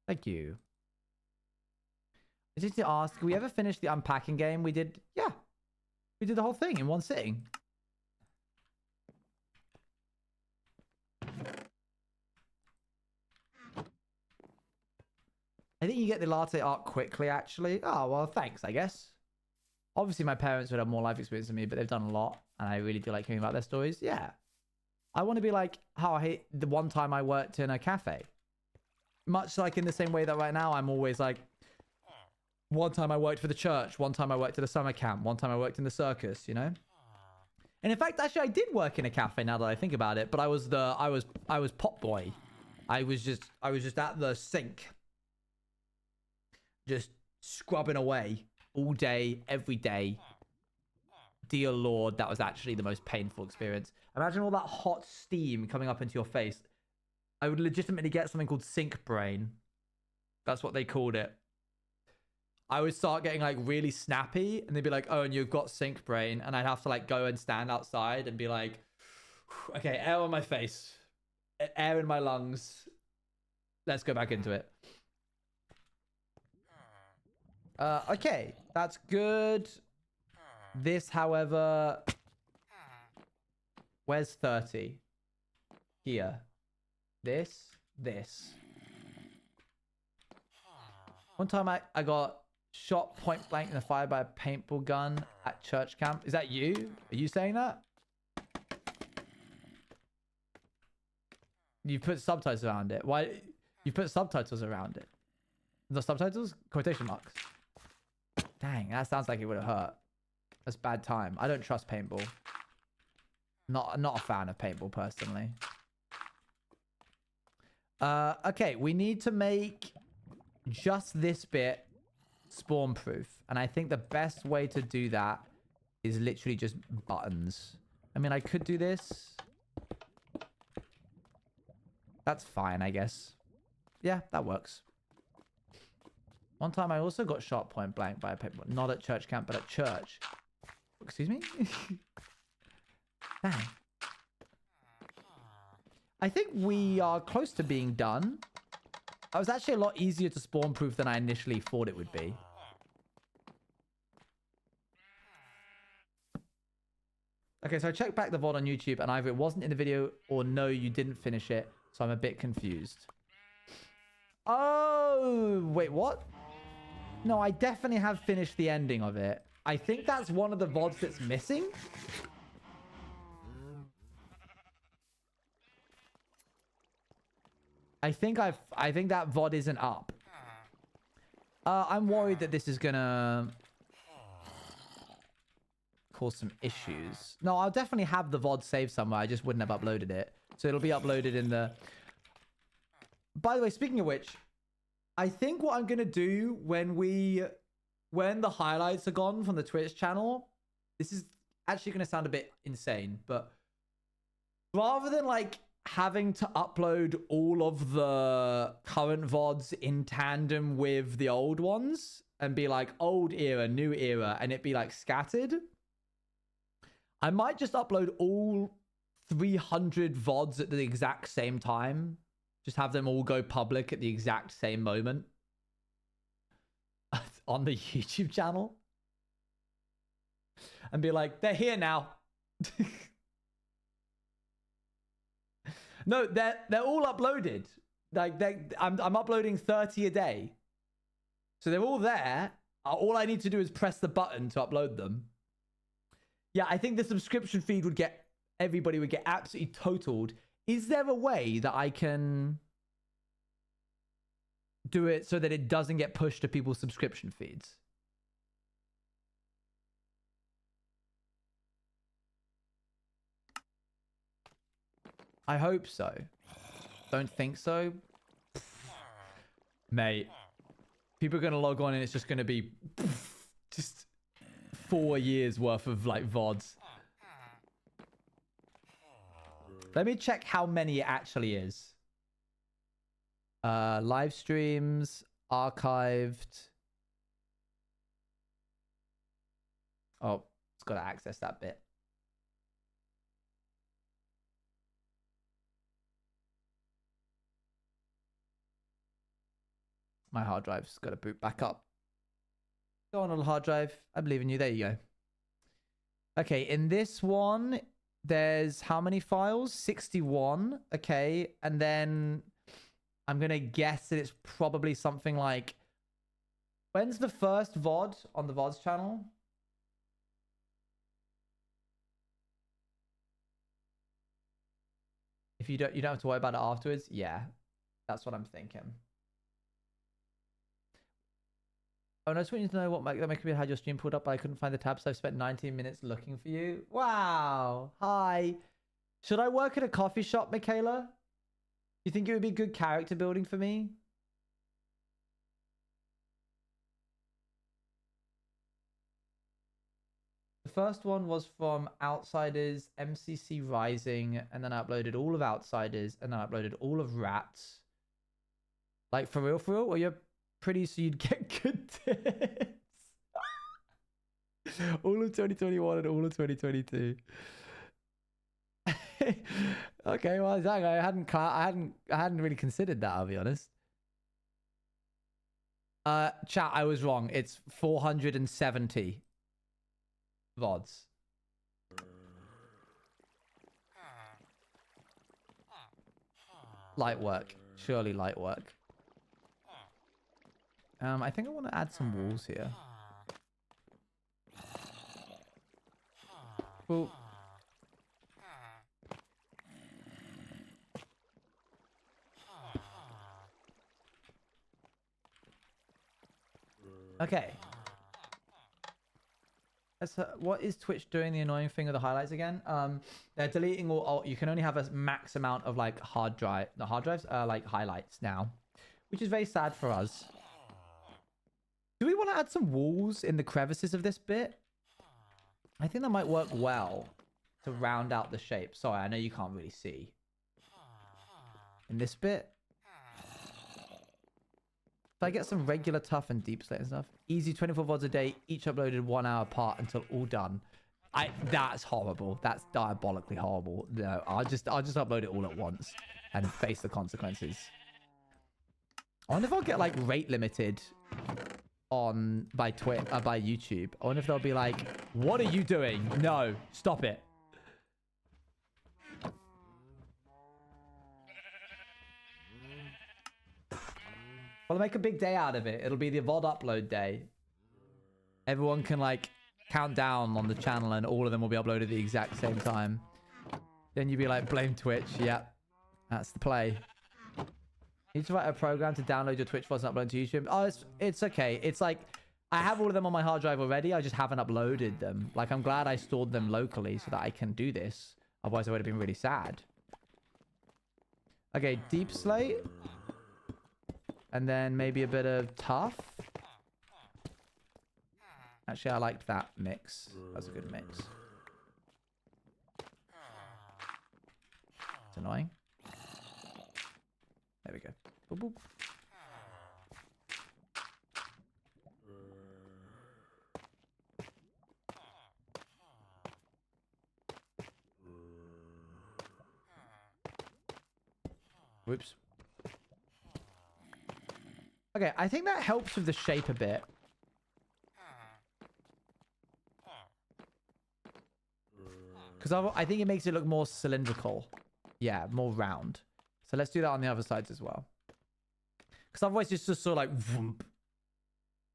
Thank you. I just need to ask, we ever finished the unpacking game? We did, yeah. We did the whole thing in one sitting. I think you get the latte art quickly, actually. Oh, well, thanks, I guess. Obviously, my parents would have more life experience than me, but they've done a lot, and I really do like hearing about their stories. Yeah. I want to be like how I hate the one time I worked in a cafe. Much like in the same way that right now, I'm always like, one time I worked for the church, one time I worked at a summer camp, one time I worked in the circus, you know? And in fact, actually, I did work in a cafe now that I think about it, but I was pot boy. I was just at the sink. Just scrubbing away all day, every day. Dear Lord, that was actually the most painful experience. Imagine all that hot steam coming up into your face. I would legitimately get something called sink brain. That's what they called it. I would start getting like really snappy and they'd be like, oh, and you've got sink brain. And I'd have to like go and stand outside and be like, okay, air on my face, air in my lungs. Let's go back into it. Okay, that's good. This, however, where's 30? Here. This. One time I got shot point blank in the fire by a paintball gun at church camp. Is that you? Are you saying that? You put subtitles around it. Why? You put subtitles around it. The subtitles? Quotation marks. Dang, that sounds like it would have hurt. That's bad time. I don't trust paintball. Not a fan of paintball personally. Okay, we need to make just this bit spawn proof. And I think the best way to do that is literally just buttons. I mean, I could do this. That's fine, I guess. Yeah, that works. One time I also got shot point blank by a paintball. Not at church camp, but at church. Excuse me? Dang. I think we are close to being done. It was actually a lot easier to spawn proof than I initially thought it would be. Okay, so I checked back the VOD on YouTube and either it wasn't in the video or no, you didn't finish it. So I'm a bit confused. Oh, wait, what? No, I definitely have finished the ending of it. I think that's one of the VODs that's missing. I think that VOD isn't up. I'm worried that this is gonna cause some issues. No, I'll definitely have the VOD saved somewhere. I just wouldn't have uploaded it. So it'll be uploaded in the... By the way, speaking of which, I think what I'm gonna do when the highlights are gone from the Twitch channel, this is actually gonna sound a bit insane, but rather than like having to upload all of the current VODs in tandem with the old ones and be like old era, new era, and it be like scattered, I might just upload all 300 VODs at the exact same time. Just have them all go public at the exact same moment on the YouTube channel. And be like, they're here now. No, they're all uploaded. Like I'm uploading 30 a day. So they're all there. All I need to do is press the button to upload them. Yeah, I think the subscription feed would get, everybody would get absolutely totaled. Is there a way that I can do it so that it doesn't get pushed to people's subscription feeds? I hope so. Don't think so. Mate, people are going to log on and it's just going to be just 4 years worth of like VODs. Let me check how many it actually is. Live streams, archived. Oh, it's got to access that bit. My hard drive's got to boot back up. Go on hard drive. I believe in you. There you go. Okay, in this one, there's how many files? 61. Okay, and then I'm going to guess that it's probably something like... When's the first VOD on the VODs channel? If you don't have to worry about it afterwards. Yeah, that's what I'm thinking. Oh, no, I just want you to know what my computer had your stream pulled up, but I couldn't find the tab, so I've spent 19 minutes looking for you. Wow. Hi. Should I work at a coffee shop, Michaela? You think it would be good character building for me? The first one was from Outsiders, MCC Rising, and then I uploaded all of Outsiders, and then I uploaded all of Rats. Like, for real? Or you're pretty so you'd get good tips? All of 2021 and all of 2022. Okay, well, exactly. I hadn't really considered that, I'll be honest. Chat, I was wrong. It's 470 VODs. Light work. Surely light work. I think I want to add some walls here. Cool. Okay. What is Twitch doing the annoying thing with the highlights again? They're deleting all. You can only have a max amount of like the hard drives like highlights now, which is very sad for us. Do we want to add some walls in the crevices of this bit? I think that might work well to round out the shape. Sorry, I know you can't really see. In this bit. If I get some regular tough and deep slate and stuff. Easy 24 VODs a day, each uploaded 1 hour apart until all done. That's horrible. That's diabolically horrible. No, I'll just upload it all at once and face the consequences. I wonder if I'll get like rate limited by YouTube. I wonder if they'll be like, what are you doing? No, stop it. Well, make a big day out of it. It'll be the VOD upload day. Everyone can like count down on the channel and all of them will be uploaded at the exact same time. Then you'd be like, blame Twitch. Yep, that's the play. You need to write a program to download your Twitch files and upload to YouTube. Oh, it's okay. It's like, I have all of them on my hard drive already. I just haven't uploaded them. Like, I'm glad I stored them locally so that I can do this. Otherwise, I would have been really sad. Okay, deep slate. And then maybe a bit of tough. Actually, I liked that mix. That's a good mix. It's annoying. There we go. Boop, boop. Whoops. Okay, I think that helps with the shape a bit. Because I think it makes it look more cylindrical. Yeah, more round. So let's do that on the other sides as well. Because otherwise it's just sort of like... Vroom.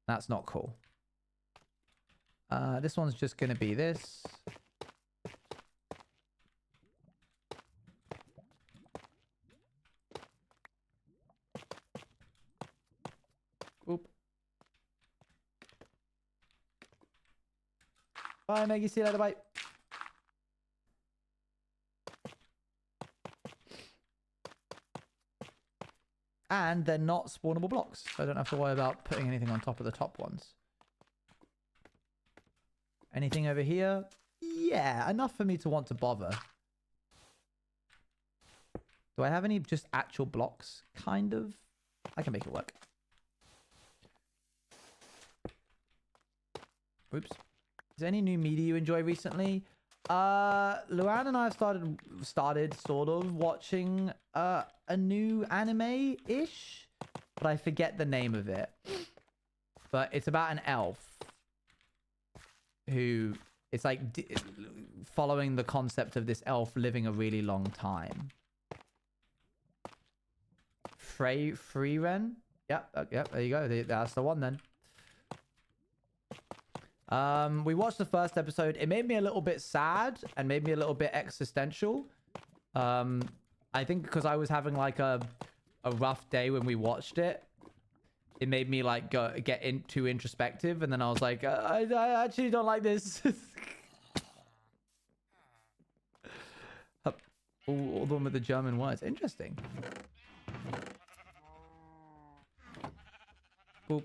That's not cool. This one's just going to be this. Oop. Bye, Maggie. See you later. Bye. And they're not spawnable blocks, so I don't have to worry about putting anything on top of the top ones. Anything over here? Yeah, enough for me to want to bother. Do I have any just actual blocks? Kind of. I can make it work. Oops. Is there any new media you enjoy recently? Luann and I have started sort of watching a new anime-ish, but I forget the name of it. But it's about an elf who it's like following the concept of this elf living a really long time. Frieren? Yep, there you go. That's the one then. We watched the first episode. It made me a little bit sad and made me a little bit existential. I think because I was having like a rough day when we watched it. It made me like get too introspective, and then I was like, I actually don't like this. all the one with the German words. Interesting. Boop.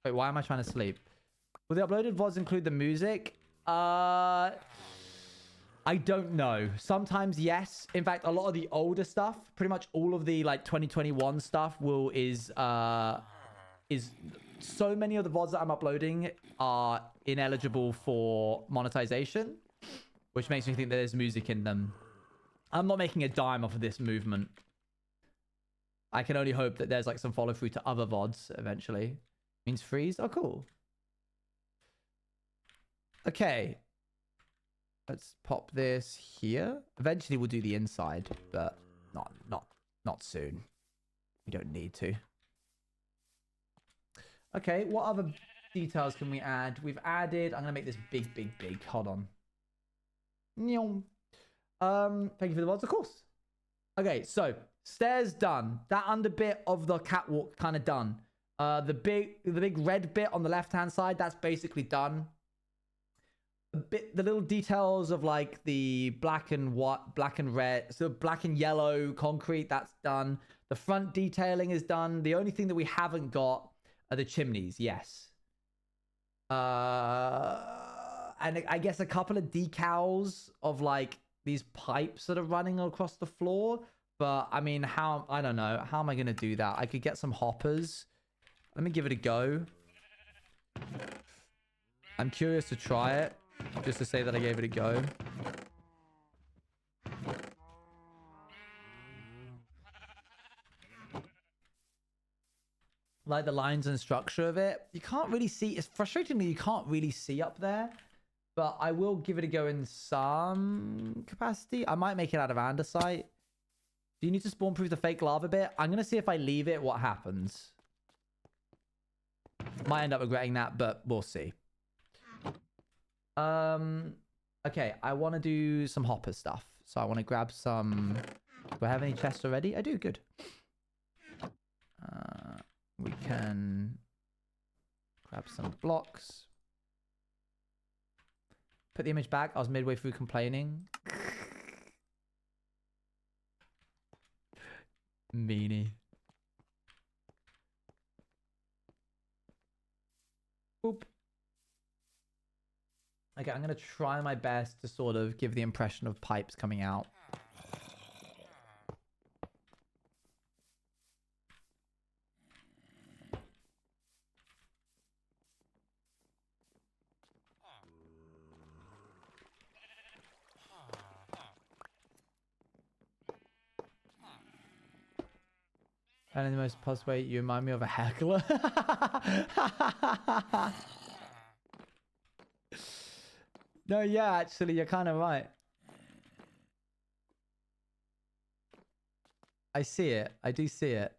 Wait, why am I trying to sleep? Will the uploaded VODs include the music? I don't know. Sometimes yes. In fact, a lot of the older stuff, pretty much all of the like 2021 stuff is so many of the VODs that I'm uploading are ineligible for monetization, which makes me think that there's music in them. I'm not making a dime off of this movement. I can only hope that there's like some follow through to other VODs eventually. Means freeze? Oh, cool. Okay. Let's pop this here. Eventually we'll do the inside, but not soon. We don't need to. Okay, what other details can we add? We've added... I'm going to make this big. Hold on. Thank you for the mods, of course. Okay, so stairs done. That under bit of the catwalk kind of done. The big red bit on the left-hand side, that's basically done. The little details of like the black and red, so black and yellow concrete, that's done. The front detailing is done. The only thing that we haven't got are the chimneys. Yes. And I guess a couple of decals of like these pipes that are running across the floor. But I mean, I don't know. How am I going to do that? I could get some hoppers. Let me give it a go. I'm curious to try it. Just to say that I gave it a go. Like the lines and structure of it. You can't really see. It's frustratingly you can't really see up there. But I will give it a go in some capacity. I might make it out of andesite. Do you need to spawn proof the fake lava bit? I'm going to see if I leave it what happens. Might end up regretting that, but we'll see. Okay, I want to do some hopper stuff. So I want to grab some... Do I have any chests already? I do, good. We can grab some blocks. Put the image back. I was midway through complaining. Meanie. Boop. Okay, I'm going to try my best to sort of give the impression of pipes coming out. And in the most possible way, you remind me of a heckler. No, yeah, actually, you're kind of right. I see it. I do see it.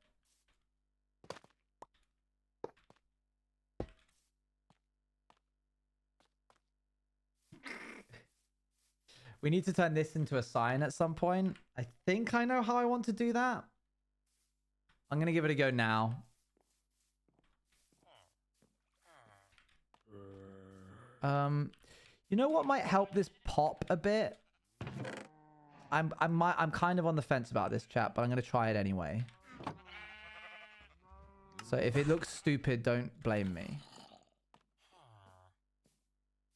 We need to turn this into a sign at some point. I think I know how I want to do that. I'm going to give it a go now. You know what might help this pop a bit? I'm kind of on the fence about this, chat, but I'm going to try it anyway. So if it looks stupid, don't blame me.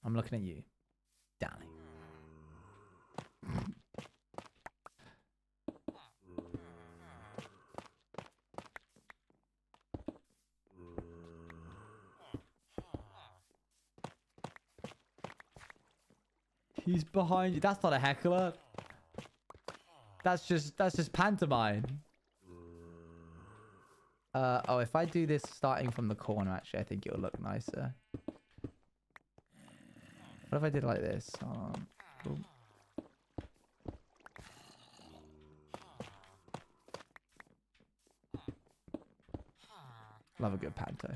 I'm looking at you, darling. He's behind you. That's not a heckler. That's just pantomime. Oh, if I do this starting from the corner, actually, I think it'll look nicer. What if I did like this? Cool. Love a good panto.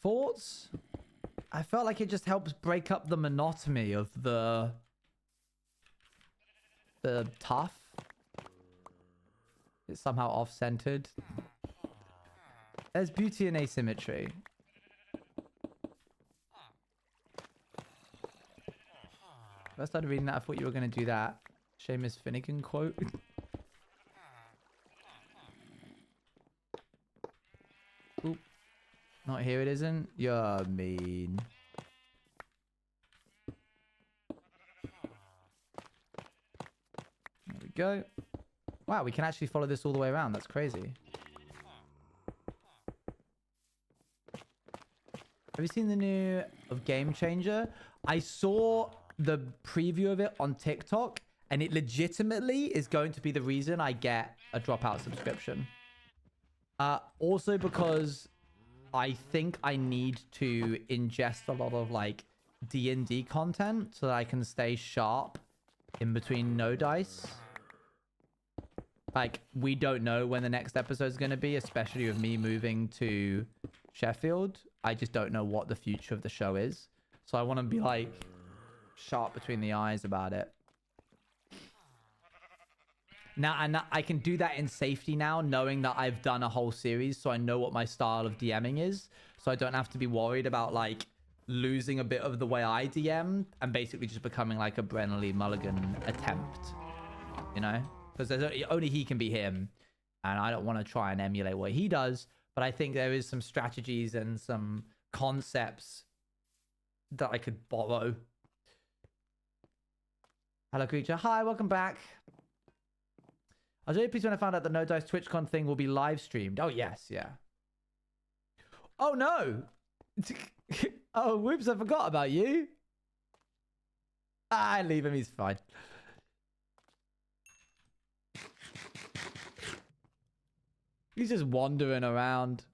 Thoughts? I felt like it just helps break up the monotony of the tough. It's somehow off-centered. There's beauty in asymmetry. If I started reading that, I thought you were going to do that Seamus Finnegan quote. Oop. Not here it isn't. You're mean. There we go. Wow, we can actually follow this all the way around. That's crazy. Have you seen the new of Game Changer? I saw the preview of it on TikTok, and it legitimately is going to be the reason I get a Dropout subscription. Also because I think I need to ingest a lot of like D&D content so that I can stay sharp in between no dice. Like, we don't know when the next episode is going to be, especially with me moving to Sheffield. I just don't know what the future of the show is. So I want to be like sharp between the eyes about it. Now, and I can do that in safety now, knowing that I've done a whole series, so I know what my style of DMing is. So I don't have to be worried about like losing a bit of the way I DM and basically just becoming like a Brennan Lee Mulligan attempt, you know? Because only he can be him, and I don't want to try and emulate what he does. But I think there is some strategies and some concepts that I could borrow. Hello, creature. Hi, welcome back. I was really pleased when I found out the No Dice TwitchCon thing will be live streamed. Oh, yes, yeah. Oh, no. Oh, whoops, I forgot about you. I leave him, he's fine. He's just wandering around.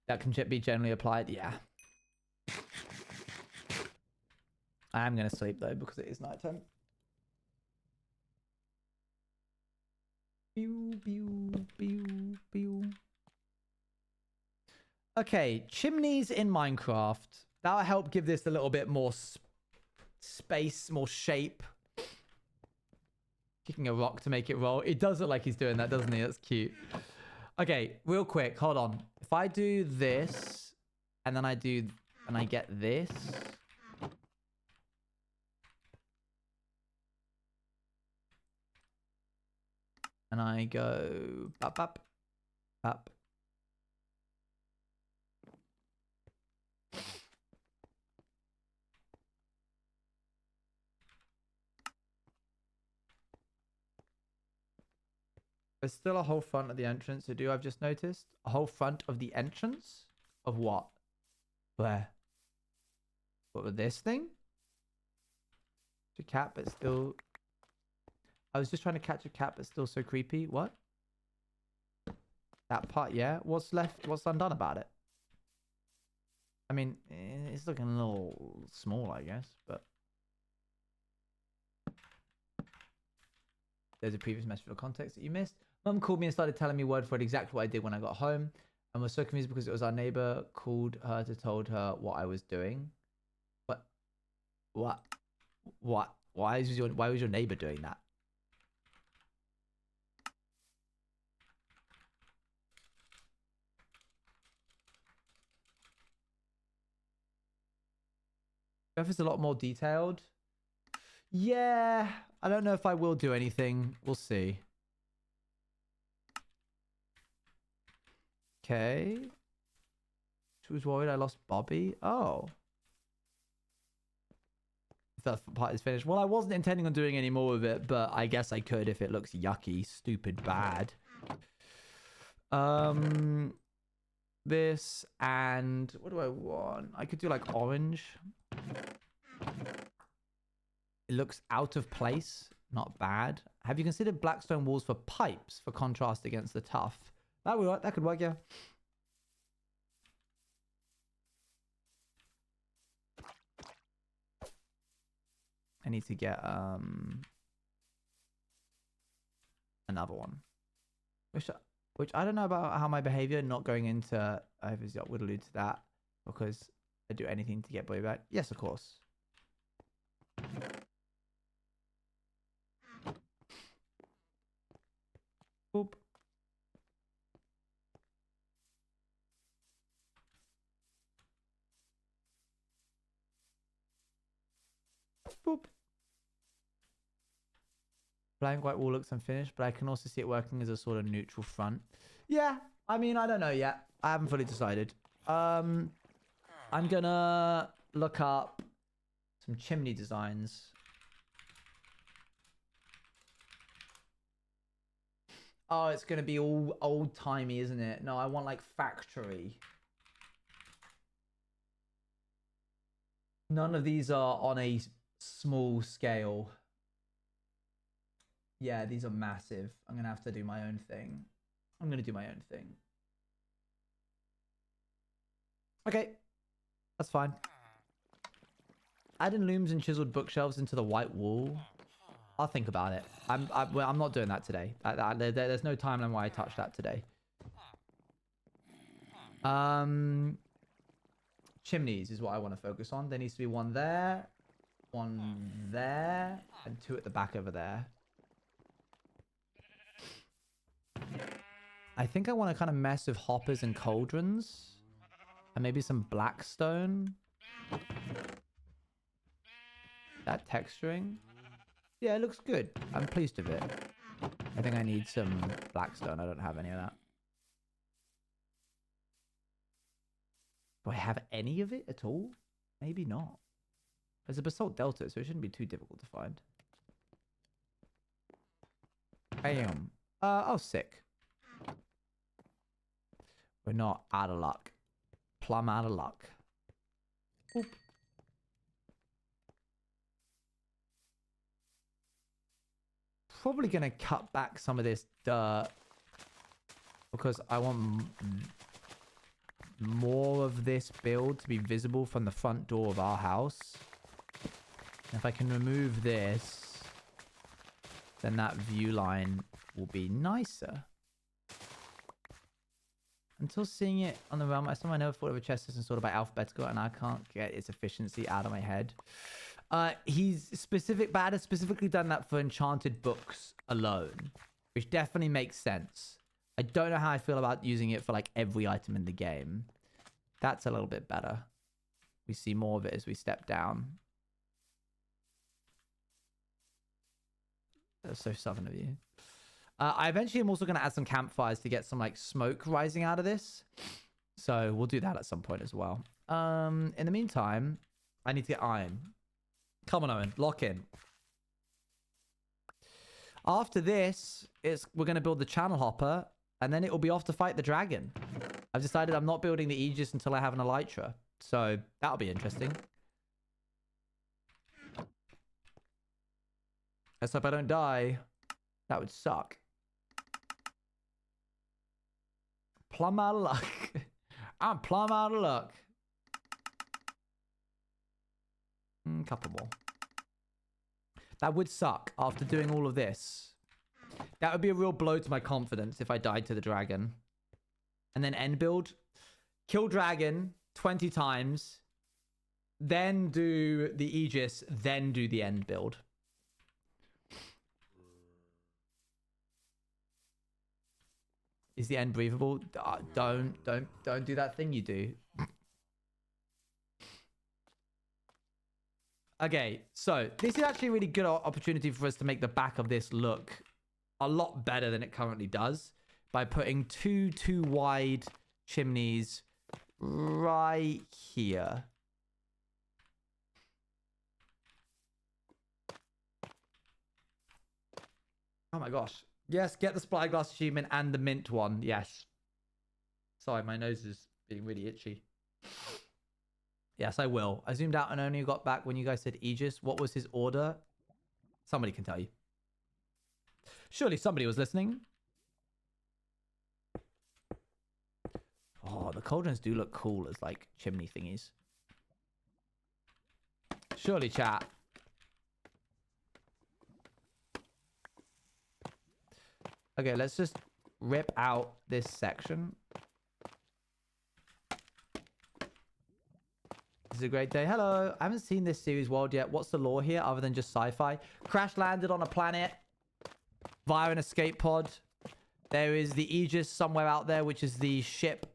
That can be generally applied, yeah. I am going to sleep, though, because it is nighttime. Pew, pew, pew, pew. Okay, chimneys in Minecraft. That'll help give this a little bit more space, more shape. Kicking a rock to make it roll. It does look like he's doing that, doesn't he? That's cute. Okay, real quick, hold on. If I do this, and then I get this... And I go up, up, up. There's still a whole front of the entrance to do, I've just noticed. A whole front of the entrance? Of what? Where? What, with this thing? To cap, but still I was just trying to catch a cat, but still so creepy. What? That part, yeah. What's left? What's undone about it? I mean, it's looking a little small, I guess, but there's a previous message for context that you missed. Mum called me and started telling me word for word exactly what I did when I got home, and was so confused because it was our neighbor called her to told her what I was doing. What? Why was your neighbor doing that? If it's a lot more detailed. Yeah, I don't know if I will do anything. We'll see. Okay. She was worried I lost Bobby. Oh. If that part is finished. Well, I wasn't intending on doing any more of it, but I guess I could if it looks yucky, stupid, bad. This and what do I want? I could do like orange. It looks out of place, not bad. Have you considered blackstone walls for pipes for contrast against the tough? That would work. That could work, yeah. I need to get another one. Which I don't know about how my behavior not going into I would allude to that because I do anything to get Bobby back. Yes, of course. Boop. Boop. Blank white wall looks unfinished, but I can also see it working as a sort of neutral front. Yeah, I mean, I don't know yet. I haven't fully decided. I'm gonna look up some chimney designs. Oh, it's gonna be all old-timey, isn't it? No, I want like factory. None of these are on a small scale. Yeah, these are massive. I'm gonna have to do my own thing. I'm gonna do my own thing. Okay, that's fine. Adding looms and chiseled bookshelves into the white wall. I'll think about it. I'm not doing that today. There's no timeline why I touch that today. Chimneys is what I want to focus on. There needs to be one there, and two at the back over there. I think I want to kind of mess with hoppers and cauldrons. And maybe some blackstone. That texturing. Yeah, it looks good. I'm pleased with it. I think I need some blackstone. I don't have any of that. Do I have any of it at all? Maybe not. There's a basalt delta, so it shouldn't be too difficult to find. Bam. Oh, sick. We're not out of luck. Plumb out of luck. Oop. Probably gonna cut back some of this dirt because I want more of this build to be visible from the front door of our house. If I can remove this, then that view line will be nicer. Until seeing it on the realm, I somehow never thought of a chest system sorted by alphabetical, and I can't get its efficiency out of my head. He's specifically done that for enchanted books alone, which definitely makes sense. I don't know how I feel about using it for like every item in the game. That's a little bit better. We see more of it as we step down. That's so southern of you. I eventually am also going to add some campfires to get some like smoke rising out of this. So we'll do that at some point as well. In the meantime, I need to get iron. Come on, Owen. Lock in. After this, we're going to build the channel hopper, and then it will be off to fight the dragon. I've decided I'm not building the Aegis until I have an Elytra. So that'll be interesting. Let's hope I don't die. That would suck. Plumb out of luck. I'm plumb out of luck. Couple more. That would suck after doing all of this. That would be a real blow to my confidence if I died to the dragon. And then end build. Kill dragon 20 times. Then do the Aegis. Then do the end build. Is the end breathable? Don't do that thing you do. Okay, so this is actually a really good opportunity for us to make the back of this look a lot better than it currently does by putting two wide chimneys right here. Oh my gosh. Yes, get the Spyglass achievement and the mint one. Yes. Sorry, my nose is being really itchy. Yes, I will. I zoomed out and only got back when you guys said Aegis. What was his order? Somebody can tell you. Surely somebody was listening. Oh, the cauldrons do look cool as like chimney thingies. Surely, chat. Okay, let's just rip out this section. This is a great day. Hello. I haven't seen this series world yet. What's the lore here other than just sci-fi? Crash landed on a planet via an escape pod. There is the Aegis somewhere out there, which is the ship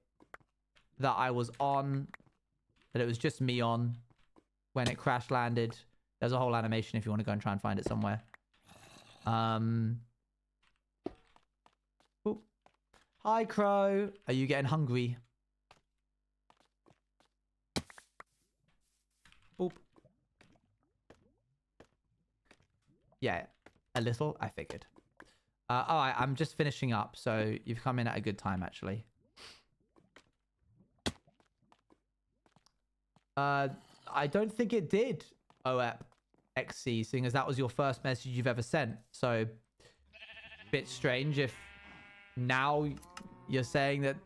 that I was on. That it was just me on when it crash landed. There's a whole animation if you want to go and try and find it somewhere. Oop. Hi, Crow. Are you getting hungry? Boop. Yeah, a little, I figured. All right, I'm just finishing up, so you've come in at a good time, actually. I don't think it did, OEP XC, seeing as that was your first message you've ever sent. So, bit strange if now you're saying that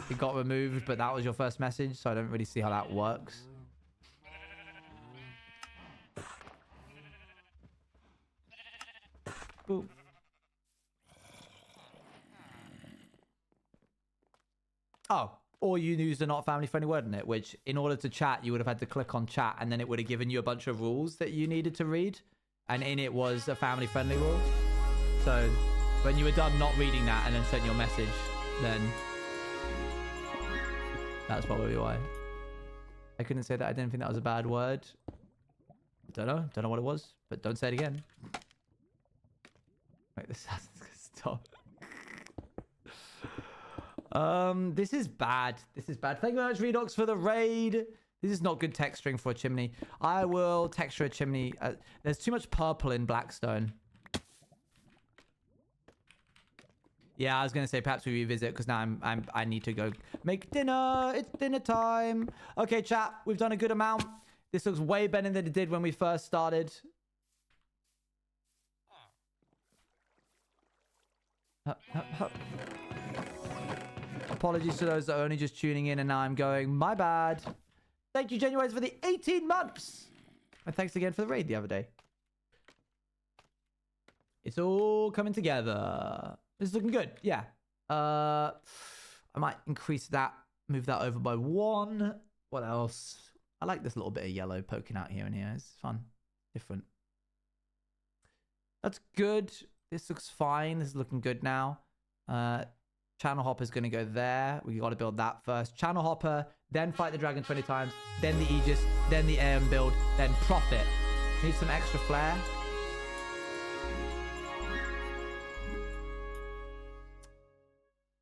it got removed, but that was your first message, so I don't really see how that works. Boop. Oh, or you used a not family friendly word in it, which in order to chat, you would have had to click on chat and then it would have given you a bunch of rules that you needed to read. And in it was a family friendly rule. So when you were done not reading that and then sent your message, then that's probably why. I couldn't say that. I didn't think that was a bad word. Don't know what it was, but don't say it again. Wait, this has to stop. This is bad. This is bad. Thank you very much, Redox, for the raid. This is not good texturing for a chimney. I will texture a chimney. There's too much purple in Blackstone. Yeah, I was gonna say perhaps we revisit because now I need to go make dinner. It's dinner time. Okay, chat. We've done a good amount. This looks way better than it did when we first started. Apologies to those that are only just tuning in and now I'm going, my bad. Thank you, Genuines, for the 18 months. And thanks again for the raid the other day. It's all coming together. This is looking good. Yeah. I might increase that, move that over by 1. What else? I like this little bit of yellow poking out here and here. It's fun. Different. That's good. This looks fine. This is looking good now. Channel hopper is going to go there. We got to build that first. Channel hopper, then fight the dragon 20 times, then the Aegis, then the AM build, then profit. Need some extra flair.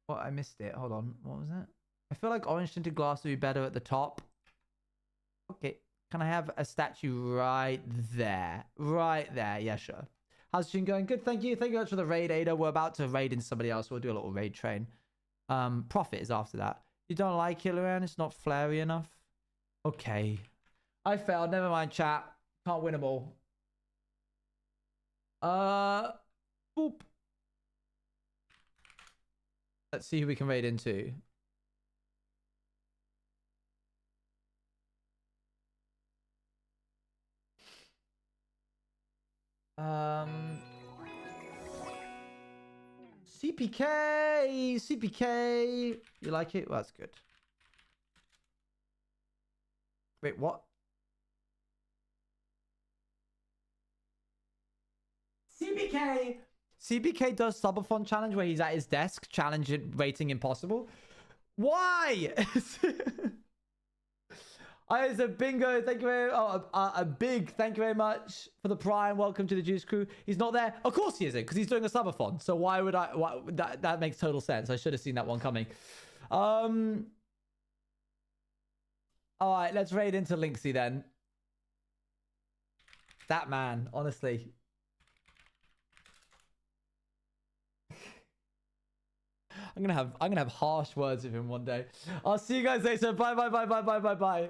What? I missed it. Hold on. What was it? I feel like orange tinted glass would be better at the top. Okay. Can I have a statue right there? Right there. Yeah, sure. How's the stream going? Good, thank you. Thank you much for the raid, Ada. We're about to raid in somebody else. We'll do a little raid train. Profit is after that. You don't like it, Luran? It's not flary enough? Okay. I failed. Never mind, chat. Can't win them all. Let's see who we can raid into. CPK. You like it? Well, that's good. Wait, what? CPK does subathon challenge where he's at his desk, challenge it, rating impossible. Why? I said bingo. Thank you very a big thank you very much for the prime. Welcome to the Juice Crew. He's not there. Of course he isn't, because he's doing a subathon. So why would I? That makes total sense. I should have seen that one coming. All right, let's raid into Linksy then. That man, honestly. I'm gonna have harsh words with him one day. I'll see you guys later. Bye.